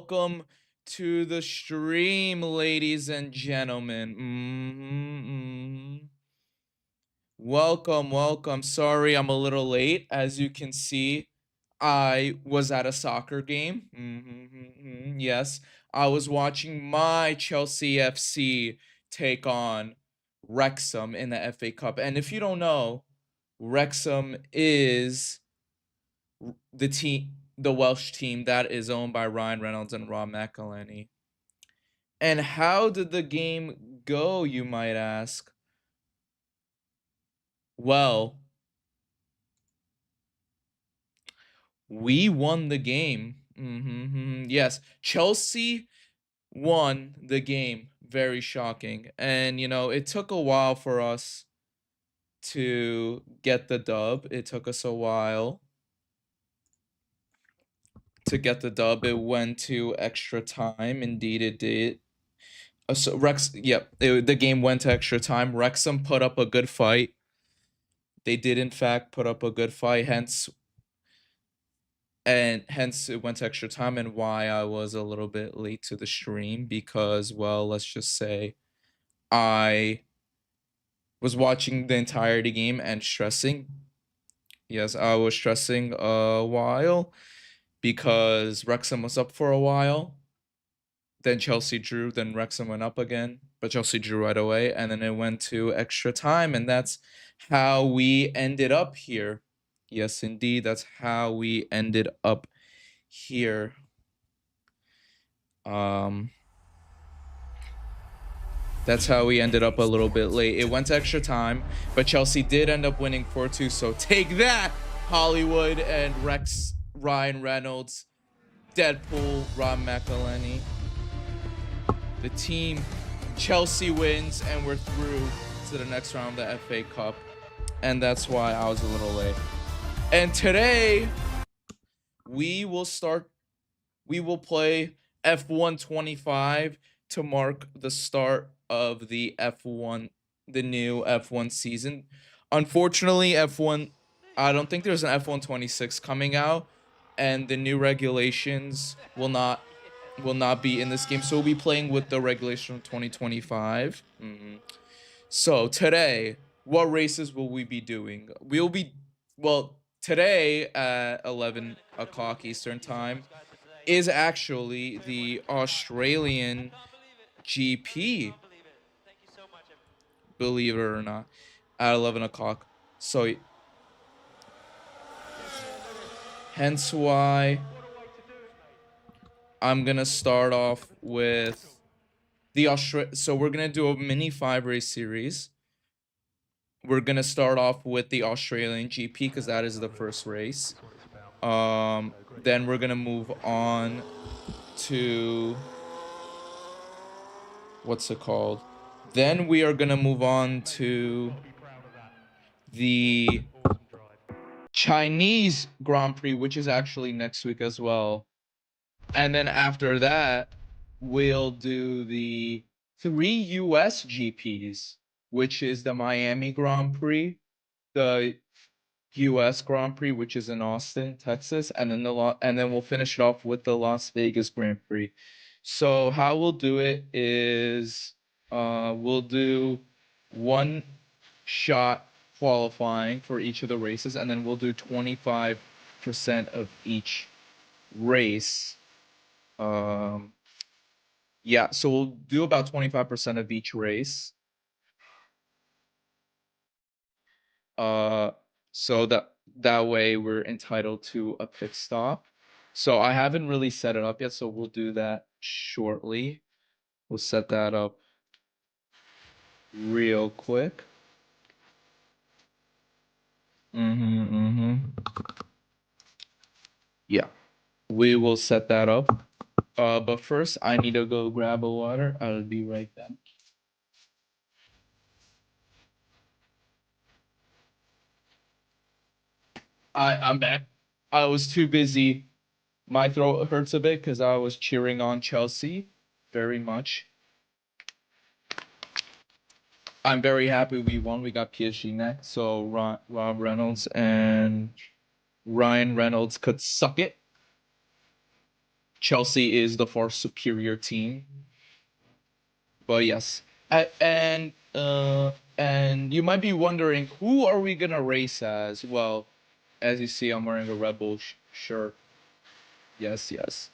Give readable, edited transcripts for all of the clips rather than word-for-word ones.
welcome to the stream, ladies and gentlemen. Welcome, welcome. Sorry, I'm a little late. As you can see, I was at a soccer game. Yes, I was watching my Chelsea FC take on Wrexham in the FA Cup. And if you don't know, Wrexham is the Welsh team that is owned by Ryan Reynolds and Rob McElhenney. And how did the game go, you might ask? Well, we won the game. Yes, Chelsea won the game. Very shocking. And, it took a while for us to get the dub. It took us a while to get the dub. It went to extra time. Indeed, it did. The game went to extra time. Wrexham put up a good fight. They did, in fact, put up a good fight. Hence, it went to extra time, and why I was a little bit late to the stream because, well, let's just say I was watching the entirety game and stressing. Yes, I was stressing a while because Wrexham was up for a while. Then Chelsea drew, then Wrexham went up again, but Chelsea drew right away, and then it went to extra time, and that's how we ended up here. Yes, indeed, that's how we ended up here. That's how we ended up a little bit late. It went to extra time, but Chelsea did end up winning 4-2. So take that, Hollywood and Ryan Reynolds, Deadpool, Rob McElhenney. The team, Chelsea wins, and we're through to the next round of the FA Cup. And that's why I was a little late. And today, we will play F1 25 to mark the start of the new F1 season. Unfortunately, F1, I don't think there's an F1 26 coming out, and the new regulations will not be in this game, so we'll be playing with the regulation of 2025. So today, what races will we be doing? Today at 11 o'clock Eastern time is actually the Australian GP, believe it or not, at 11 o'clock. So hence why I'm gonna start off with so we're gonna do a mini 5-race series. We're gonna start off with the Australian GP because that is the first race. Then we're gonna move on to what's it called? Then we are gonna move on to the Chinese Grand Prix, which is actually next week as well. And then after that, we'll do the 3 US GPs, which is the Miami Grand Prix, the US Grand Prix, which is in Austin, Texas, and then we'll finish it off with the Las Vegas Grand Prix. So how we'll do it is we'll do one shot qualifying for each of the races, and then we'll do 25% of each race. Yeah, so we'll do about 25% of each race. So that way we're entitled to a pit stop. So I haven't really set it up yet, so we'll do that shortly. We'll set that up real quick. Yeah, we will set that up. But first, I need to go grab a water. I'll be right back. I'm back. I was too busy. My throat hurts a bit because I was cheering on Chelsea very much. I'm very happy we won. We got PSG next, so Rob Reynolds and Ryan Reynolds could suck it. Chelsea is the far superior team. But yes, and you might be wondering, who are we gonna race as? Well, as you see, I'm wearing a Red Bull shirt. Yes, yes.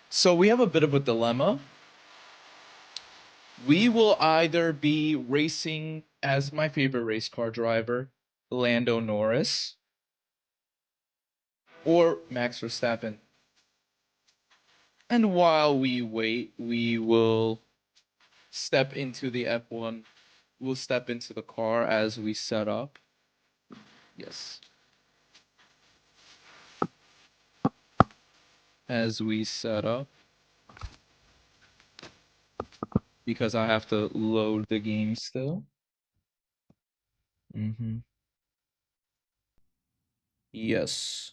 So we have a bit of a dilemma. We will either be racing as my favorite race car driver, Lando Norris, or Max Verstappen. And while we wait, we will step into the F1. We'll step into the car as we set up. Yes. As we set up. Because I have to load the game still. Yes.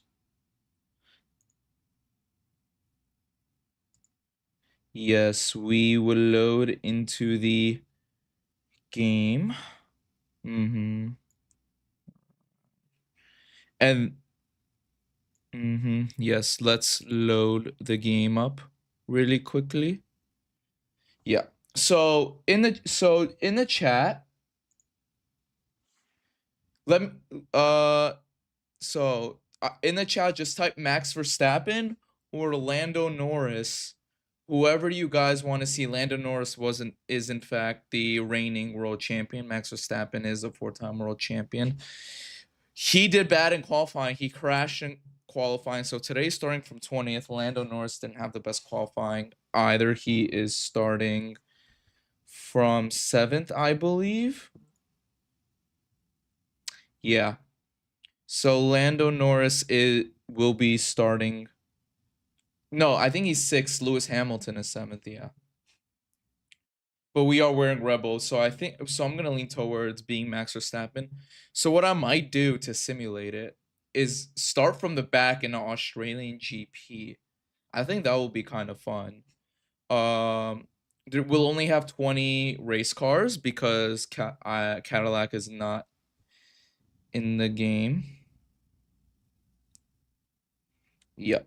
Yes, we will load into the game. And yes, let's load the game up really quickly. Yeah. So in the chat, let me in the chat, just type Max Verstappen or Lando Norris. Whoever you guys want to see. Lando Norris is in fact the reigning world champion. Max Verstappen is a 4-time world champion. He did bad in qualifying. He crashed in qualifying. So today's starting from 20th. Lando Norris didn't have the best qualifying either. He is starting from 7th, I believe. Yeah. So Lando Norris will be starting. No, I think he's 6th. Lewis Hamilton is 7th, yeah. But we are wearing Rebels, so I'm gonna lean towards being Max Verstappen. So what I might do to simulate it is start from the back in an Australian GP. I think that will be kind of fun. We'll only have 20 race cars because Cadillac is not in the game. Yep.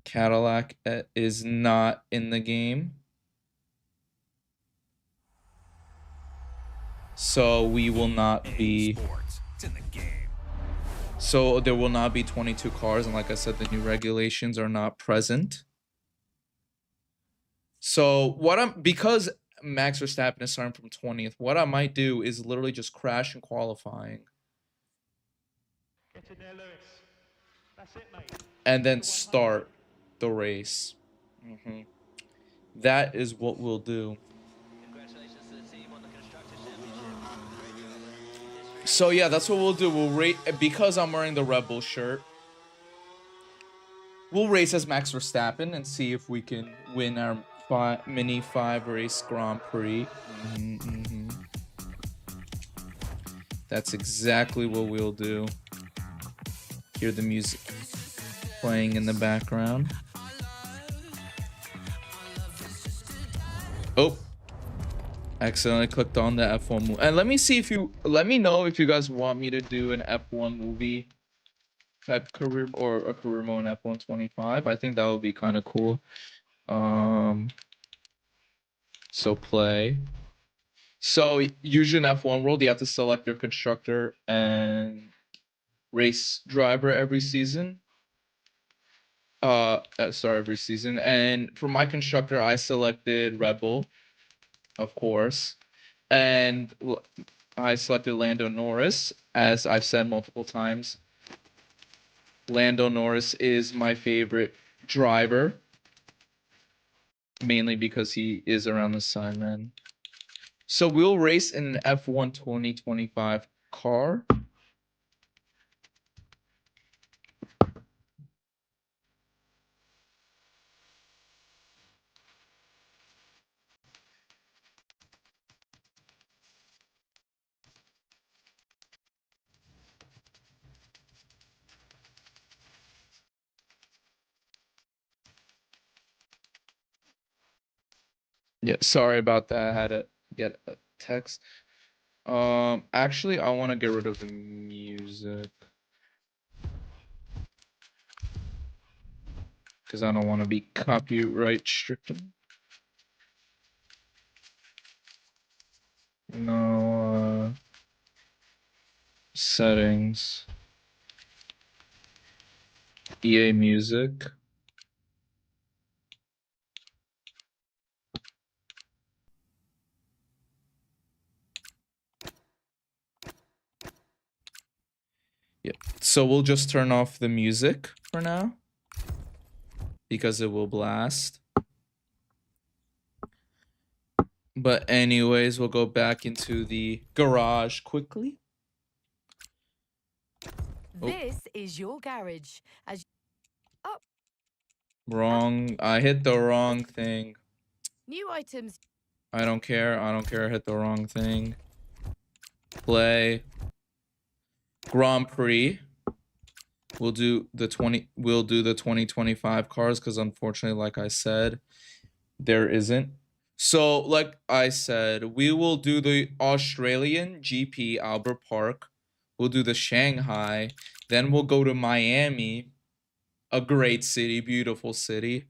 Cadillac is not in the game. So we will not be. So there will not be 22 cars, and like I said, the new regulations are not present. So because Max Verstappen is starting from 20th, what I might do is literally just crash in qualifying. Get in there, Lewis. That's it, mate. And then start the race. That is what we'll do. Congratulations to the team on the Constructors' Championship. So yeah, that's what we'll do. We'll rate because I'm wearing the Red Bull shirt. We'll race as Max Verstappen and see if we can win our mini 5-race Grand Prix. That's exactly what we'll do. Hear the music playing in the background. Oh, accidentally clicked on the F1 movie. And let me know if you guys want me to do an F1 movie type career or a career mode in F1 25. I think that would be kind of cool. So play. So usually in F1 world, you have to select your constructor and race driver every season. Every season. And for my constructor, I selected Red Bull, of course. And I selected Lando Norris, as I've said multiple times. Lando Norris is my favorite driver, mainly because he is around the sun, man. So we'll race in an F1 2025 car. Yeah, sorry about that. I had to get a text. Actually, I want to get rid of the music. because I don't want to be copyright stricken. No settings. EA Music. Yep. So we'll just turn off the music for now because it will blast. But anyways, we'll go back into the garage quickly. This is your garage. As Wrong. I hit the wrong thing. new items. I don't care. I don't care. I hit the wrong thing. Play. Grand Prix. We'll do the 2025 cars because unfortunately, like I said, there isn't. So, like I said, we will do the Australian GP Albert Park. We'll do the Shanghai. Then we'll go to Miami, a great city, beautiful city.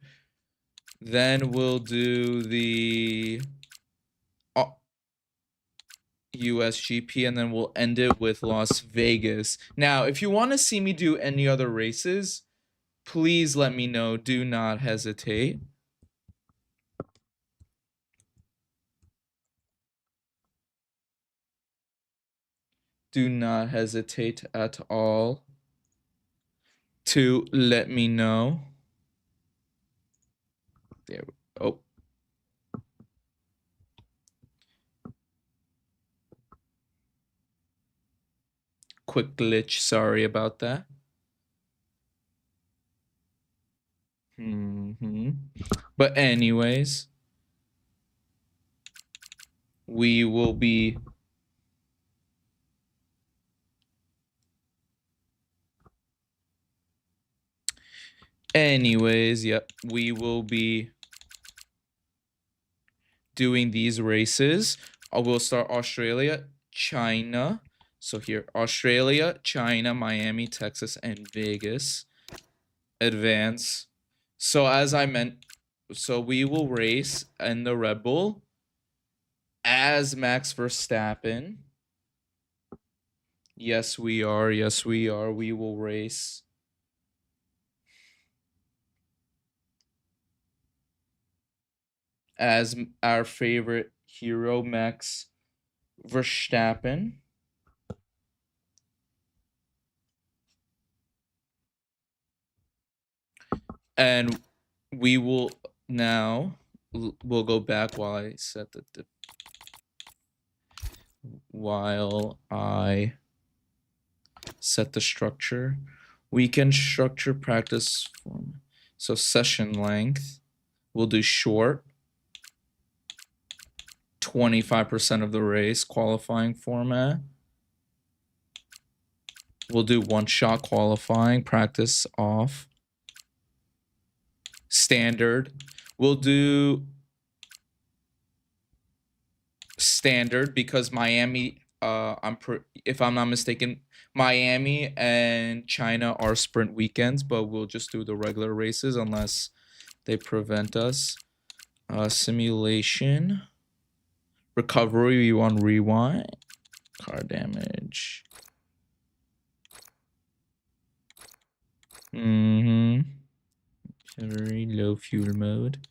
Then we'll do the USGP, and then we'll end it with Las Vegas. Now, if you want to see me do any other races, please let me know. Do not hesitate. Do not hesitate at all to let me know. There we go. Quick glitch. Sorry about that. But anyways, we will be yep, we will be doing these races. I will start Australia, China. So here, Australia, China, Miami, Texas, and Vegas. Advance. So as I meant, so we will race in the Red Bull as Max Verstappen. Yes, we are. Yes, we are. We will race as our favorite hero, Max Verstappen. And we will now, we'll go back while I set the structure. Weekend structure practice form. So session length, we'll do short. 25% of the race qualifying format. We'll do one-shot qualifying, practice off. Standard. We'll do standard because Miami, if I'm not mistaken, Miami and China are sprint weekends, but we'll just do the regular races unless they prevent us. Simulation. Recovery, we want rewind. Car damage. Very low fuel mode.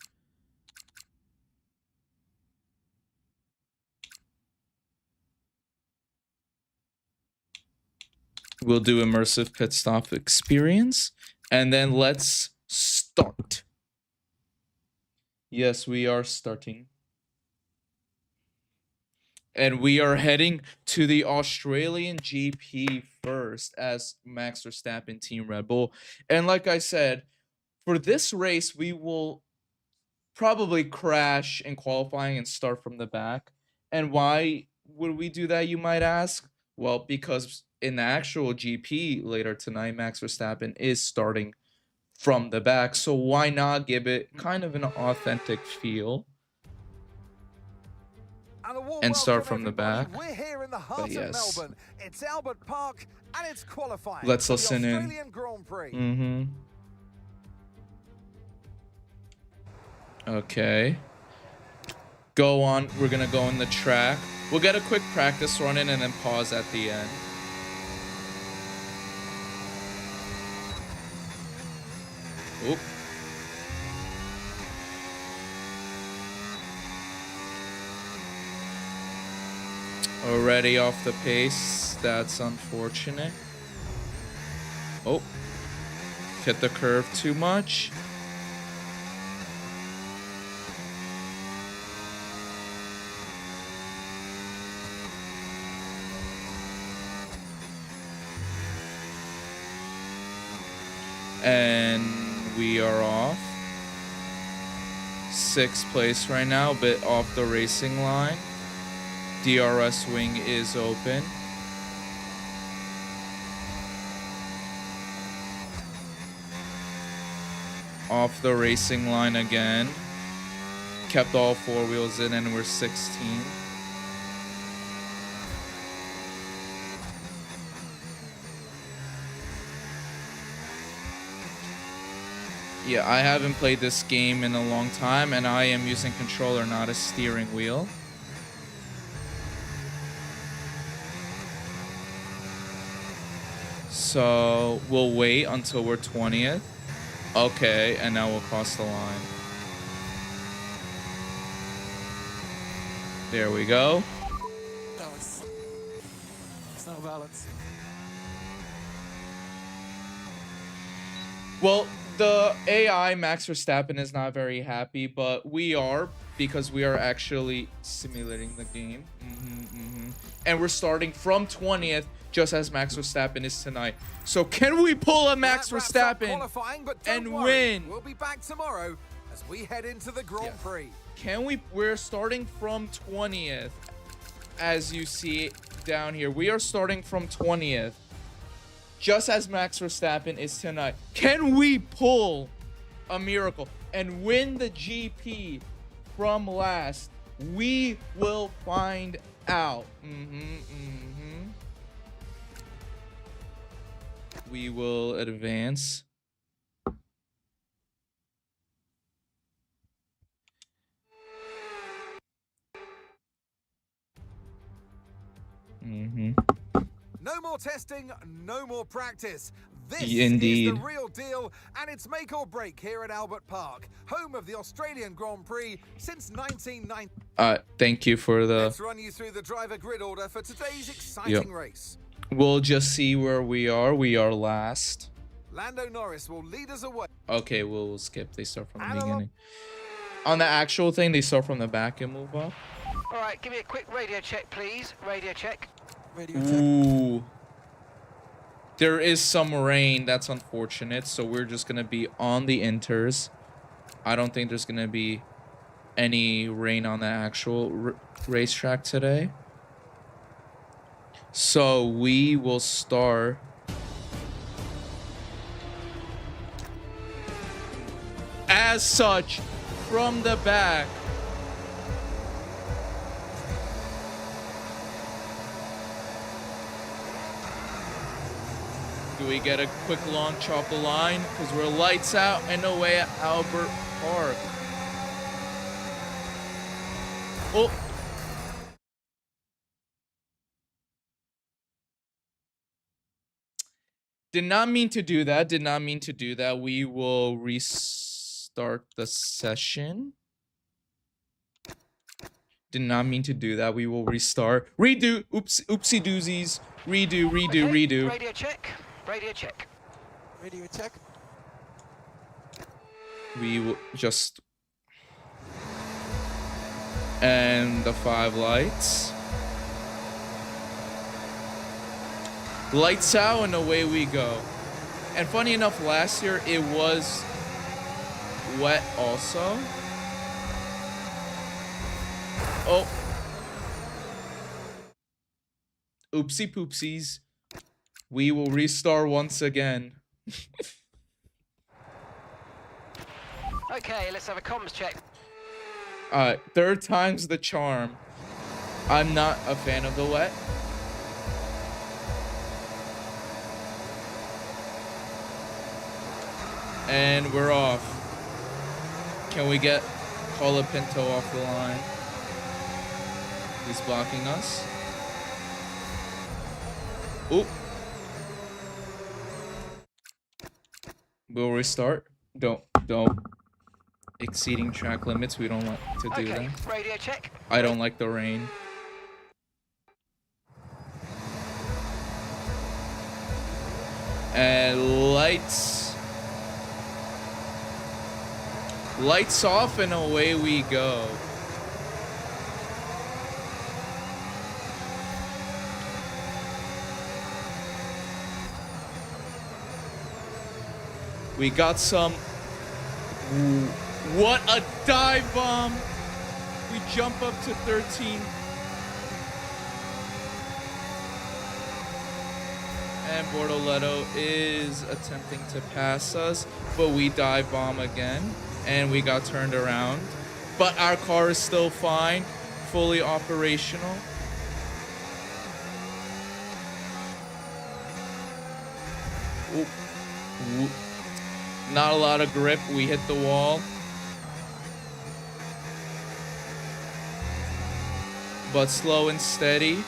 We'll do immersive pit stop experience. And then let's start. Yes, we are starting. And we are heading to the Australian GP first as Max Verstappen Team Red Bull. And like I said, for this race, we will probably crash in qualifying and start from the back. And why would we do that, you might ask? Well, because in the actual GP later tonight, Max Verstappen is starting from the back. So why not give it kind of an authentic feel and start from the back? We're here in the heart But yes. of Melbourne. It's Albert Park and it's qualifying. Let's listen in. Australian Grand Prix. Okay. Go on. We're gonna go on the track. We'll get a quick practice run in and then pause at the end. Oop. Already off the pace. That's unfortunate. Oh. Hit the curve too much. And we are off. 6th place right now, bit off the racing line. DRS wing is open. Off the racing line again. Kept all 4 wheels in and we're 16. Yeah, I haven't played this game in a long time and I am using controller, not a steering wheel. So we'll wait until we're 20th. Okay, and now we'll cross the line. There we go. No, it's not balance. Well, the AI Max Verstappen is not very happy, but we are, because we are actually simulating the game. And we're starting from 20th, just as Max Verstappen is tonight. So can we pull a Max Verstappen and win? We'll be back tomorrow as we head into the Grand Prix. Can we? We're starting from 20th, as you see down here. We are starting from 20th, just as Max Verstappen is tonight. Can we pull a miracle and win the GP from last? We will find out. We will advance. No more testing, no more practice. This Indeed. is the real deal, and it's make or break here at Albert Park, home of the Australian Grand Prix since 1990. Thank you for the... Let's run you through the driver grid order for today's exciting race. We'll just see where we are. We are last. Lando Norris will lead us away. Okay, we'll skip. They start from the beginning. On the actual thing, they start from the back and move up. All right, give me a quick radio check, please. Radio check. Ooh. There is some rain. That's unfortunate. So we're just going to be on the inters. I don't think there's going to be any rain on the actual racetrack today. So we will start. As such, from the back. Do we get a quick launch off the line? Because we're lights out and away at Albert Park. Oh. Did not mean to do that. Did not mean to do that. We will restart the session. Did not mean to do that. We will restart. Redo. Oops. Oopsie doozies. Redo. Redo. Okay, Redo. radio check. Radio check. Radio check. We will just... And the 5 lights. Lights out and away we go. And funny enough, last year it was wet also. Oh. Oopsie poopsies. We will restart once again. Okay, let's have a comms check. Third time's the charm. I'm not a fan of the wet. And we're off. Can we get Colapinto off the line. He's blocking us. Oop. We'll restart. Don't. Exceeding track limits. We don't like to do Okay, that. radio check. I don't like the rain. And lights off and away we go. We got some. What a dive bomb! We jump up to 13. And Bortoletto is attempting to pass us, but we dive bomb again, and we got turned around. But our car is still fine, fully operational. Oop. Oop. Not a lot of grip. We hit the wall. But slow and steady.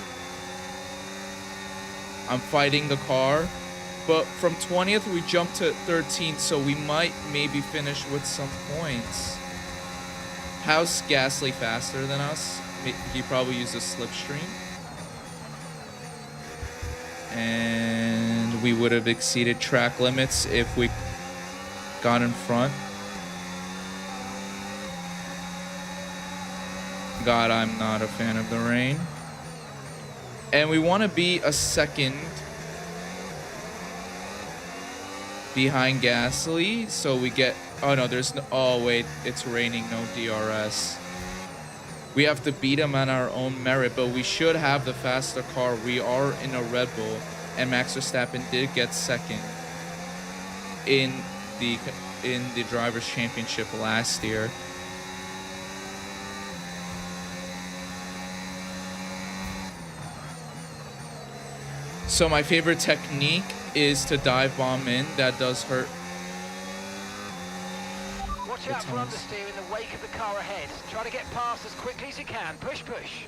I'm fighting the car. But from 20th, we jumped to 13th, so we might maybe finish with some points. How's Gasly faster than us? He probably used a slipstream. And we would have exceeded track limits if we got in front. God, I'm not a fan of the rain. And we want to be a second behind Gasly, so we get. Oh no, there's no. Oh wait, it's raining. No DRS. We have to beat him on our own merit, but we should have the faster car. We are in a Red Bull, and Max Verstappen did get second in the Drivers' Championship last year. So my favorite technique is to dive bomb in. That does hurt. Watch out for understeer in the wake of the car ahead. Try to get past as quickly as you can. Push, push.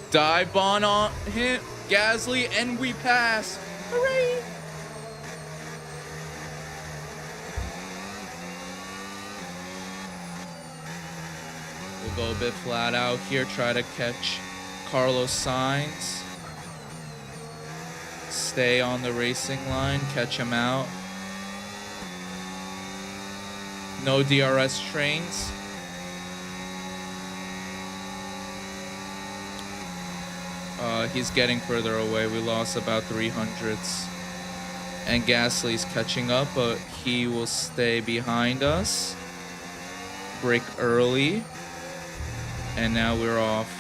Dive bomb on him, Gasly, and we pass. Hooray! We'll go a bit flat out here. Try to catch Carlos Sainz. Stay on the racing line, catch him out. No DRS trains. He's getting further away. We lost about 300ths. And Gasly's catching up, but he will stay behind us. Brake early. And now we're off.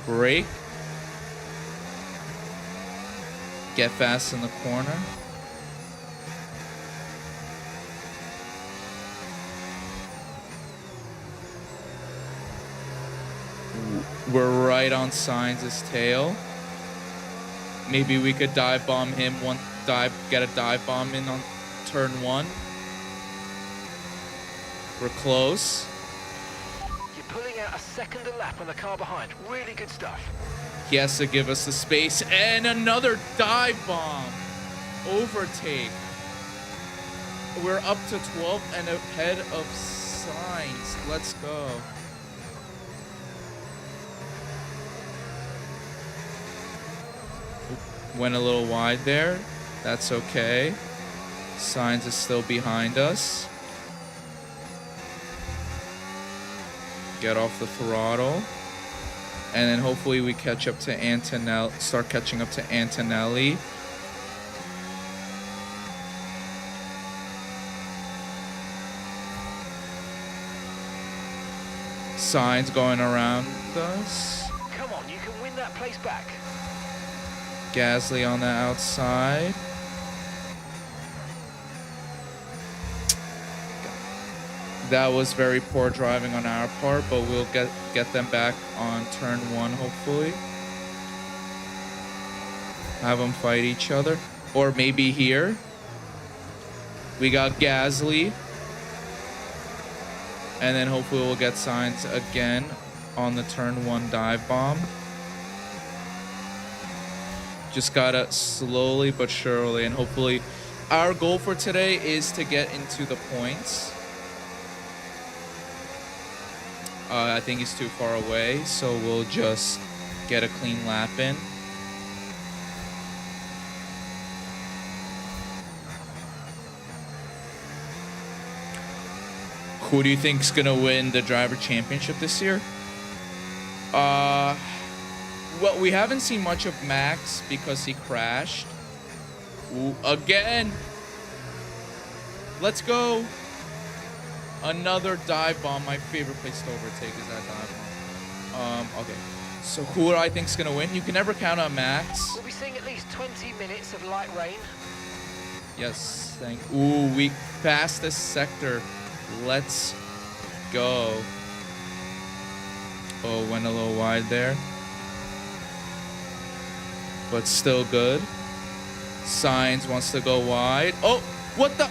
Brake. Get fast in the corner. We're right on Sainz's tail. Maybe we could dive bomb him get a dive bomb in on turn 1. We're close. Pulling out a second a lap on the car behind. Really good stuff. He has to give us the space. And another dive bomb. Overtake. We're up to 12 and ahead of Sainz. Let's go. Went a little wide there. That's okay. Sainz is still behind us. Get off the throttle, and then hopefully we catch up to Antonelli. Start catching up to Antonelli. Sainz going around us. Come on, you can win that place back. Gasly on the outside. That was very poor driving on our part, but we'll get them back on turn 1, hopefully. Have them fight each other. Or maybe here. We got Gasly. And then hopefully we'll get Sainz again on the turn 1 dive bomb. Just gotta slowly but surely, and hopefully our goal for today is to get into the points. I think he's too far away, so we'll just get a clean lap in. Who do you think's gonna win the driver championship this year? Well, we haven't seen much of Max because he crashed. Ooh, again. Let's go. Another dive bomb. My favorite place to overtake is that dive bomb. Okay. So who do I think's gonna win? You can never count on Max. We'll be seeing at least 20 minutes of light rain. Yes, ooh, we passed this sector. Let's go. Oh, went a little wide there. But still good. Sainz wants to go wide. Oh, what the?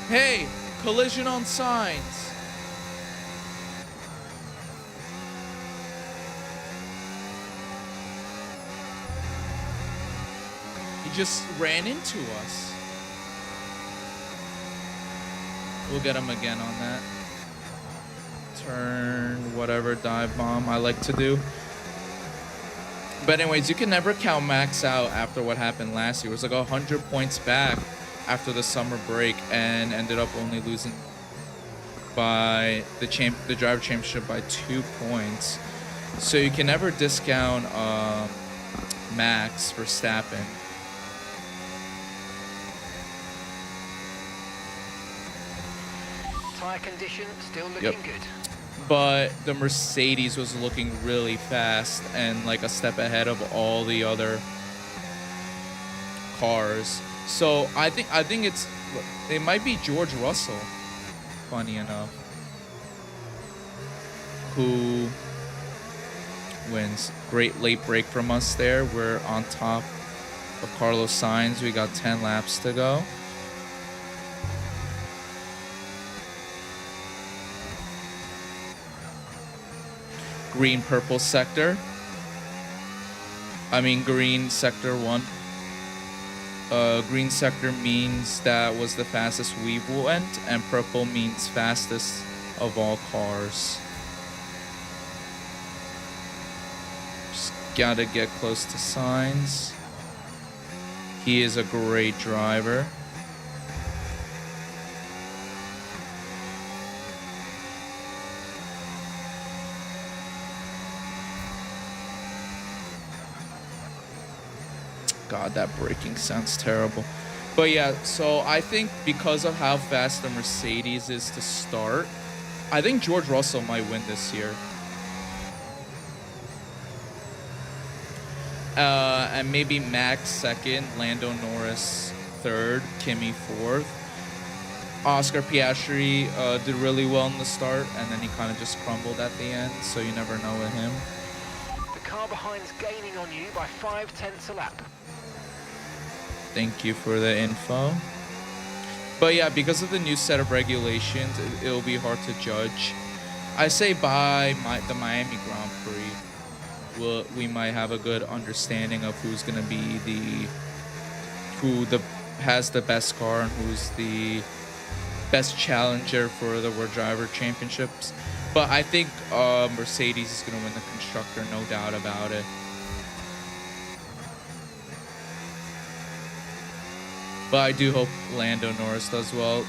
Hey, collision on Sainz. He just ran into us. We'll get him again on that. Turn, whatever, dive bomb I like to do. But anyways, you can never count Max out after what happened last year. It was like 100 points back after the summer break and ended up only losing by the driver championship by 2 points. So you can never discount Max Verstappen. Tyre condition still looking good. But the Mercedes was looking really fast and like a step ahead of all the other cars. So I think it might be George Russell, funny enough, who wins. Great late break from us there. We're on top of Carlos Sainz. We got 10 laps to go. Green purple sector. Green sector 1. Green sector means that was the fastest we went, and purple means fastest of all cars. Just gotta get close to Sainz. He is a great driver. God, that braking sounds terrible. But yeah, so I think because of how fast the Mercedes is to start, I think George Russell might win this year. And maybe Max second, Lando Norris third, Kimi fourth. Oscar Piastri did really well in the start, and then he kind of just crumbled at the end, so you never know with him. The car behind's gaining on you by 5/10 a lap. Thank you for the info. But yeah, because of the new set of regulations, it'll be hard to judge. I say by the Miami Grand Prix, we might have a good understanding of who's gonna be who has the best car and who's the best challenger for the World Driver Championships. But I think Mercedes is gonna win the constructor, no doubt about it. But I do hope Lando Norris does well.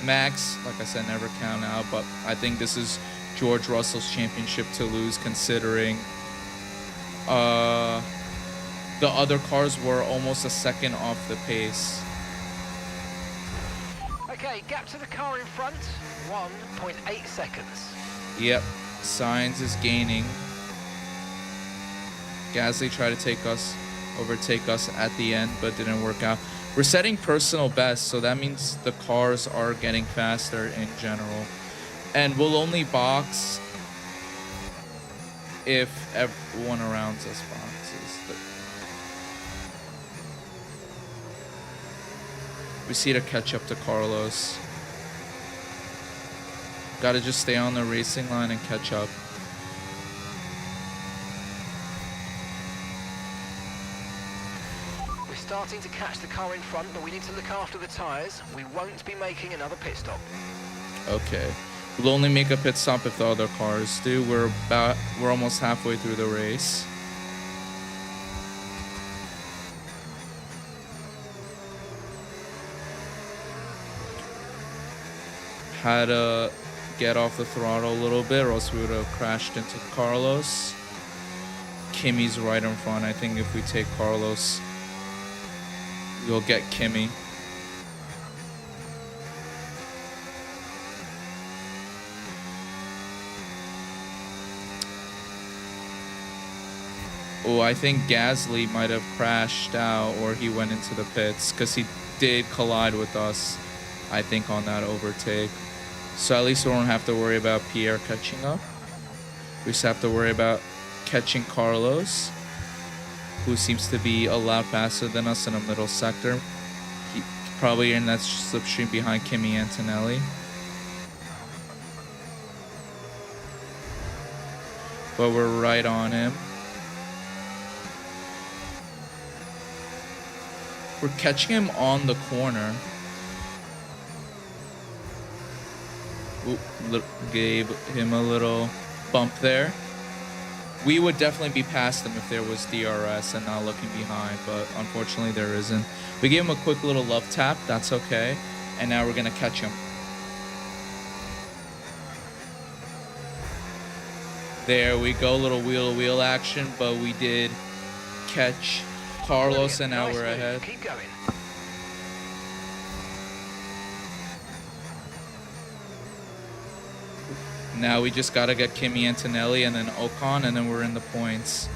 Max, like I said, never count out, but I think this is George Russell's championship to lose, considering the other cars were almost a second off the pace. Okay, gap to the car in front, 1.8 seconds. Yep, Sainz is gaining. Gasly tried to overtake us at the end, but didn't work out. We're setting personal best, so that means the cars are getting faster in general. And we'll only box if everyone around us boxes. We see to catch up to Carlos. Gotta just stay on the racing line and catch up. We're starting to catch the car in front, but we need to look after the tyres. We won't be making another pit stop. Okay. We'll only make a pit stop if the other cars do. We're almost halfway through the race. Had to get off the throttle a little bit or else we would have crashed into Carlos. Kimi's right in front. I think if we take Carlos, we'll get Kimi. Oh, I think Gasly might have crashed out or he went into the pits because he did collide with us, I think, on that overtake. So at least we don't have to worry about Pierre catching up. We just have to worry about catching Carlos, who seems to be a lot faster than us in the middle sector. He probably in that slipstream behind Kimi Antonelli. But we're right on him. We're catching him on the corner. Oop, gave him a little bump there. We would definitely be past him if there was DRS and not looking behind, but unfortunately there isn't. We gave him a quick little love tap, that's okay. And now we're gonna catch him. There we go, little wheel-to-wheel action, but we did catch Carlos, and now we're ahead. Keep going. Now we just gotta get Kimi Antonelli and then Ocon, and then we're in the points.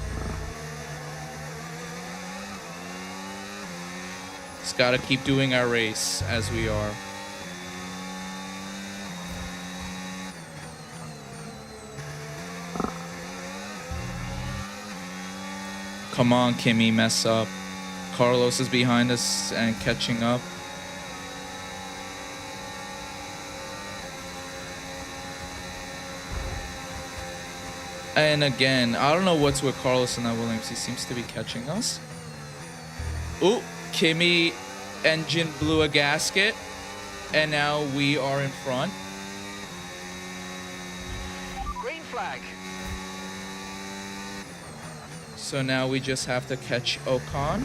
Just gotta keep doing our race as we are. Come on, Kimi, mess up. Carlos is behind us and catching up. And again, I don't know what's with Carlos and that Williams. He seems to be catching us. Ooh, Kimi engine blew a gasket. And now we are in front. Green flag. So now we just have to catch Ocon.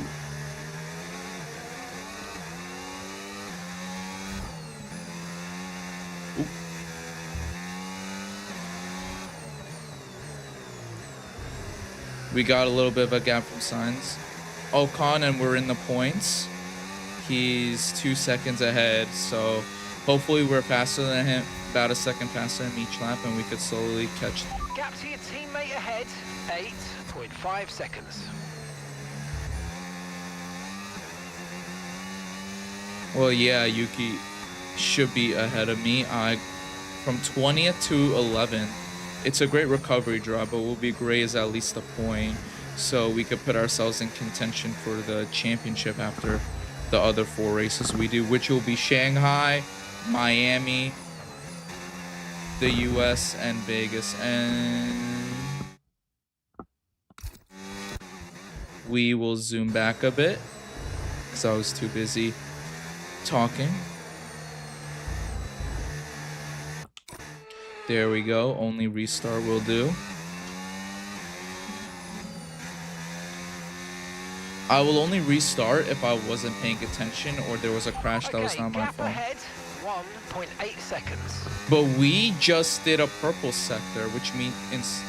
Oop. We got a little bit of a gap from Sainz. Ocon, and we're in the points. He's 2 seconds ahead, so hopefully we're faster than him, about a second faster than each lap, and we could slowly catch. Gap to your teammate ahead, 8.5 seconds. Well, yeah, Yuki should be ahead of me. From 20th to 11th. It's a great recovery draw, but what will be great is at least a point, so we could put ourselves in contention for the championship after the other 4 races we do, which will be Shanghai, Miami, the US, and Vegas. And we will zoom back a bit because I was too busy talking. There we go. Only restart will do. I will only restart if I wasn't paying attention or there was a crash that was not my gap fault. ahead, 1.8 seconds. But we just did a purple sector, which means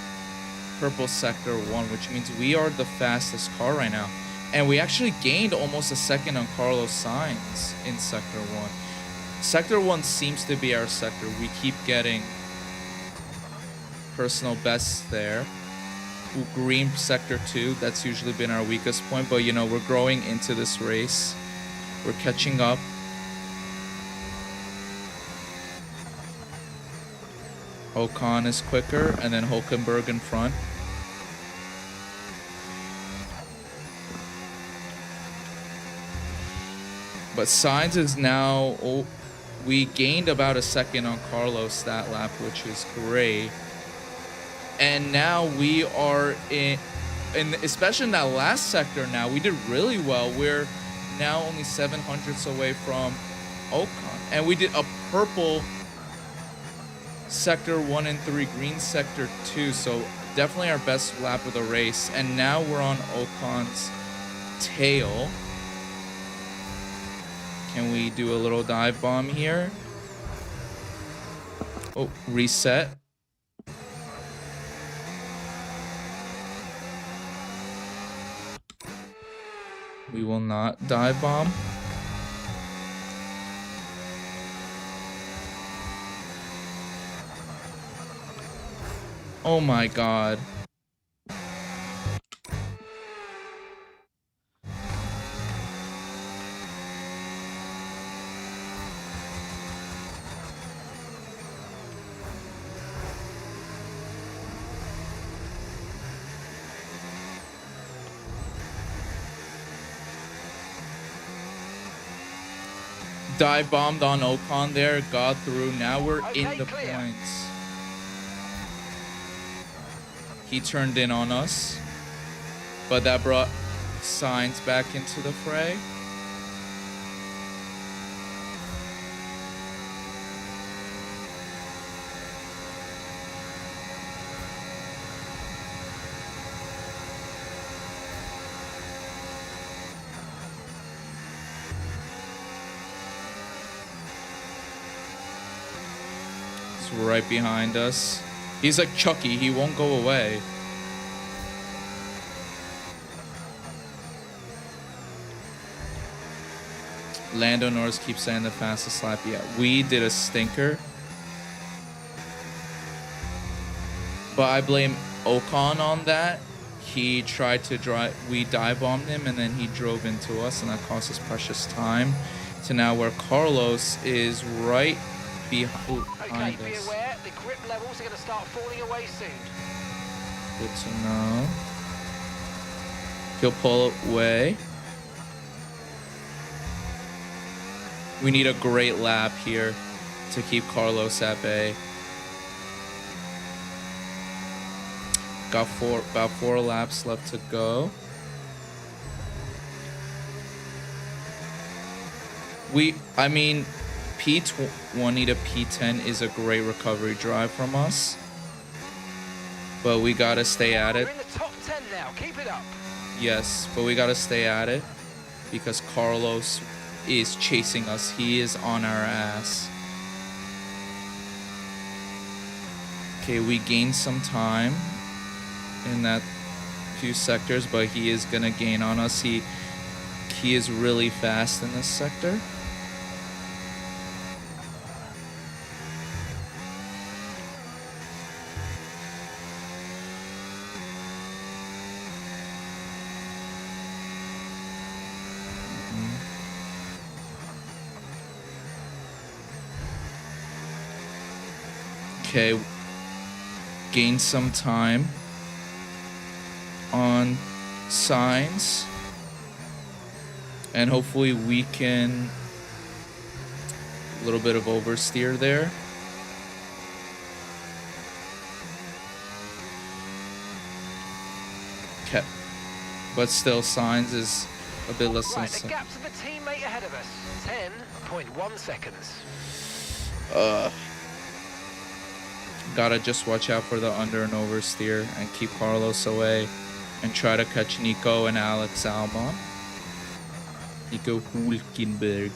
purple sector 1, which means we are the fastest car right now. And we actually gained almost a second on Carlos Sainz in sector 1. Sector 1 seems to be our sector. We keep getting personal bests there. Ooh, green sector 2, that's usually been our weakest point, but you know, we're growing into this race. We're catching up. Ocon is quicker, and then Hulkenberg in front. But Sainz is now... Oh, we gained about a second on Carlos that lap, which is great. And now we are in especially in that last sector now, we did really well. We're now only 700ths away from Ocon. And we did a purple sector 1 and 3, green sector 2. So definitely our best lap of the race. And now we're on Ocon's tail. Can we do a little dive bomb here? Oh, reset. We will not dive bomb. Oh my god. Dive bombed on Ocon there, got through. Now we're in the points. He turned in on us, but that brought Sainz back into the fray. Right behind us. He's like Chucky, he won't go away. Lando Norris keeps saying the fastest lap. Yeah, we did a stinker. But I blame Ocon on that. He tried to drive, we dive bombed him and then he drove into us and that cost us precious time. To now where Carlos is right behind Okay, be us. aware, the grip levels are going to start falling away soon. Good to know. He'll pull away. We need a great lap here to keep Carlos at bay. Got about four laps left to go. I mean, P20 to P10 is a great recovery drive from us. But we gotta stay at it. We're in the top 10 now, keep it up. Yes, but we gotta stay at it because Carlos is chasing us. He is on our ass. Okay, we gained some time in that few sectors, but he is gonna gain on us. He is really fast in this sector. Okay, gain some time on Sainz, and hopefully we can a little bit of oversteer there. Okay, but still Sainz is a bit less than Right, the gap to the teammate ahead of us, 10.1 seconds. Gotta just watch out for the under and oversteer and keep Carlos away and try to catch Nico and Alex Albon. Nico Hülkenberg.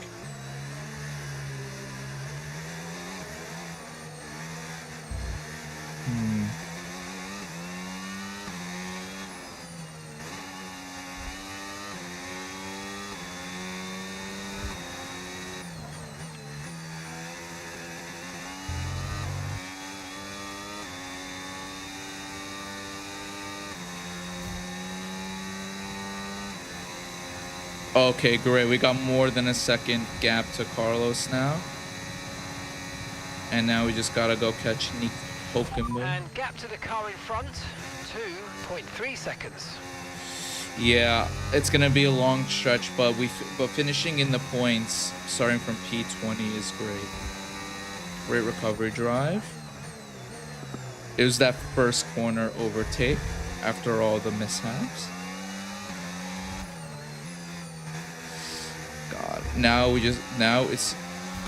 Okay, great. We got more than a second gap to Carlos now. And now we just gotta go catch Nico Hülkenberg. And gap to the car in front, 2.3 seconds. Yeah, it's gonna be a long stretch, but finishing in the points, starting from P20 is great. Great recovery drive. It was that first corner overtake after all the mishaps. God, now it's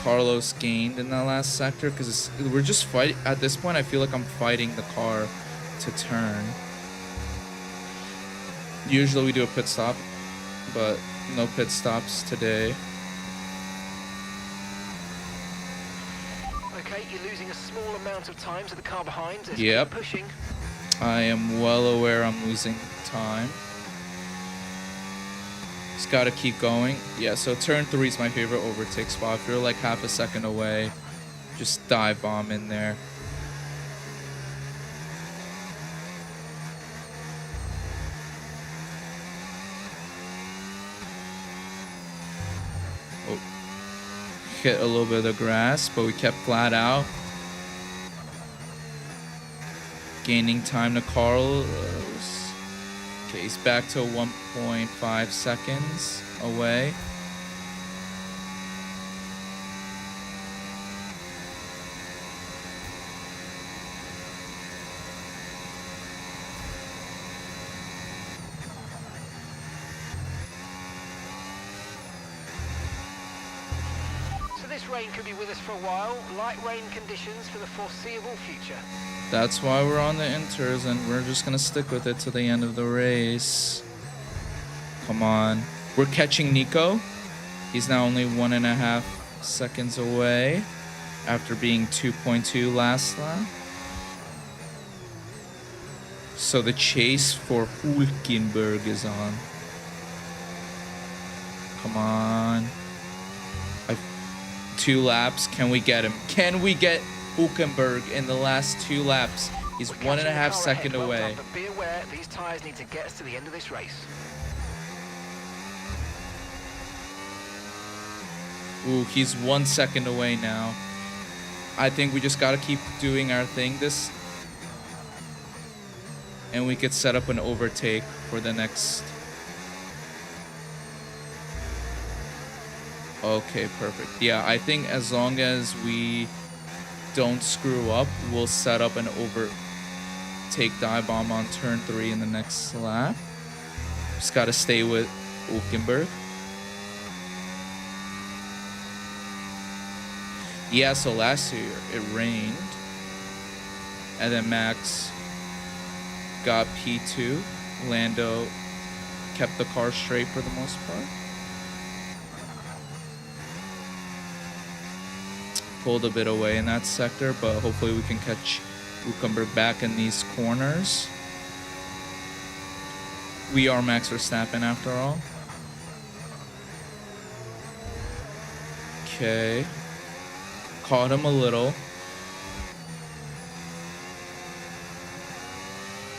Carlos gained in that last sector because we're just fighting. At this point, I feel like I'm fighting the car to turn. Usually we do a pit stop, but no pit stops today. Okay, you're losing a small amount of time to the car behind. Let's Yep. keep pushing. I am well aware I'm losing time. Just gotta keep going. Yeah, so turn 3 is my favorite overtake spot. If you're like half a second away, just dive bomb in there. Oh. Hit a little bit of the grass, but we kept flat out. Gaining time to Carlos. Okay, he's back to 1.5 seconds away. So this rain could be with us for a while. Light rain conditions for the foreseeable future. That's why we're on the inters, and we're just gonna stick with it to the end of the race. Come on. We're catching Nico. He's now only 1.5 seconds away after being 2.2 last lap. So the chase for Hülkenberg is on. Come on. 2 laps. Can we get him? Can we get Hülkenberg in the last 2 laps? He's We're catching 1.5 the car seconds ahead. Well away. done, but be aware, these tyres need to get us to the end of this race. Ooh, he's 1 second away now. I think we just gotta keep doing our thing and we could set up an overtake for the next. Okay, perfect. Yeah, I think as long as we don't screw up, we'll set up an overtake dive bomb on turn 3 in the next lap. Just gotta stay with Hülkenberg. Yeah, so last year it rained, and then Max got P2. Lando kept the car straight for the most part. Pulled a bit away in that sector, but hopefully we can catch Hülkenberg back in these corners. We are Max Verstappen after all. Okay. Caught him a little.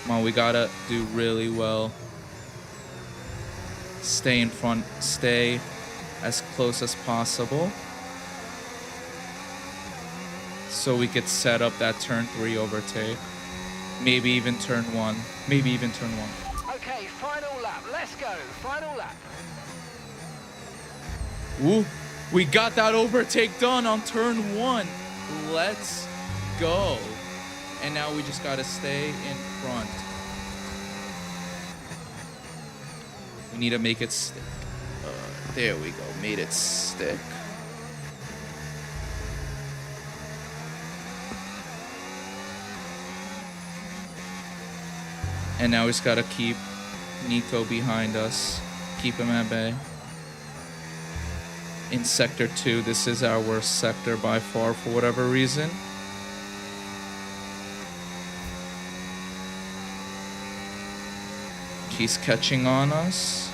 Come on, we gotta do really well. Stay in front, stay as close as possible. So we could set up that turn 3 overtake. Maybe even turn 1. Maybe even turn 1. Okay, final lap. Let's go. Final lap. Ooh, we got that overtake done on turn 1. Let's go. And now we just gotta stay in front. We need to make it stick. There we go. Made it stick. And now we just gotta keep Nico behind us. Keep him at bay. In sector 2, this is our worst sector by far for whatever reason. He's catching on us.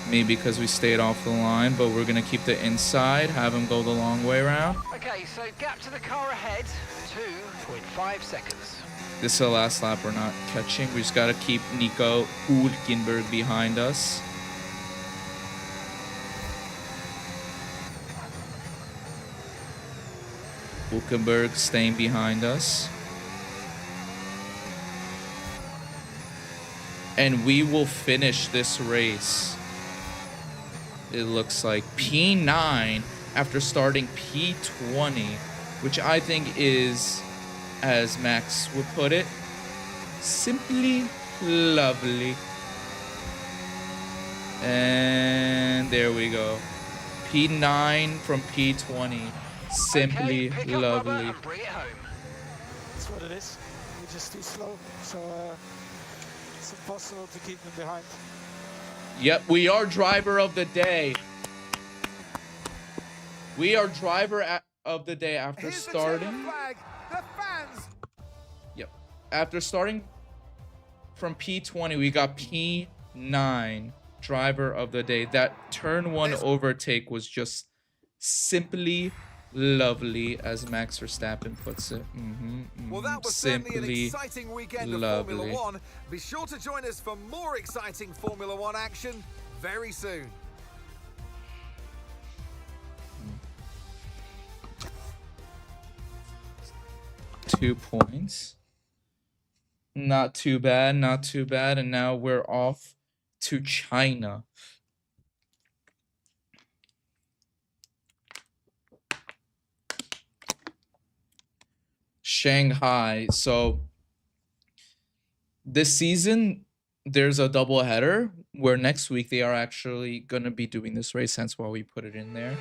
Maybe because we stayed off the line, but we're gonna keep the inside, have him go the long way around. Okay, so gap to the car ahead, 2.5 seconds. This is the last lap we're not catching. We just gotta keep Nico Hülkenberg behind us. Hülkenberg staying behind us. And we will finish this race. It looks like P9 after starting P20, which I think is, as Max would put it, simply lovely. And there we go. P9 from P20. Simply okay, pick up rubber lovely. and bring it home. That's what it is. We're just too slow, so it's impossible to keep them behind. Yep, we are driver of the day. We are driver of the day after Here's starting. the checker flag. The fans. Yep. After starting from P20, we got P9 driver of the day. That turn one overtake was just simply lovely, as Max Verstappen puts it. Well, that was certainly an Simply exciting weekend of lovely. Formula One. Be sure to join us for more exciting Formula One action very soon. Two points. Not too bad, not too bad. And now we're off to China. Shanghai. So this season, there's a double header where next week they are actually going to be doing this race. Hence why we put it in there.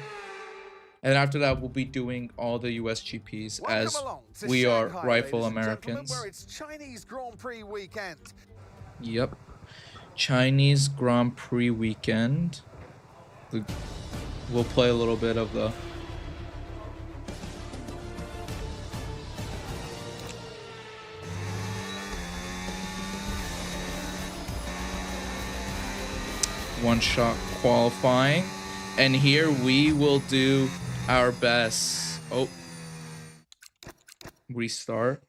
And after that, we'll be doing all the USGPs as Welcome along to we are Shanghai, rightful ladies and gentlemen, Americans. where it's Chinese Grand Prix weekend. Yep. Chinese Grand Prix weekend. We'll play a little bit of the... one-shot qualifying. And here we will do our best. Oh. Restart.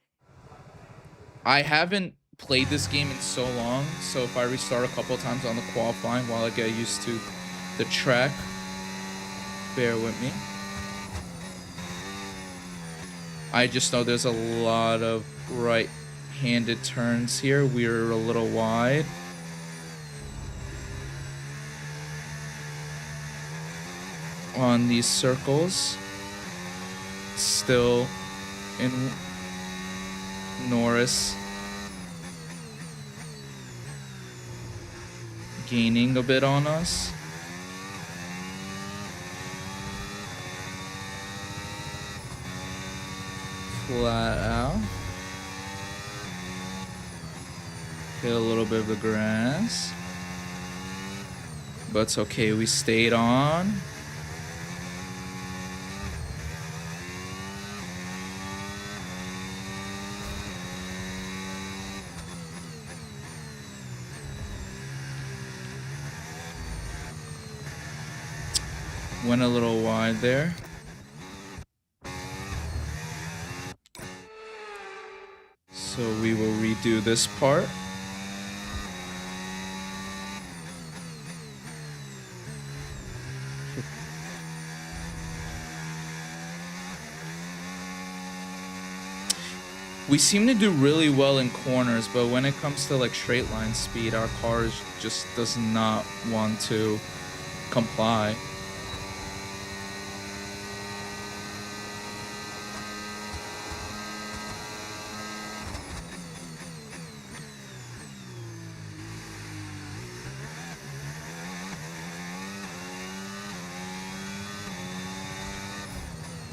I haven't played this game in so long, so if I restart a couple times on the qualifying while I get used to the track, bear with me. I just know there's a lot of right-handed turns here. We're a little wide. On these circles. Still in Norris gaining a bit on us. Flat out. Hit a little bit of the grass. But it's okay, we stayed on. Went a little wide there. So we will redo this part. We seem to do really well in corners, but when it comes to like straight line speed, our car just does not want to comply.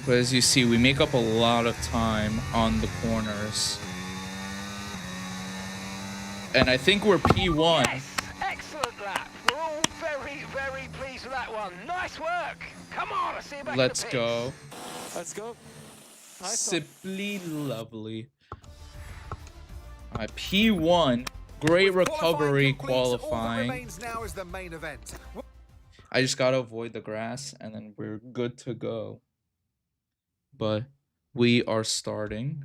But as you see, we make up a lot of time on the corners. And I think we're P1. Yes, excellent lap. We're all very, very pleased with that one. Nice work. Come on, I'll see you back Let's in the pits. go. Let's go. Nice one. Simply lovely. Alright, P1. Great With recovery complete, all that qualifying. remains now is the main event. I just gotta avoid the grass and then we're good to go. But we are starting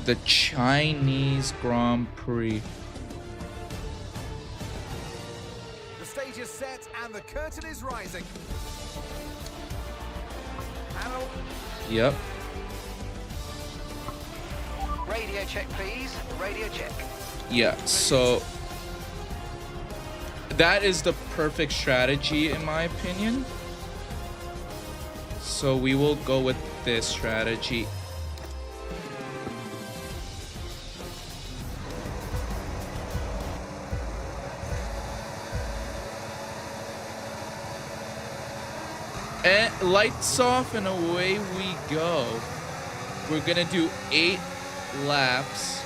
the Chinese Grand Prix. The stage is set and the curtain is rising. And Yep. Radio check, please. Radio check. Yeah, so that is the perfect strategy in my opinion. So we will go with this strategy. And lights off and away we go. We're gonna do 8 laps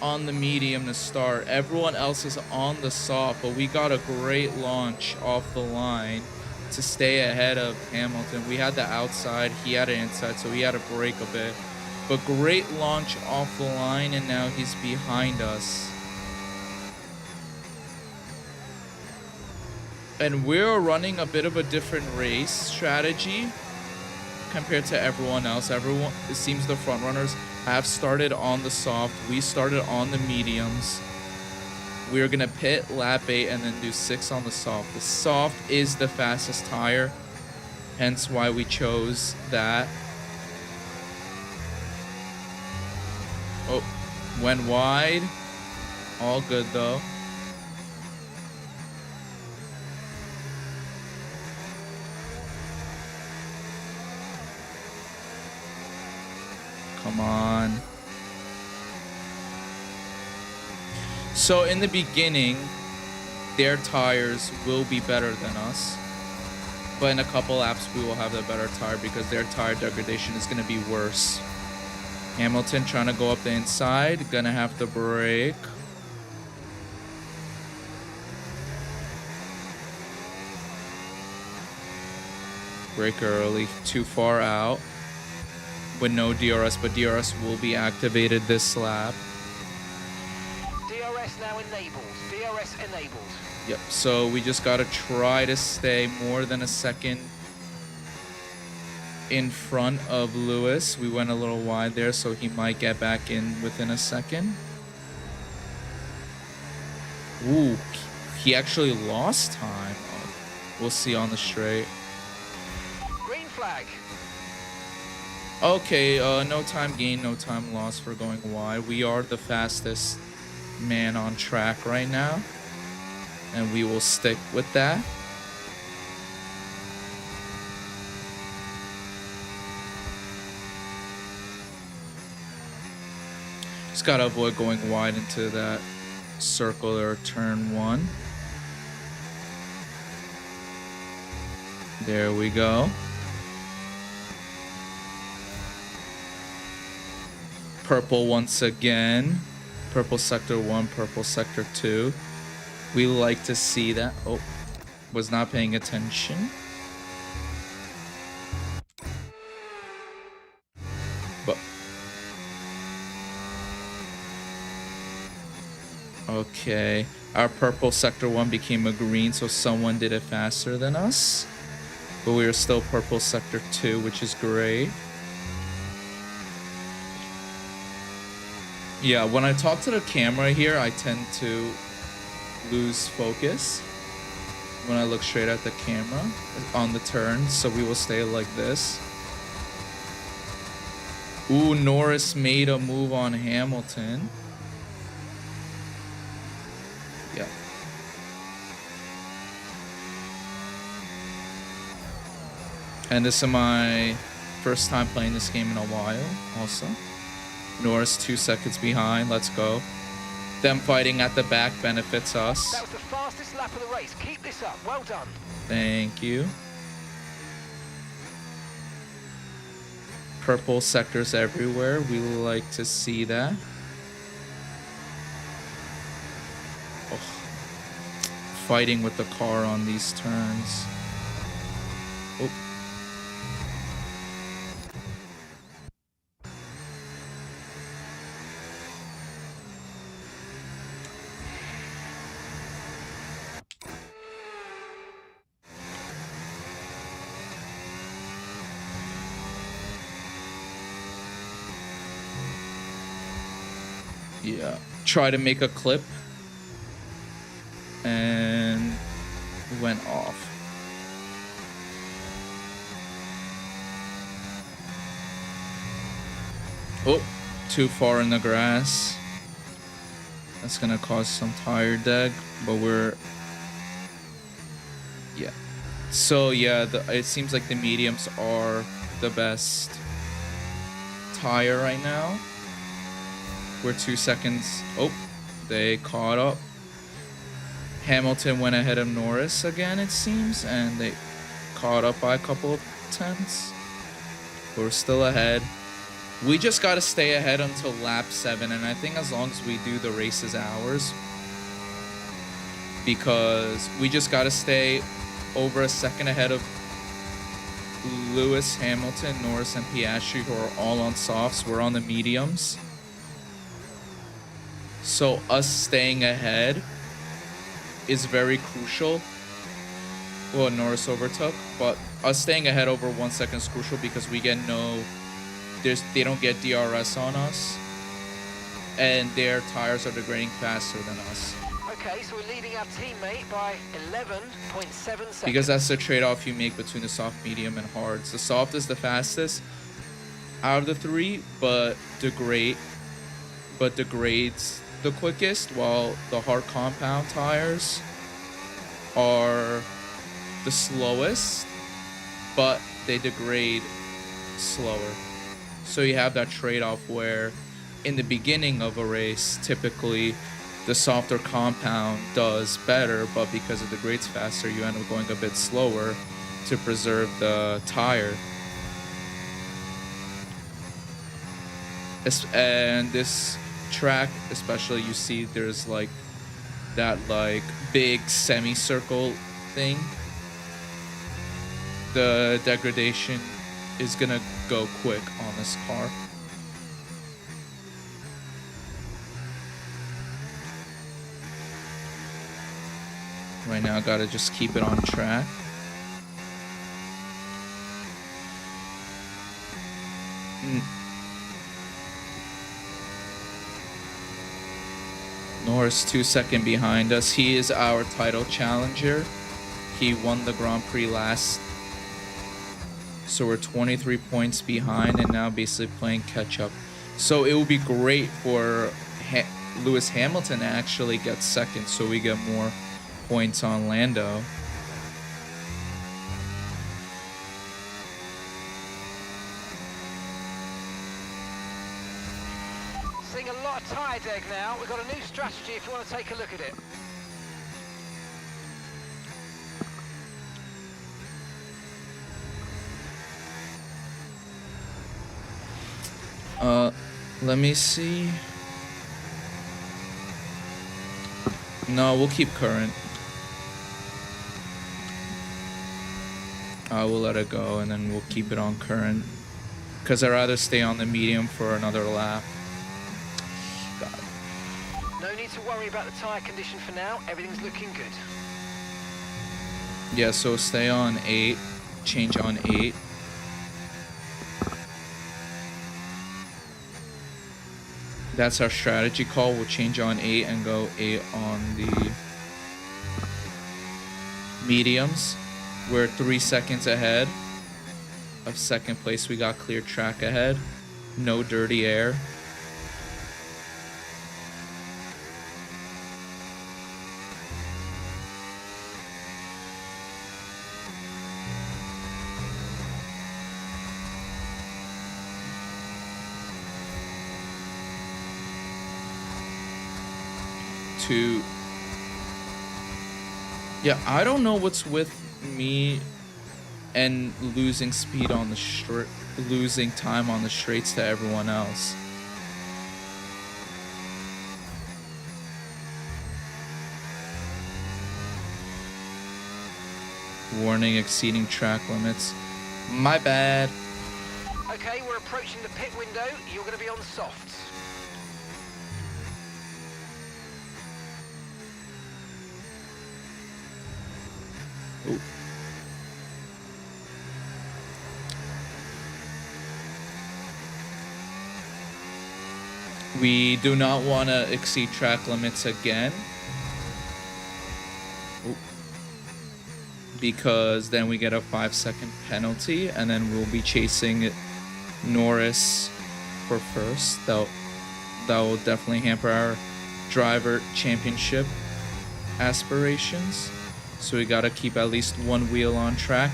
on the medium to start. Everyone else is on the soft, but we got a great launch off the line to stay ahead of Hamilton. We had the outside, he had an inside, so he had to brake a bit. But great launch off the line, and now he's behind us. And we're running a bit of a different race strategy compared to everyone else. Everyone, it seems the front runners have started on the soft. We started on the mediums. We're gonna pit lap 8 and then do 6 on the soft. The soft is the fastest tire, hence why we chose that. Oh, went wide. All good though. Come on. So in the beginning, their tires will be better than us. But in a couple laps, we will have the better tire because their tire degradation is going to be worse. Hamilton trying to go up the inside. Gonna have to brake. Brake early. Too far out. With no DRS, but DRS will be activated this lap. DRS now enabled. DRS enabled. Yep, so we just gotta try to stay more than a second in front of Lewis. We went a little wide there, so he might get back in within a second. Ooh, he actually lost time. We'll see on the straight. Green flag. Okay, no time gain, no time loss for going wide. We are the fastest man on track right now, and we will stick with that. Just gotta avoid going wide into that circle or turn 1. There we go. Purple once again. Purple sector 1, purple sector 2. We like to see that. Oh, was not paying attention. But okay, our purple sector 1 became a green, so someone did it faster than us. But we are still purple sector 2, which is great. Yeah, when I talk to the camera here, I tend to lose focus when I look straight at the camera on the turn, so we will stay like this. Ooh, Norris made a move on Hamilton. Yeah. And this is my first time playing this game in a while, also. Norris 2 seconds behind. Let's go. Them fighting at the back benefits us. That was the fastest lap of the race. Keep this up. Well done. Thank you. Purple sectors everywhere. We like to see that. Oh. Fighting with the car on these turns. Oh. Yeah, try to make a clip and went off. Oh, too far in the grass. That's gonna cause some tire drag, but we're... Yeah. So yeah, it seems like the mediums are the best tire right now. We're 2 seconds... Oh, they caught up. Hamilton went ahead of Norris again, it seems, and they caught up by a couple of tenths. We're still ahead. We just got to stay ahead until lap 7, and I think as long as we do the races ours, because we just got to stay over a second ahead of Lewis, Hamilton, Norris, and Piastri, who are all on softs. We're on the mediums. So us staying ahead is very crucial. Well, Norris overtook, but us staying ahead over 1 second is crucial because we get they don't get DRS on us, and their tires are degrading faster than us. Okay, so we're leading our teammate by 11.7 seconds. Because that's the trade-off you make between the soft, medium, and hards. The soft is the fastest out of the three, but degrades the quickest, while the hard compound tires are the slowest, but they degrade slower. So you have that trade-off where in the beginning of a race, typically the softer compound does better, but because it degrades faster, you end up going a bit slower to preserve the tire. And this track, especially, you see there's like that big semicircle thing. The degradation is gonna go quick on this car. Right now, I gotta just keep it on track. Norris 2 seconds behind us. He is our title challenger. He won the Grand Prix last. So we're 23 points behind and now basically playing catch up. So it would be great for Lewis Hamilton to actually get second so we get more points on Lando. Seeing a lot of tire drag now. We've got a new strategy if you want to take a look at it. Let me see. No, we'll keep current. We'll let it go and then we'll keep it on current. Because I'd rather stay on the medium for another lap. God. No need to worry about the tyre condition for now. Everything's looking good. Yeah, so stay on 8. Change on 8. That's our strategy call. We'll change on 8 and go 8 on the mediums. We're 3 seconds ahead of second place. We got clear track ahead. No dirty air. Yeah, I don't know what's with me and losing speed on the losing time on the straights to everyone else. Warning, exceeding track limits. My bad. Okay, we're approaching the pit window. You're going to be on softs. Ooh. We do not want to exceed track limits again. Ooh. Because then we get a 5-second penalty and then we'll be chasing Norris for first. That will definitely hamper our driver championship aspirations. So we gotta keep at least one wheel on track,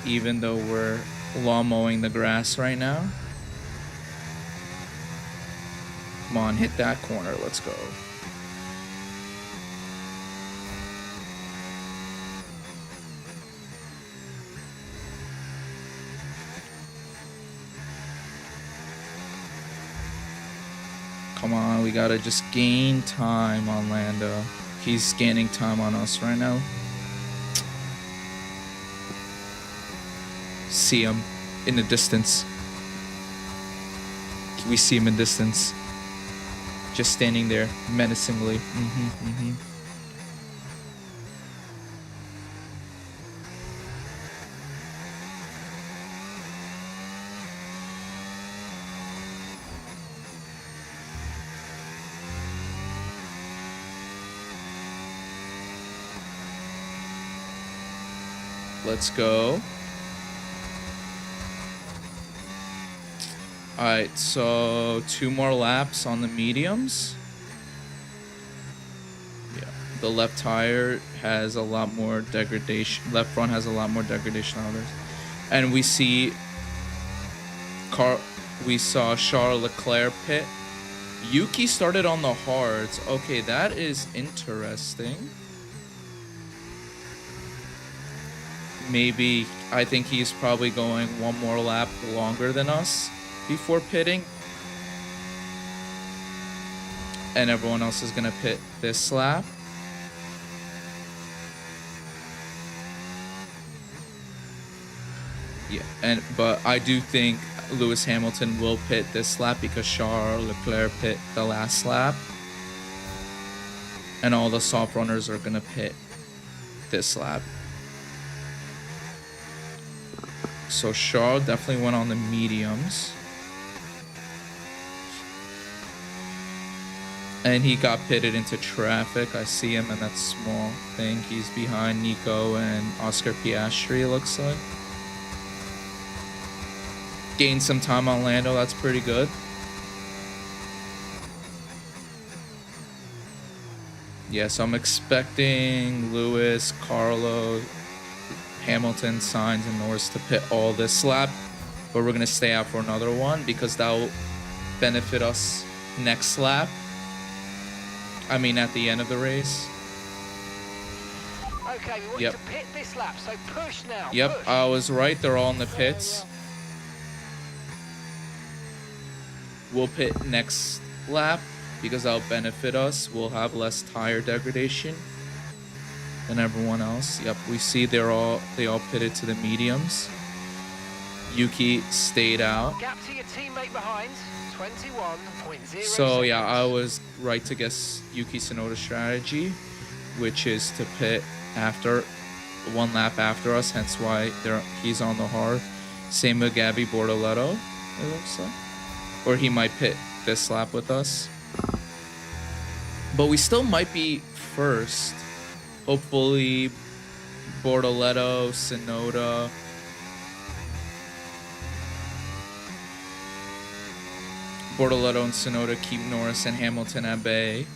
even though we're lawn mowing the grass right now. Come on, hit that corner. Let's go. Come on, we gotta just gain time on Lando. He's gaining time on us right now. See him in the distance. We see him in distance. Just standing there menacingly. Let's go. Alright, so 2 more laps on the mediums. Yeah, the left tire has a lot more degradation. Left front has a lot more degradation on others. And we saw Charles Leclerc pit. Yuki started on the hards. Okay, that is interesting. Maybe, I think he's probably going 1 more lap longer than us before pitting. And everyone else is gonna pit this lap. Yeah, but I do think Lewis Hamilton will pit this lap because Charles Leclerc pit the last lap. And all the soft runners are gonna pit this lap. So Charles definitely went on the mediums. And he got pitted into traffic. I see him in that small thing. He's behind Nico and Oscar Piastri, it looks like. Gained some time on Lando, that's pretty good. Yeah, so I'm expecting Lewis, Carlos, Hamilton, Sainz, and Norris to pit all this lap, but we're gonna stay out for another one because that will benefit us next lap. I mean, at the end of the race. Okay, we want you to pit this lap, so push now. Yep, push. I was right. They're all in the pits. We'll pit next lap because that'll benefit us. We'll have less tire degradation than everyone else. Yep, we see they all pitted to the mediums. Yuki stayed out. Gap to your teammate behind, 21.0. So yeah, I was right to guess Yuki Tsunoda's strategy, which is to pit after 1 lap after us, hence why he's on the hard. Same with Gabby Bortoleto, it looks like. Or he might pit this lap with us. But we still might be first. Hopefully, Bortoleto, Tsunoda. Bortoleto and Tsunoda keep Norris and Hamilton at bay.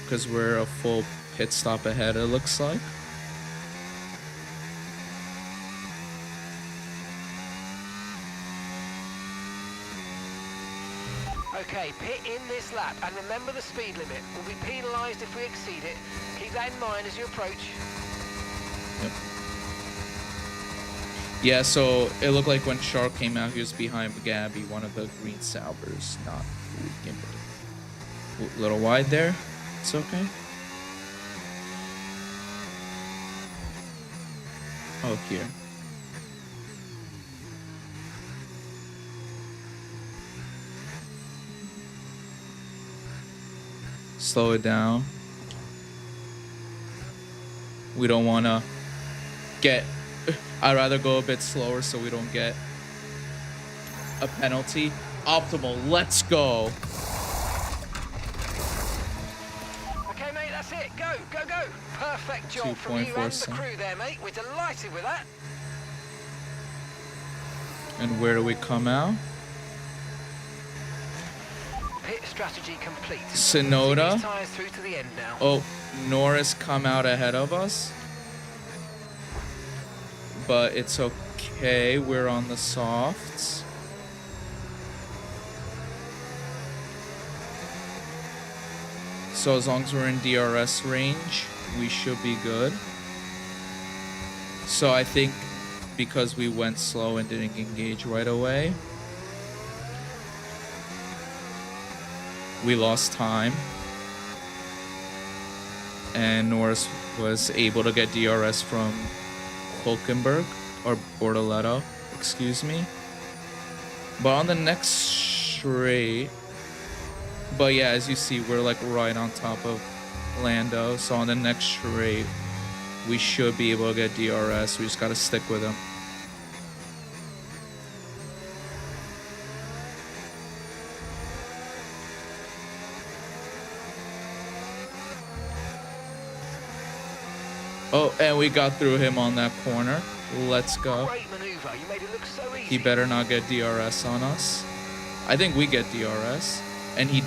Because we're a full pit stop ahead, it looks like. Okay, pit in this lap, and remember the speed limit. We'll be penalised if we exceed it. Keep that in mind as you approach. Yep. Yeah, so it looked like when Shark came out, he was behind Gabby, one of the green Saubers, not a little wide there. It's okay. Oh, here. Slow it down. We don't want to get... I'd rather go a bit slower so we don't get a penalty. Optimal, let's go. Okay, mate, that's it. Go, go, go. Perfect job from you and the crew there, mate. We're delighted with that. And where do we come out? Pit strategy complete. Sonoda. These tyres through to the end now. Oh, Norris come out ahead of us. But it's okay. We're on the softs. So as long as we're in DRS range, we should be good. So I think because we went slow and didn't engage right away, we lost time. And Norris was able to get DRS from Hulkenberg, or Bortoletto, excuse me. But on the next straight, but yeah, as you see, we're like right on top of Lando. So on the next straight, we should be able to get DRS. We just got to stick with him. Oh, and we got through him on that corner. Let's go. Great maneuver. You made it look so easy. He better not get DRS on us. I think we get DRS. And he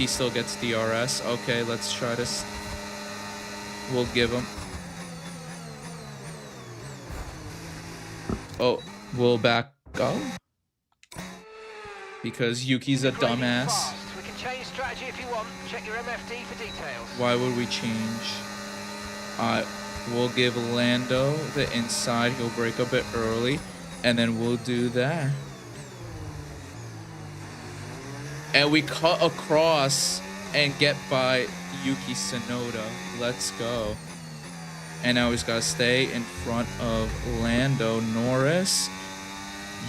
still gets DRS. Okay, let's try to... We'll give him... Oh, we'll back up. Because Yuki's a Braking dumbass. fast. We can change strategy if you want. Check your MFD for details. Why would we change? We'll give Lando the inside. He'll brake a bit early. And then we'll do that. And we cut across and get by Yuki Tsunoda. Let's go. And now he's got to stay in front of Lando Norris.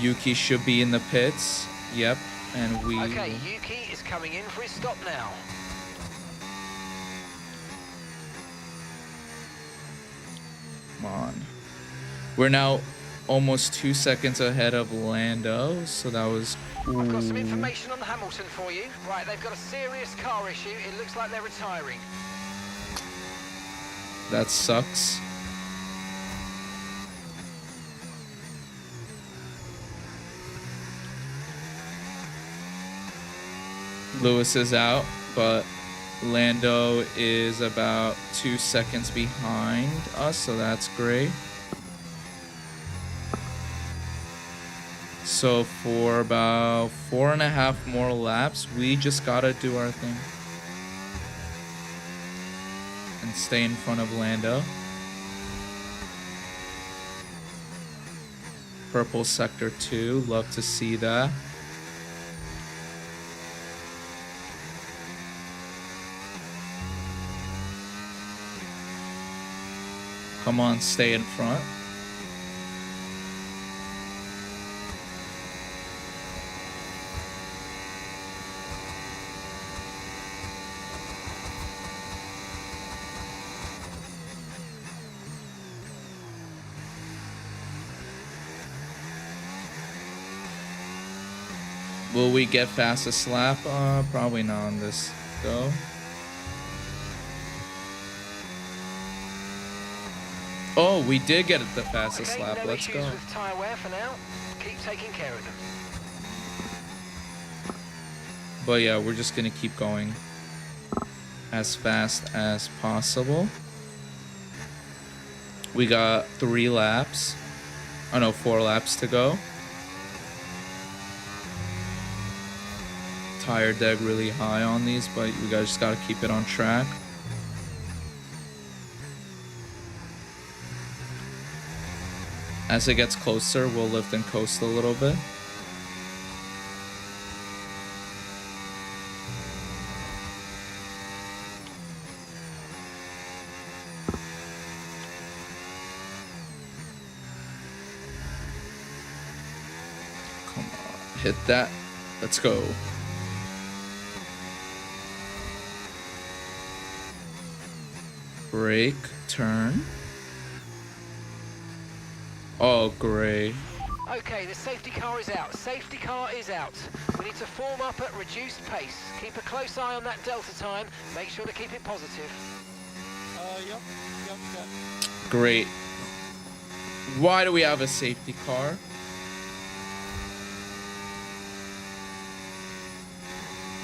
Yuki should be in the pits. Yep. And we... Okay, Yuki is coming in for his stop now. Come on. We're now almost 2 seconds ahead of Lando. So that was... I've got some information on Hamilton for you. Right, they've got a serious car issue. It looks like they're retiring. That sucks. Lewis is out, but Lando is about 2 seconds behind us, so that's great. So for about 4.5 more laps, we just gotta do our thing. And stay in front of Lando. Purple sector 2, love to see that. Come on, stay in front. Will we get fastest lap? Probably not on this go. Oh, we did get the fastest Okay, lap. no Let's issues go. with tyre wear for now. Keep taking care of them. But yeah, we're just gonna keep going as fast as possible. We got 3 laps. Oh no, 4 laps to go. Tire deg really high on these, but we just gotta keep it on track. As it gets closer, we'll lift and coast a little bit. Come on, hit that. Let's go. Brake, turn. Oh, great. Okay, the safety car is out. Safety car is out. We need to form up at reduced pace. Keep a close eye on that delta time. Make sure to keep it positive. Yep. Great. Why do we have a safety car?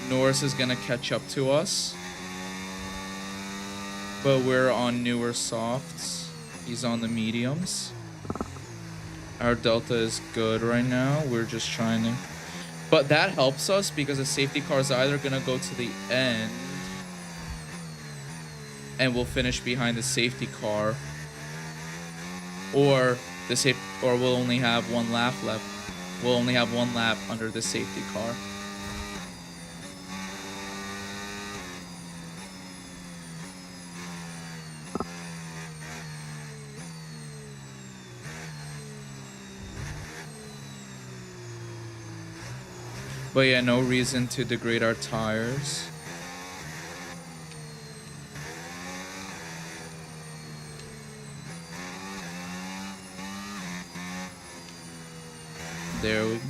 Norris is gonna catch up to us. But we're on newer softs. He's on the mediums. Our delta is good right now. We're just trying to... But that helps us because the safety car is either gonna go to the end and we'll finish behind the safety car, or we'll only have one lap left. We'll only have one lap under the safety car. But yeah, no reason to degrade our tires. There we go.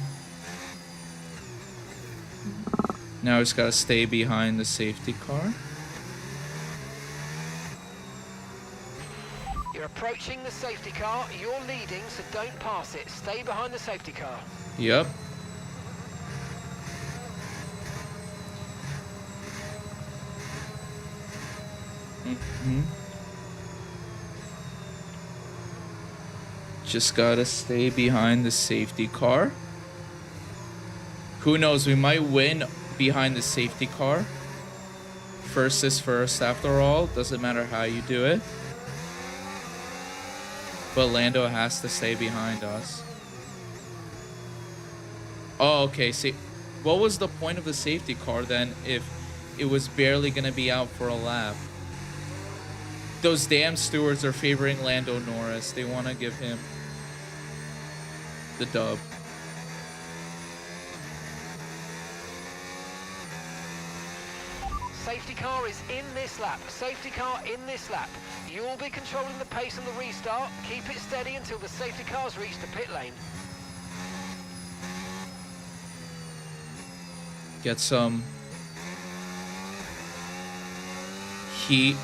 Now we just gotta stay behind the safety car. You're approaching the safety car. You're leading, so don't pass it. Stay behind the safety car. Yep. Just gotta stay behind the safety car. Who knows, we might win behind the safety car. First is first after all, doesn't matter how you do it. But Lando has to stay behind us. Oh, okay, see, what was the point of the safety car then if it was barely gonna be out for a lap? Those damn stewards are favoring Lando Norris. They want to give him the dub. Safety car is in this lap. Safety car in this lap. You'll be controlling the pace on the restart. Keep it steady until the safety car's reached the pit lane. Get some heat.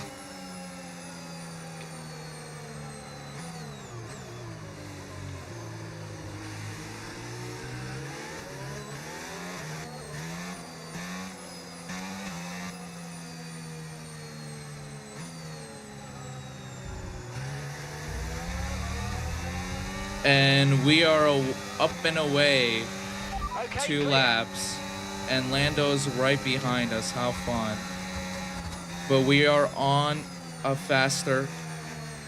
And we are up and away, Okay, 2 clear. laps, and Lando's right behind us. How fun. But we are on a faster,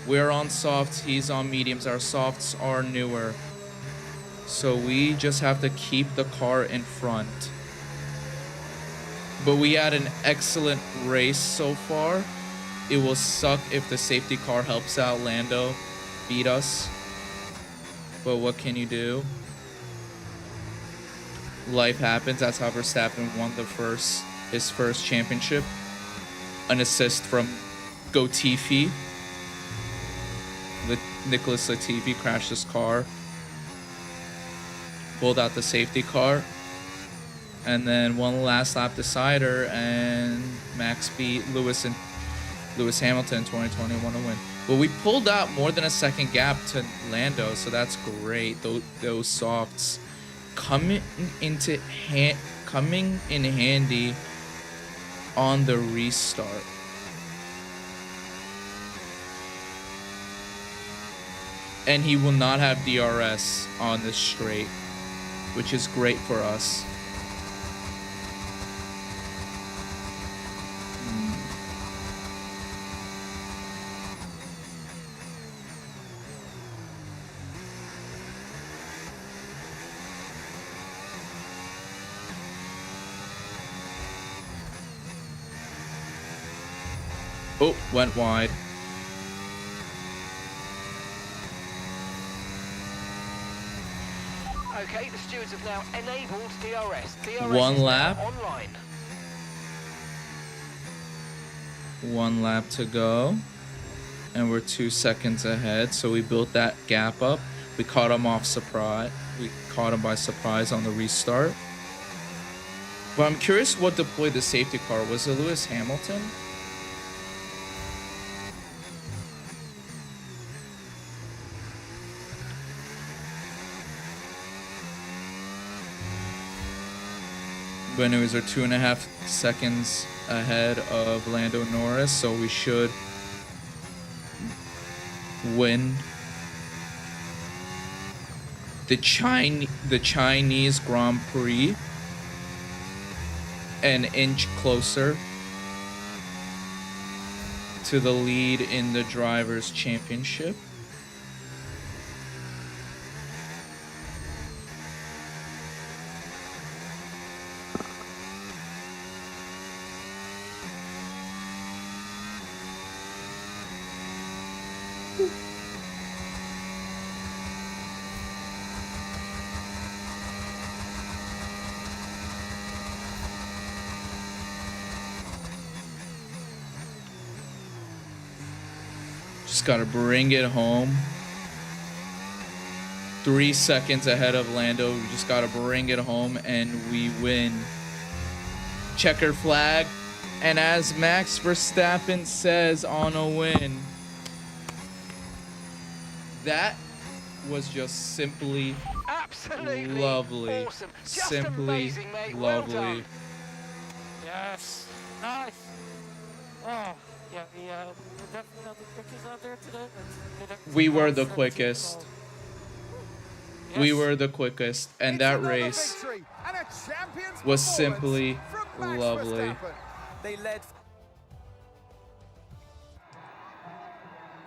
we're on softs, he's on mediums. Our softs are newer, so we just have to keep the car in front. But we had an excellent race so far. It will suck if the safety car helps out Lando beat us. But what can you do? Life happens. That's how Verstappen won his first championship. An assist from Latifi. Nicholas Latifi crashed his car, pulled out the safety car, and then one last lap decider, and Max beat Lewis Hamilton in 2021 to win. But we pulled out more than a second gap to Lando, so that's great. Those softs coming in handy on the restart. And he will not have DRS on this straight, which is great for us. Oh, went wide. Okay, the stewards have now enabled DRS. DRS One is now lap. online. 1 lap to go. And we're 2 seconds ahead, so we built that gap up. We caught him off surprise. We caught him by surprise on the restart. But I'm curious what deployed the safety car. Was it Lewis Hamilton? But anyways, we're 2.5 seconds ahead of Lando Norris, so we should win the Chinese Grand Prix an inch closer to the lead in the Drivers' Championship. Just gotta bring it home. 3 seconds ahead of Lando. We just gotta bring it home and we win. Checkered flag. And as Max Verstappen says on a win, that was just simply Absolutely lovely. awesome. Just Simply amazing, mate. Well lovely. done. Yes, nice. Oh, yeah, we definitely not the quickest out there today. But We were the 17, quickest. so- We Yes. were the quickest, and It's that another race victory and a champion's was performance simply from Max lovely. Verstappen. They led.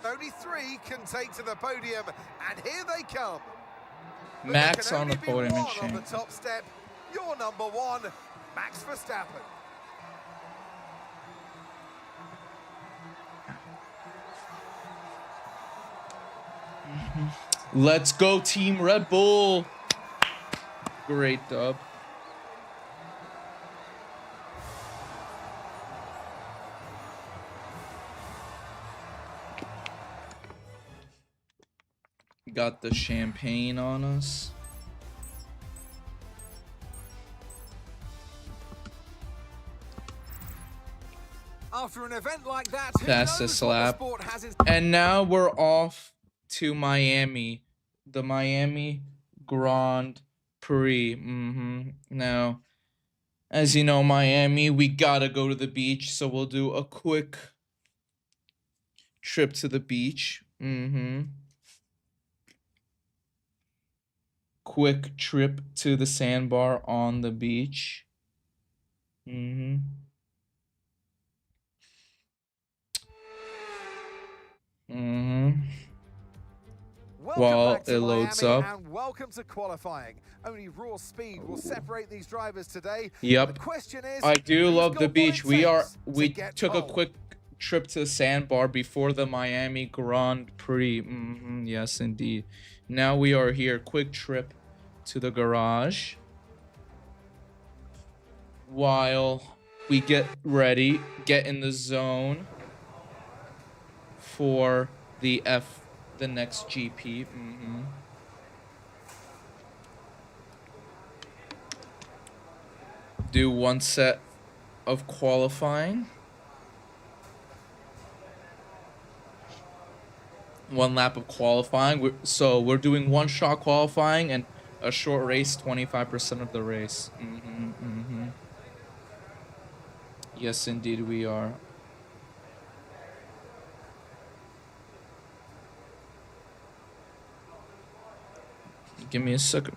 Only 3 can take to the podium, and here they come. But Max there can on the only be podium and one on the Shane. top step. Your number 1, Max Verstappen. Let's go, Team Red Bull. Great dub. Got the champagne on us. After an event like that, who Fastest knows what the lap. sport has in And now we're off to Miami. The Miami Grand Prix. Now, as you know, Miami, we gotta go to the beach, so we'll do a quick trip to the beach. Quick trip to the sandbar on the beach. Welcome While back to it loads Miami up. and welcome to qualifying. Only raw speed will separate these drivers today. Yep. The question is, I do who's love got the what beach. it We takes to we get took a home? quick trip to the sandbar before the Miami Grand Prix. Yes, indeed. Now we are here. Quick trip to the garage while we get ready, get in the zone for the next GP. Do one set of qualifying. One lap of qualifying. So we're doing one shot qualifying and a short race, 25% of the race. Yes, indeed we are. Give me a second.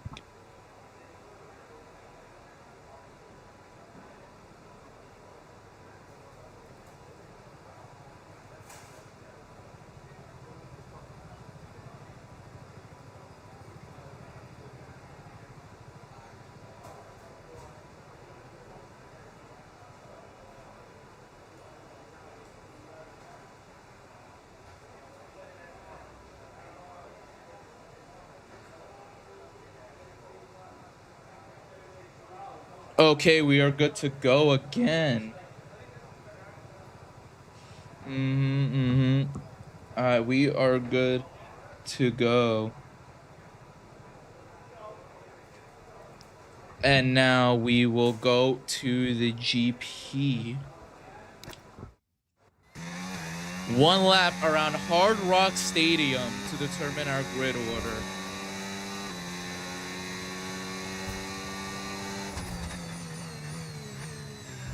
Okay, we are good to go again. Alright, we are good to go. And now we will go to the GP. One lap around Hard Rock Stadium to determine our grid order.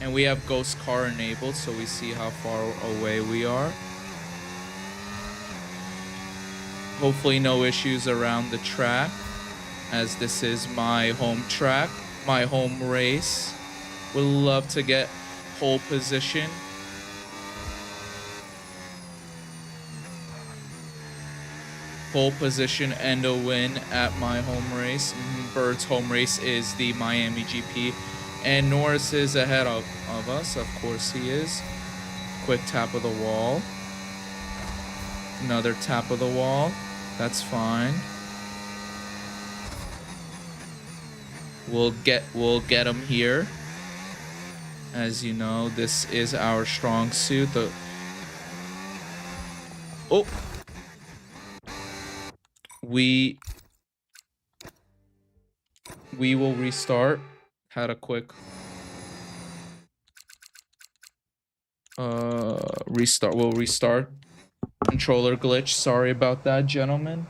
And we have ghost car enabled, so we see how far away we are. Hopefully no issues around the track, as this is my home track, my home race. Would love to get pole position. Pole position and a win at my home race. Bird's home race is the Miami GP. And Norris is ahead of us. Of course he is. Quick tap of the wall. Another tap of the wall. That's fine. We'll get him here. As you know, this is our strong suit. Oh. We will restart. Had a quick restart. We'll restart. Controller glitch. Sorry about that, gentlemen.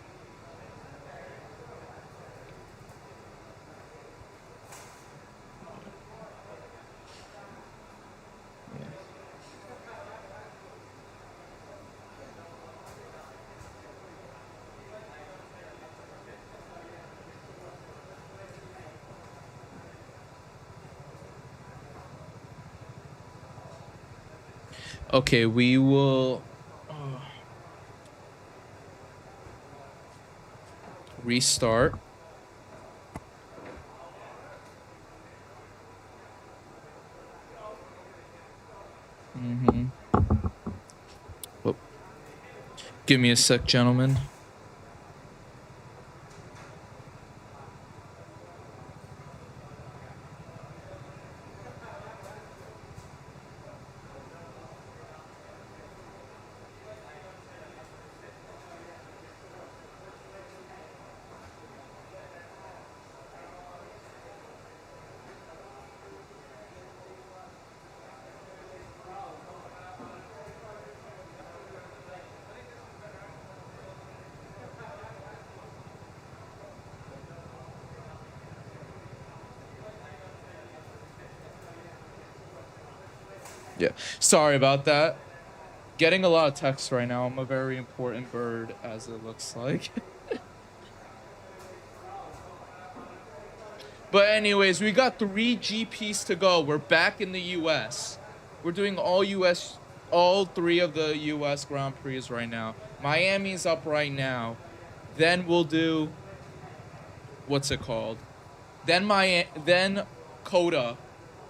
Okay, we will restart. Oh. Give me a sec, gentlemen. Yeah, sorry about that. Getting a lot of texts right now. I'm a very important bird, as it looks like. But anyways, we got 3 GPs to go. We're back in the US. We're doing all 3 of the US Grand Prix right now. Miami's up right now. Then we'll do, what's it called? Then COTA,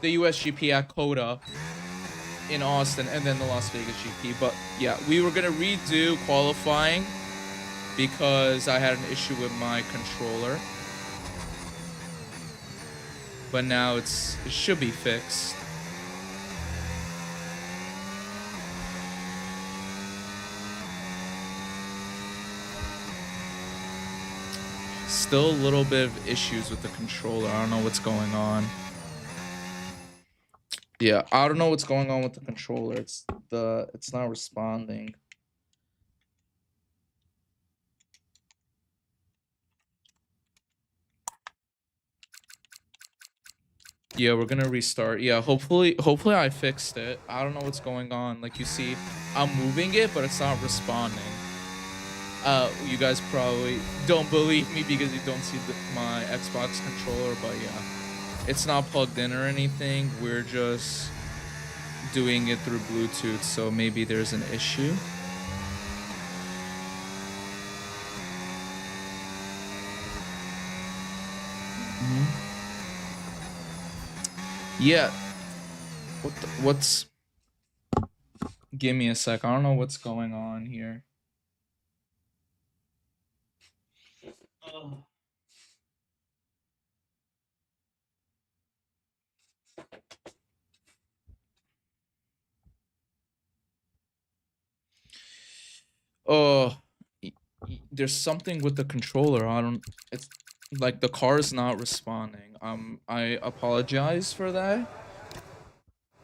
the US GP at COTA in Austin, and then the Las Vegas GP. But yeah, we were gonna redo qualifying because I had an issue with my controller. But now it should be fixed. Still a little bit of issues with the controller. I don't know what's going on. Yeah, I don't know what's going on with the controller. It's not responding. Yeah, we're gonna restart. Yeah, hopefully I fixed it. I don't know what's going on. Like you see, I'm moving it, but it's not responding. You guys probably don't believe me because you don't see my Xbox controller, but yeah, it's not plugged in or anything. We're just doing it through Bluetooth, so maybe there's an issue. Yeah. What's... Give me a sec. I don't know what's going on here. Oh, there's something with the controller. It's like the car's not responding. I apologize for that,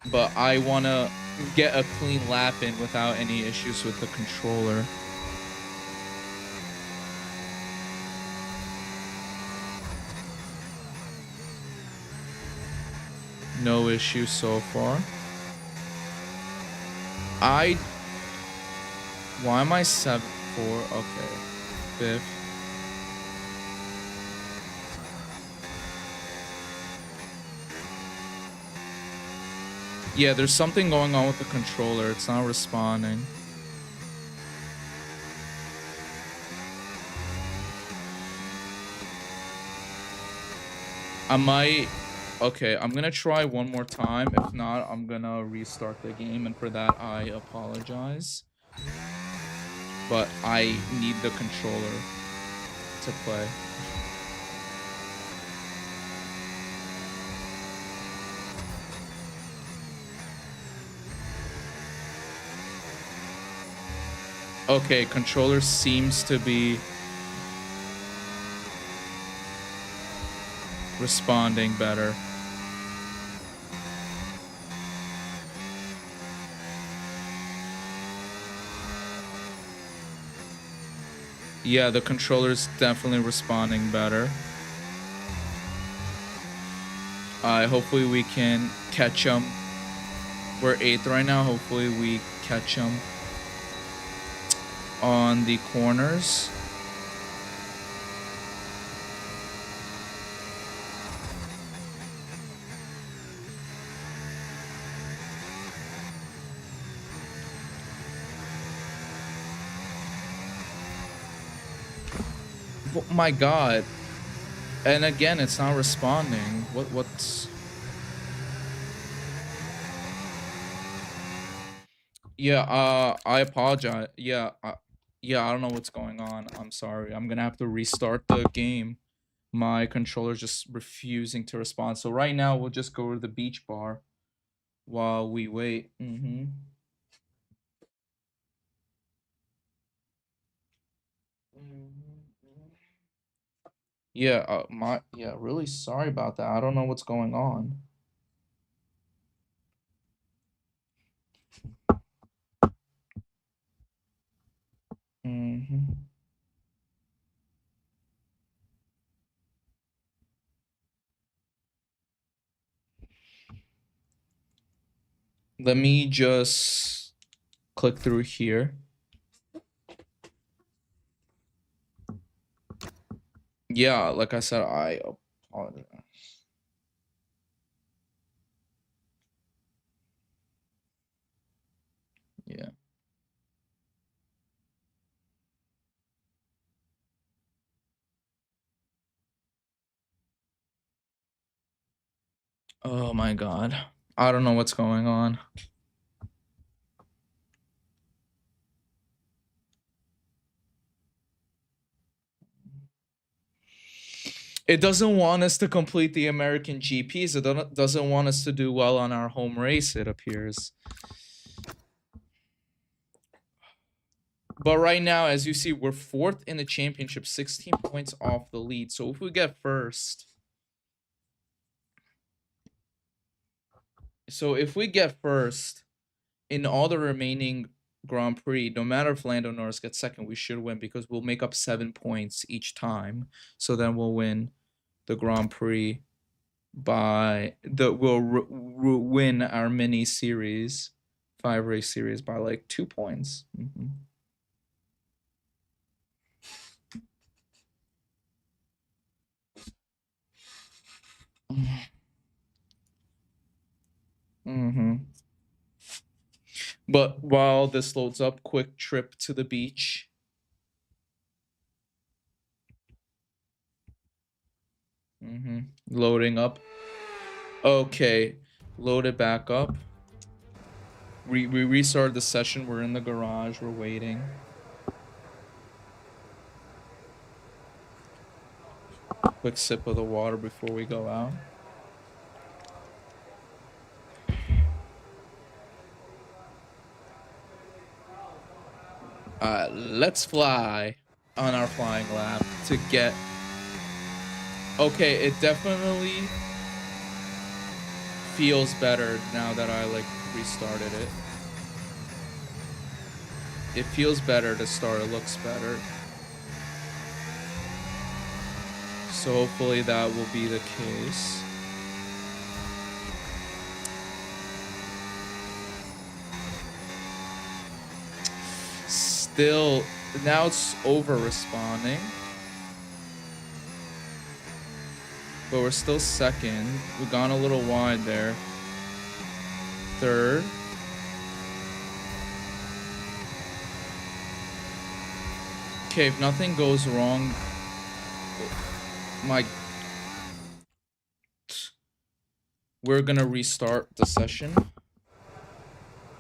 but I want to get a clean lap in without any issues with the controller. No issue so far. Why am I 7-4? Okay. 5th. Yeah, there's something going on with the controller. It's not responding. I might... Okay, I'm gonna try one more time. If not, I'm gonna restart the game, and for that, I apologize. But I need the controller to play. Okay, controller seems to be responding better. Yeah, the controller's definitely responding better. Hopefully we can catch them. We're 8th right now. Hopefully we catch them on the corners. Oh my god. And again, it's not responding. What's... Yeah, I apologize. Yeah, I don't know what's going on. I'm sorry. I'm gonna have to restart the game. My controller's just refusing to respond. So right now, we'll just go to the beach bar while we wait. Yeah, really sorry about that. I don't know what's going on. Let me just click through here. Yeah, like I said, I apologize. Yeah. Oh my god. I don't know what's going on. It doesn't want us to complete the American GPs. It doesn't want us to do well on our home race, it appears. But right now, as you see, we're 4th in the championship, 16 points off the lead. So if we get first... So if we get first in all the remaining Grand Prix, no matter if Lando Norris gets second, we should win because we'll make up 7 points each time. So then we'll win the Grand Prix by we'll win our mini series, 5-race series by like 2 points. But while this loads up, quick trip to the beach. Loading up. Okay, load it back up. We restarted the session. We're in the garage. We're waiting. Quick sip of the water before we go out. Let's fly on our flying lap to get... Okay, it definitely feels better now that I like restarted it. It feels better to start. It looks better. So hopefully that will be the case. still, now it's over responding. But we're still second. We've gone a little wide there. Third. Okay, if nothing goes wrong, we're gonna restart the session.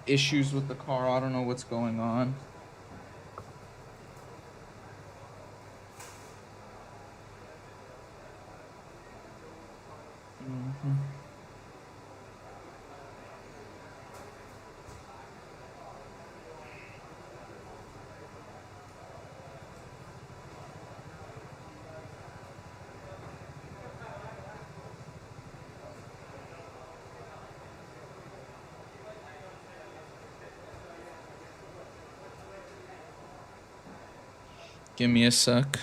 Issues with the car, I don't know what's going on. Give me a sec.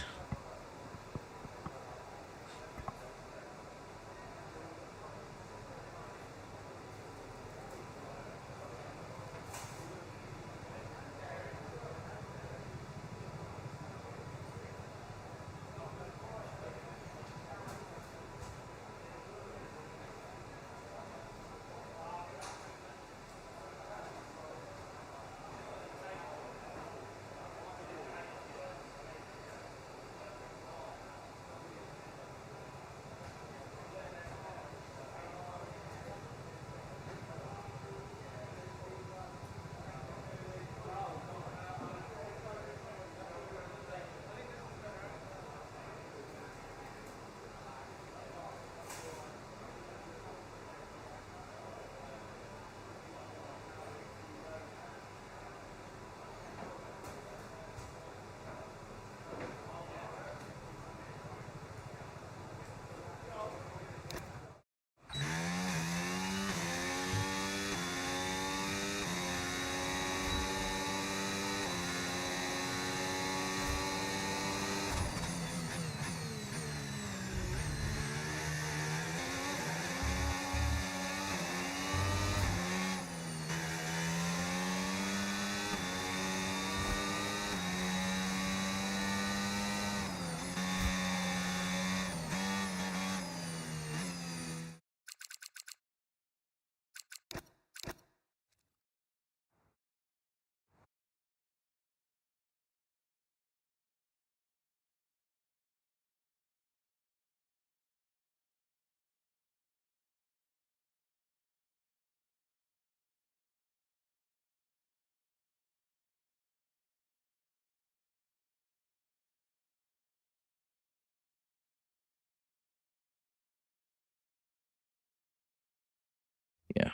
Yeah.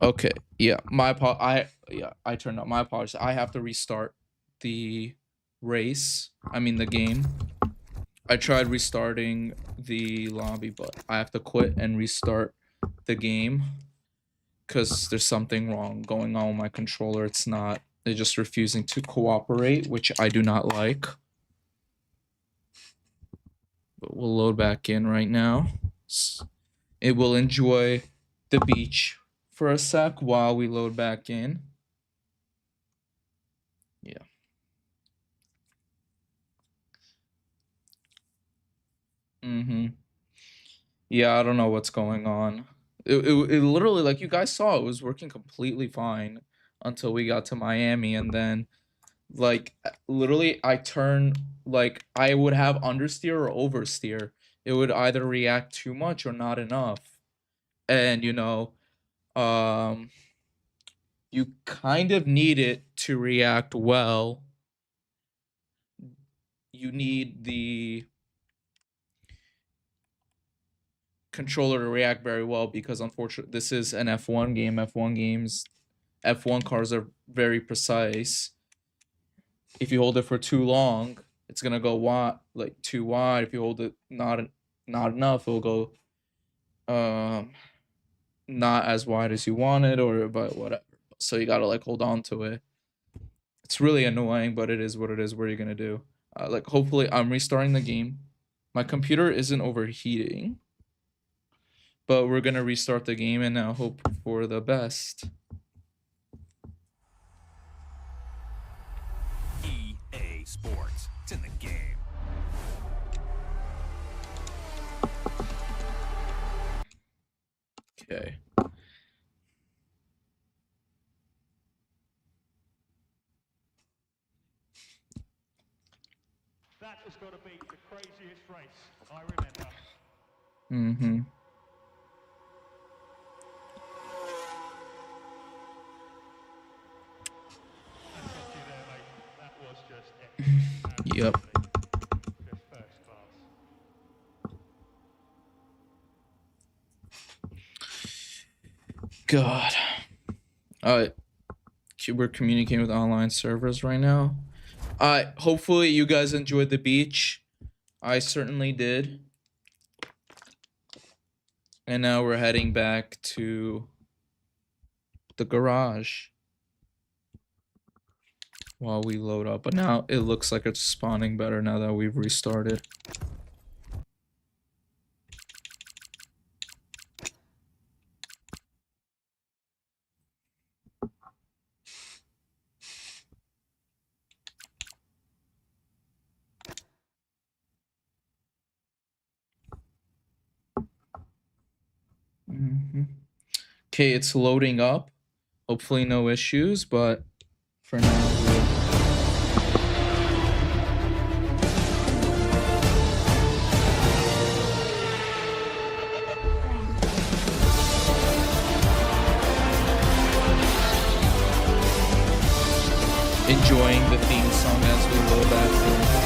Okay. Yeah. I turned up. My apologies. I have to restart the race. I mean the game. I tried restarting the lobby, but I have to quit and restart the game because there's something wrong going on with my controller. It's just refusing to cooperate, which I do not like. But we'll load back in right now. It will enjoy the beach for a sec while we load back in. Yeah. Yeah, I don't know what's going on. It literally, like you guys saw, it was working completely fine until we got to Miami, and then like literally I would have understeer or oversteer. It would either react too much or not enough. And you kind of need it to react well. You need the controller to react very well because unfortunately this is an F1 game. F1 cars are very precise. If you hold it for too long, it's gonna go too wide. If you hold it not enough, it'll go not as wide as you wanted, but whatever. So you gotta hold on to it. It's really annoying, but it is what it is. What are you gonna do? Hopefully I'm restarting the game. My computer isn't overheating, but we're gonna restart the game and now hope for the best. sport. It's in the game. Okay. That has got to be the craziest race I remember. Mm-hmm. That's got you there, mate. That was just epic. Yep. Absolutely. Just first class. God. We're communicating with online servers right now. Hopefully you guys enjoyed the beach. I certainly did. And now we're heading back to the garage while we load up. But now it looks like it's spawning better now that we've restarted. Okay, it's loading up. Hopefully no issues, but for now enjoying the theme song as we load back in.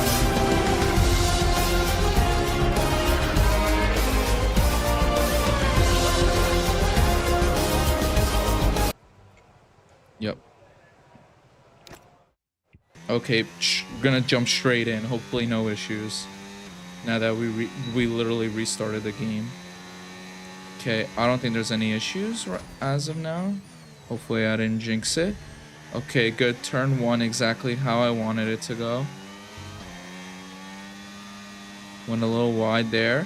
Yep. Okay, gonna jump straight in. Hopefully no issues. Now that we literally restarted the game. Okay, I don't think there's any issues as of now. Hopefully I didn't jinx it. Okay, good. Turn 1 exactly how I wanted it to go. Went a little wide there.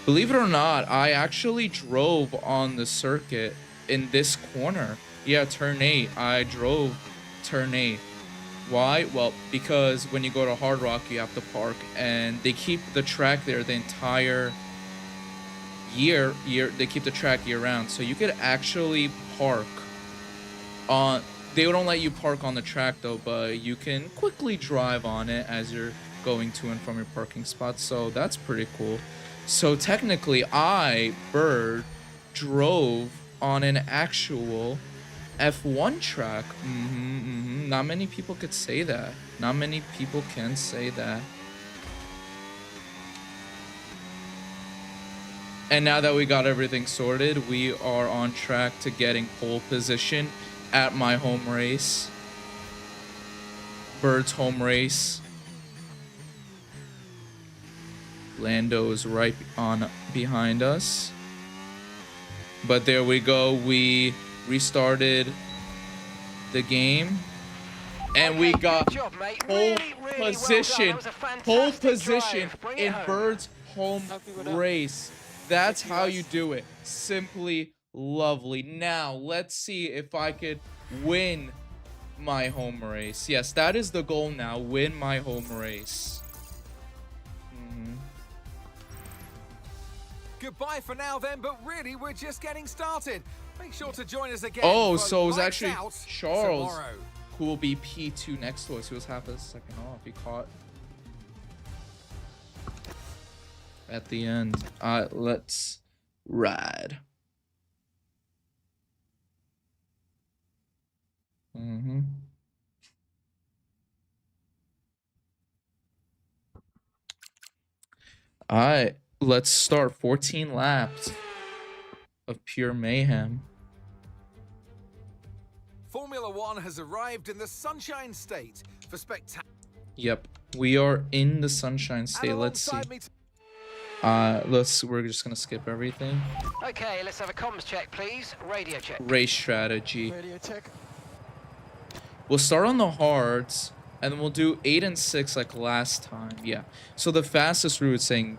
Believe it or not, I actually drove on the circuit in this corner. Yeah, turn 8. I drove turn 8. Why? Well, because when you go to Hard Rock, you have to park, and they keep the track there the entire year. They keep the track year round, so you could actually park on. They don't let you park on the track though, but you can quickly drive on it as you're going to and from your parking spot. So that's pretty cool. So technically, Bird, drove on an actual F1 track. Not many people could say that. Not many people can say that. And now that we got everything sorted, we are on track to getting pole position at my home race. Bird's home race. Lando is right on behind us. But there we go. We restarted the game. And we got pole position. Pole position in Bird's home race. That's how you do it. Simply lovely. Now, let's see if I could win my home race. Yes, that is the goal now. Win my home race. Goodbye for now then, but really we're just getting started. Make sure to join us again. Oh, for so it was Lights actually Out Charles tomorrow. who will be P2 next to us. He was half a second off. He caught at the end. Let's ride. All right, let's start. 14 laps of pure mayhem. Formula One has arrived in the Sunshine State for spectacular. Yep, we are in the Sunshine State. Let's see. We're just gonna skip everything. Okay, let's have a comms check, please. Radio check. Race strategy. Radio check. We'll start on the hards, and then we'll do 8 and 6 like last time. Yeah. So the fastest route saying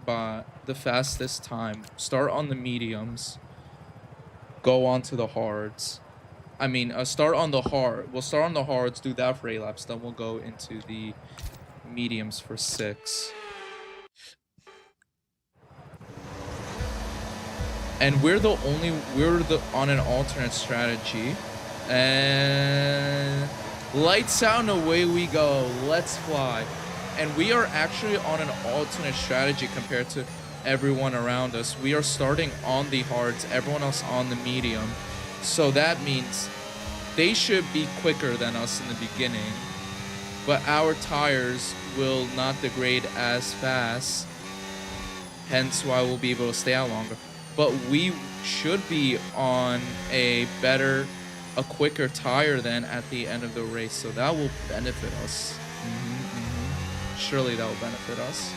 the fastest time. Start on the mediums. Go on to the hards. I mean, start on the hard. We'll start on the hards, do that for 8 laps, then we'll go into the mediums for 6. And we're on an alternate strategy. And lights out and away we go. Let's fly. And we are actually on an alternate strategy compared to everyone around us. We are starting on the hards, everyone else on the medium. So that means they should be quicker than us in the beginning, but our tires will not degrade as fast, hence why we'll be able to stay out longer. But we should be on a quicker tire than at the end of the race, so that will benefit us. Surely that will benefit us.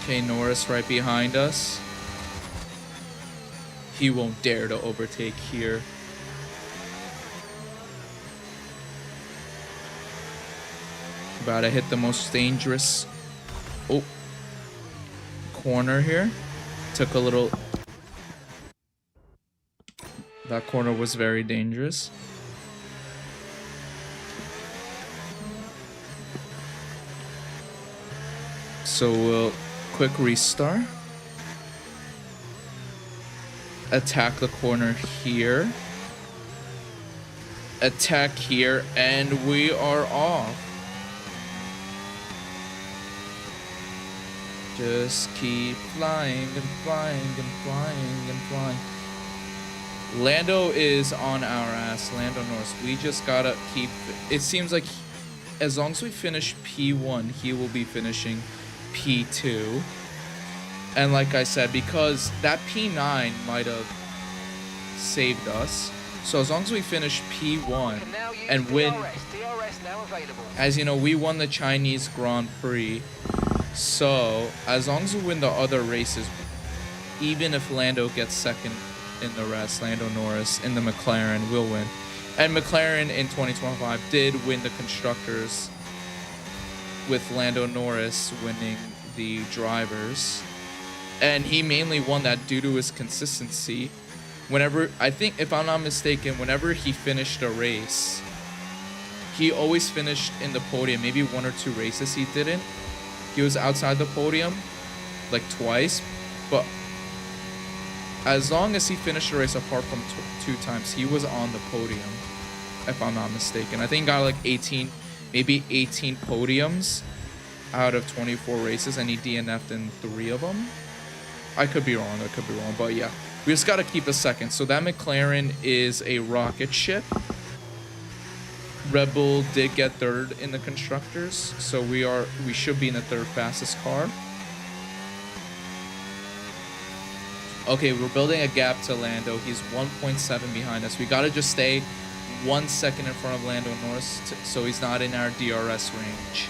Okay, Norris right behind us. He won't dare to overtake here. About to hit the most dangerous corner here. Took a little... That corner was very dangerous. So we'll quick restart. Attack the corner here. Attack here, and we are off. Just keep flying and flying and flying and flying. Lando is on our ass. Lando Norris. We just gotta keep... It seems like as long as we finish P1, he will be finishing P2. And like I said, because that P9 might have saved us. So as long as we finish P1 and win... DRS now available. As you know, we won the Chinese Grand Prix. So as long as we win the other races, even if Lando gets second in the rest, Lando Norris in the McLaren will win. And McLaren in 2025 did win the Constructors, with Lando Norris winning the drivers. And he mainly won that due to his consistency. Whenever, I think, if I'm not mistaken, whenever he finished a race, he always finished in the podium. Maybe 1 or 2 races he didn't. He was outside the podium like twice, but as long as he finished the race apart from 2 times, he was on the podium, if I'm not mistaken. I think he got like 18, maybe 18 podiums out of 24 races, and he DNF'd in 3 of them. I could be wrong, but yeah. We just gotta keep a second. So that McLaren is a rocket ship. Red Bull did get 3rd in the Constructors, so we should be in the 3rd fastest car. Okay, we're building a gap to Lando. He's 1.7 behind us. We gotta just stay 1 second in front of Lando Norris, so he's not in our DRS range.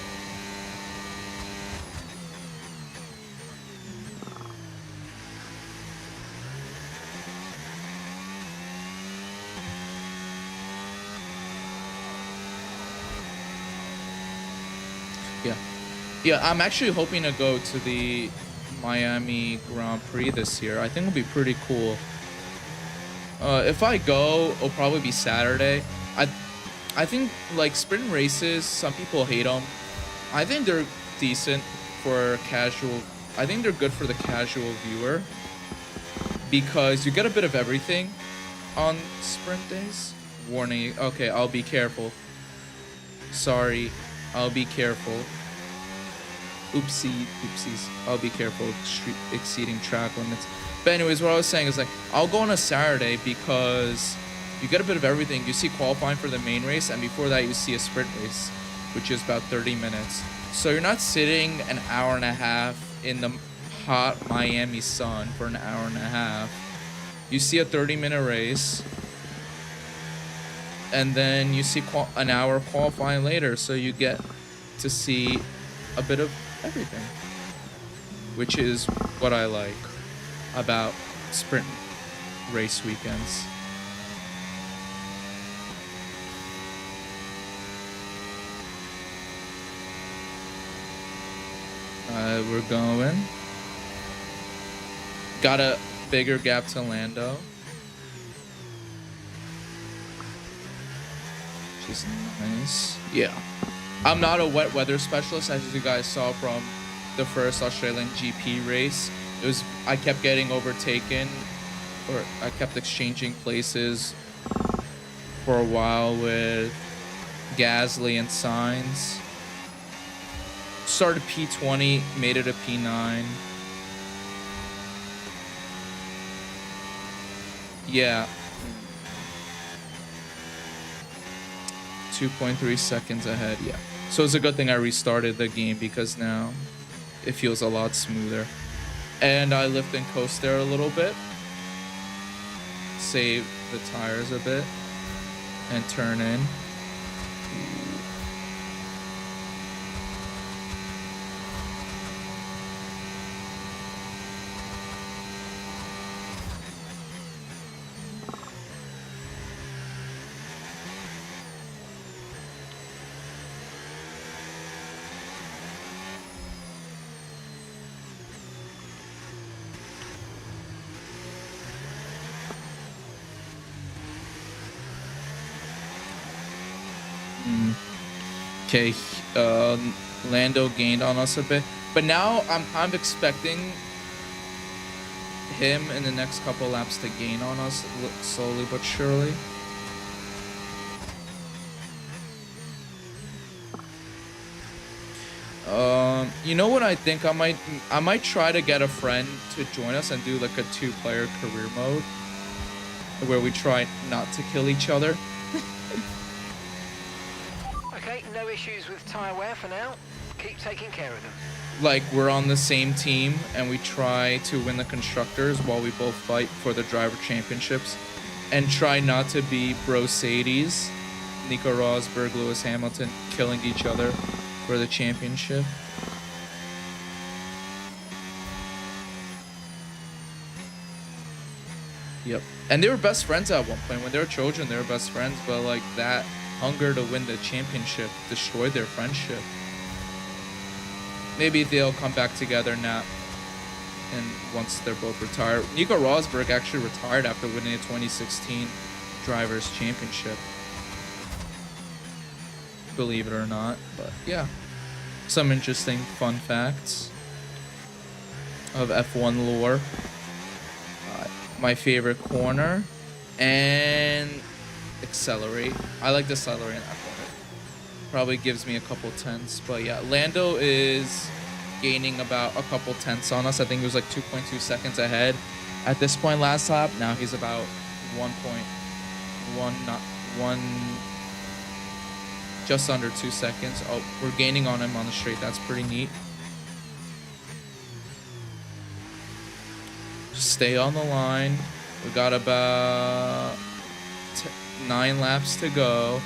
Yeah, I'm actually hoping to go to the Miami Grand Prix this year. I think it'll be pretty cool. If I go, it'll probably be Saturday. I think, like, sprint races, some people hate them. I think they're decent for casual. I think they're good for the casual viewer, because you get a bit of everything on sprint days. Warning. Okay, I'll be careful. Sorry, I'll be careful. Oopsies. I'll be careful exceeding track limits. But anyways, what I was saying is, like, I'll go on a Saturday because you get a bit of everything. You see qualifying for the main race, and before that you see a sprint race, which is about 30 minutes. So you're not sitting an hour and a half in the hot Miami sun for an hour and a half. You see a 30-minute race, and then you see an hour qualifying later, so you get to see a bit of everything, which is what I like about sprint race weekends. We're going. Got a bigger gap to Lando. Which is nice. Yeah. I'm not a wet weather specialist, as you guys saw from the first Australian GP race. I kept getting overtaken, or I kept exchanging places for a while with Gasly and Sainz. Started P20, made it a P9. Yeah. 2.3 seconds ahead, yeah. So it's a good thing I restarted the game because now it feels a lot smoother. And I lift and coast there a little bit. Save the tires a bit. And turn in. Okay, Lando gained on us a bit, but now I'm expecting him in the next couple laps to gain on us slowly but surely. You know what I think? I might try to get a friend to join us and do like a 2-player career mode where we try not to kill each other. Okay, no issues with tyre wear for now. Keep taking care of them. Like we're on the same team and we try to win the constructors while we both fight for the driver championships, and try not to be Brosades, Nico Rosberg, Lewis Hamilton killing each other for the championship. Yep. And they were best friends at one point. When they were children, they were best friends, but like that hunger to win the championship destroyed their friendship. Maybe they'll come back together now, and once they're both retired. Nico Rosberg actually retired after winning the 2016 Drivers' Championship. Believe it or not, but yeah. Some interesting fun facts of F1 lore. My favorite corner, and accelerate. I like to accelerate in that corner. Probably gives me a couple tenths, but yeah, Lando is gaining about a couple tenths on us. I think he was like 2.2 seconds ahead at this point last lap. Now he's about 1.1, not 1, just under 2 seconds. Oh, we're gaining on him on the straight. That's pretty neat. Stay on the line. We got about 9 laps to go.